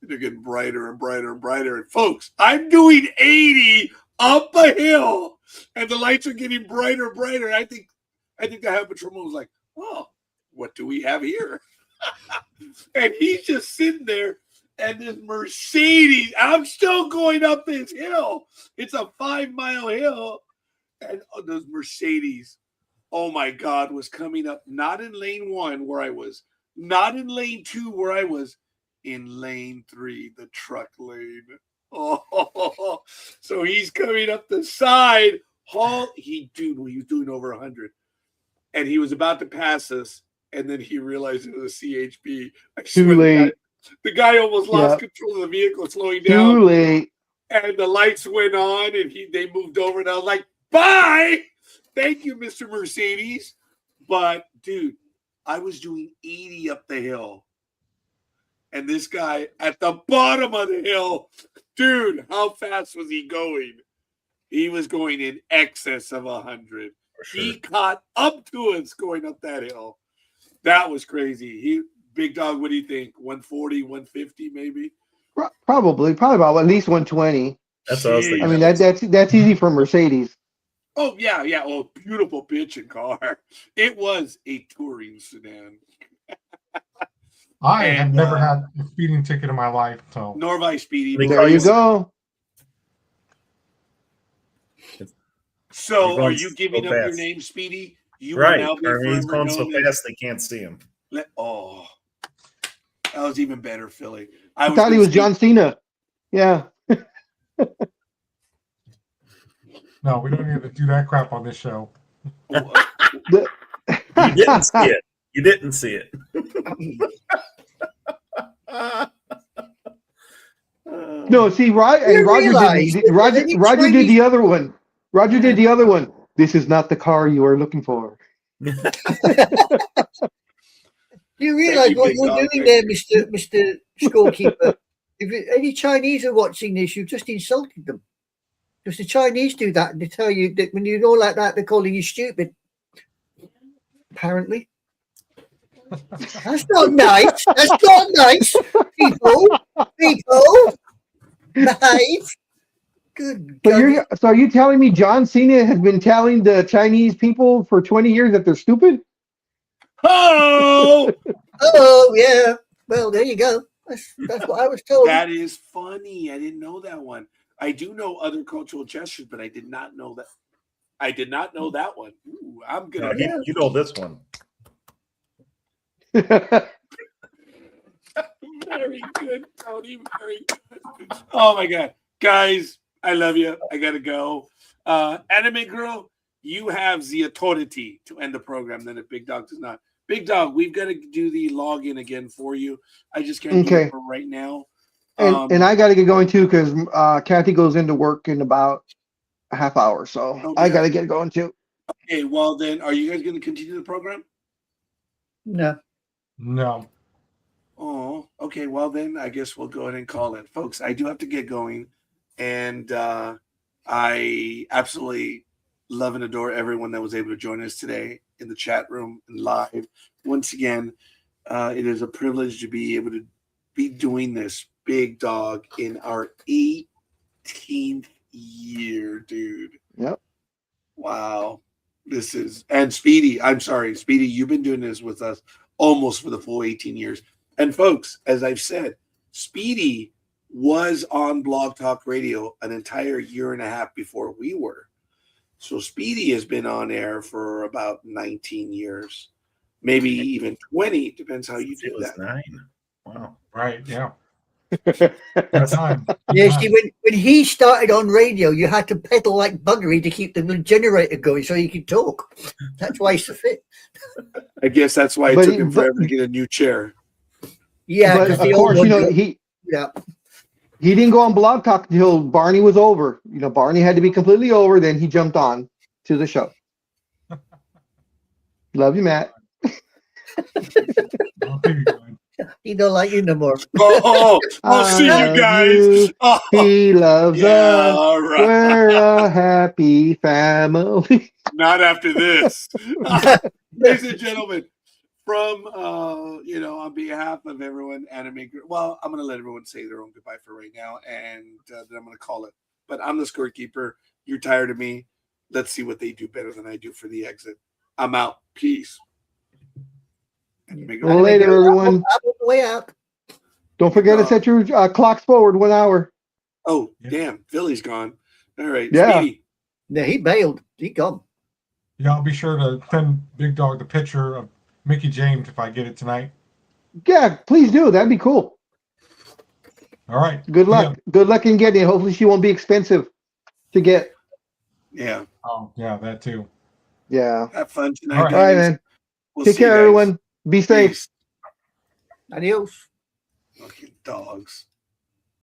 And they're getting brighter and brighter and brighter. And folks, I'm doing 80 up a hill, and the lights are getting brighter and brighter. And I think the Highway Patrolman was like, oh, what do we have here? And he's just sitting there, and this Mercedes. I'm still going up this hill. It's a 5-mile hill, and those Mercedes, oh my God, was coming up not in lane 1 where I was, not in lane 2 where I was, in lane 3, the truck lane. Oh, so he's coming up the side. He was doing over 100, and he was about to pass us, and then he realized it was a CHP. I Too late. The guy almost lost control of the vehicle, slowing down. Too late. And the lights went on, and they moved over, and I was like, "Bye, thank you, Mr. Mercedes." But dude, I was doing 80 up the hill, and this guy at the bottom of the hill, dude, how fast was he going? He was going in excess of 100. Sure. He caught up to us going up that hill. That was crazy. Big Dog, what do you think? 140, 150 maybe? Probably about at least 120. That's what I was thinking. I mean, that's easy for Mercedes. Oh, yeah. Oh, beautiful bitchin' car. It was a touring sedan. I have never had a speeding ticket in my life, so. Nor have I, Speedy. There you go. So, are you giving up your name, Speedy? You right. Will now be He's going so known fast they can't see him. that was even better, Philly. I thought he was John Cena. Yeah. No, we don't need to do that crap on this show. You didn't see it. You didn't see it. No, see, Roger did the other one. Roger did the other one. This is not the car you are looking for. Do you realize what you're doing there, Mr. Scorekeeper? If any Chinese are watching this, you've just insulted them. Because the Chinese do that, and they tell you that when you know like that, they're calling you stupid. Apparently. That's not nice. That's not nice. People. Nice. Good. So are you telling me John Cena has been telling the Chinese people for 20 years that they're stupid? Oh! Yeah. Well, there you go. That's what I was told. That is funny. I didn't know that one. I do know other cultural gestures, but I did not know that. I did not know that one. Ooh, I'm gonna. You know this one. Very good, Tony. Very good. Oh my God, guys, I love you. I gotta go. Anime Girl, you have the authority to end the program. Then if Big Dog does not, Big Dog, we've got to do the login again for you. I just can't do it for right now. And I got to get going too because Kathy goes into work in about a half hour, so I got to get going too. Okay, well then, are you guys going to continue the program? No. Oh, okay. Well then, I guess we'll go ahead and call it, folks. I do have to get going, and I absolutely love and adore everyone that was able to join us today in the chat room and live. Once again, it is a privilege to be able to be doing this, Big Dog, in our 18th year, dude. Yep. Wow. This is, and Speedy, I'm sorry, Speedy, you've been doing this with us almost for the full 18 years. And folks, as I've said, Speedy was on Blog Talk Radio an entire year and a half before we were. So Speedy has been on air for about 19 years, maybe even 20. Depends how you do that. 9. Wow. Right, yeah. Yeah, see, when he started on radio, you had to pedal like buggery to keep the generator going so you could talk. That's why he's so fit. I guess that's why it took him forever to get a new chair. Yeah, but of course, he didn't go on Blog Talk until Barney was over. Barney had to be completely over, then he jumped on to the show. Love you, Matt. He don't like you no more. I'll see you guys. He loves us. All right. We're a happy family. Not after this. Ladies and gentlemen, from on behalf of everyone, Anime Girl. Well, I'm gonna let everyone say their own goodbye for right now, and then I'm gonna call it. But I'm the scorekeeper. You're tired of me. Let's see what they do better than I do for the exit. I'm out. Peace. Later, everyone. Way out. Don't forget to set your clocks forward 1 hour. Oh, Yeah. damn. Philly's gone. All right. Yeah. Speedy. Yeah, he bailed. He gone. Yeah, I'll be sure to send Big Dog the picture of Mickey James if I get it tonight. Yeah, please do. That'd be cool. All right. Good See ya. luck. Good luck in getting it. Hopefully she won't be expensive to get. Yeah. Oh, Yeah, that too. Yeah. Have fun tonight, All right. All right, guys. man. We'll Take see you care, guys. everyone. Be safe. Peace. adios. Fucking dogs.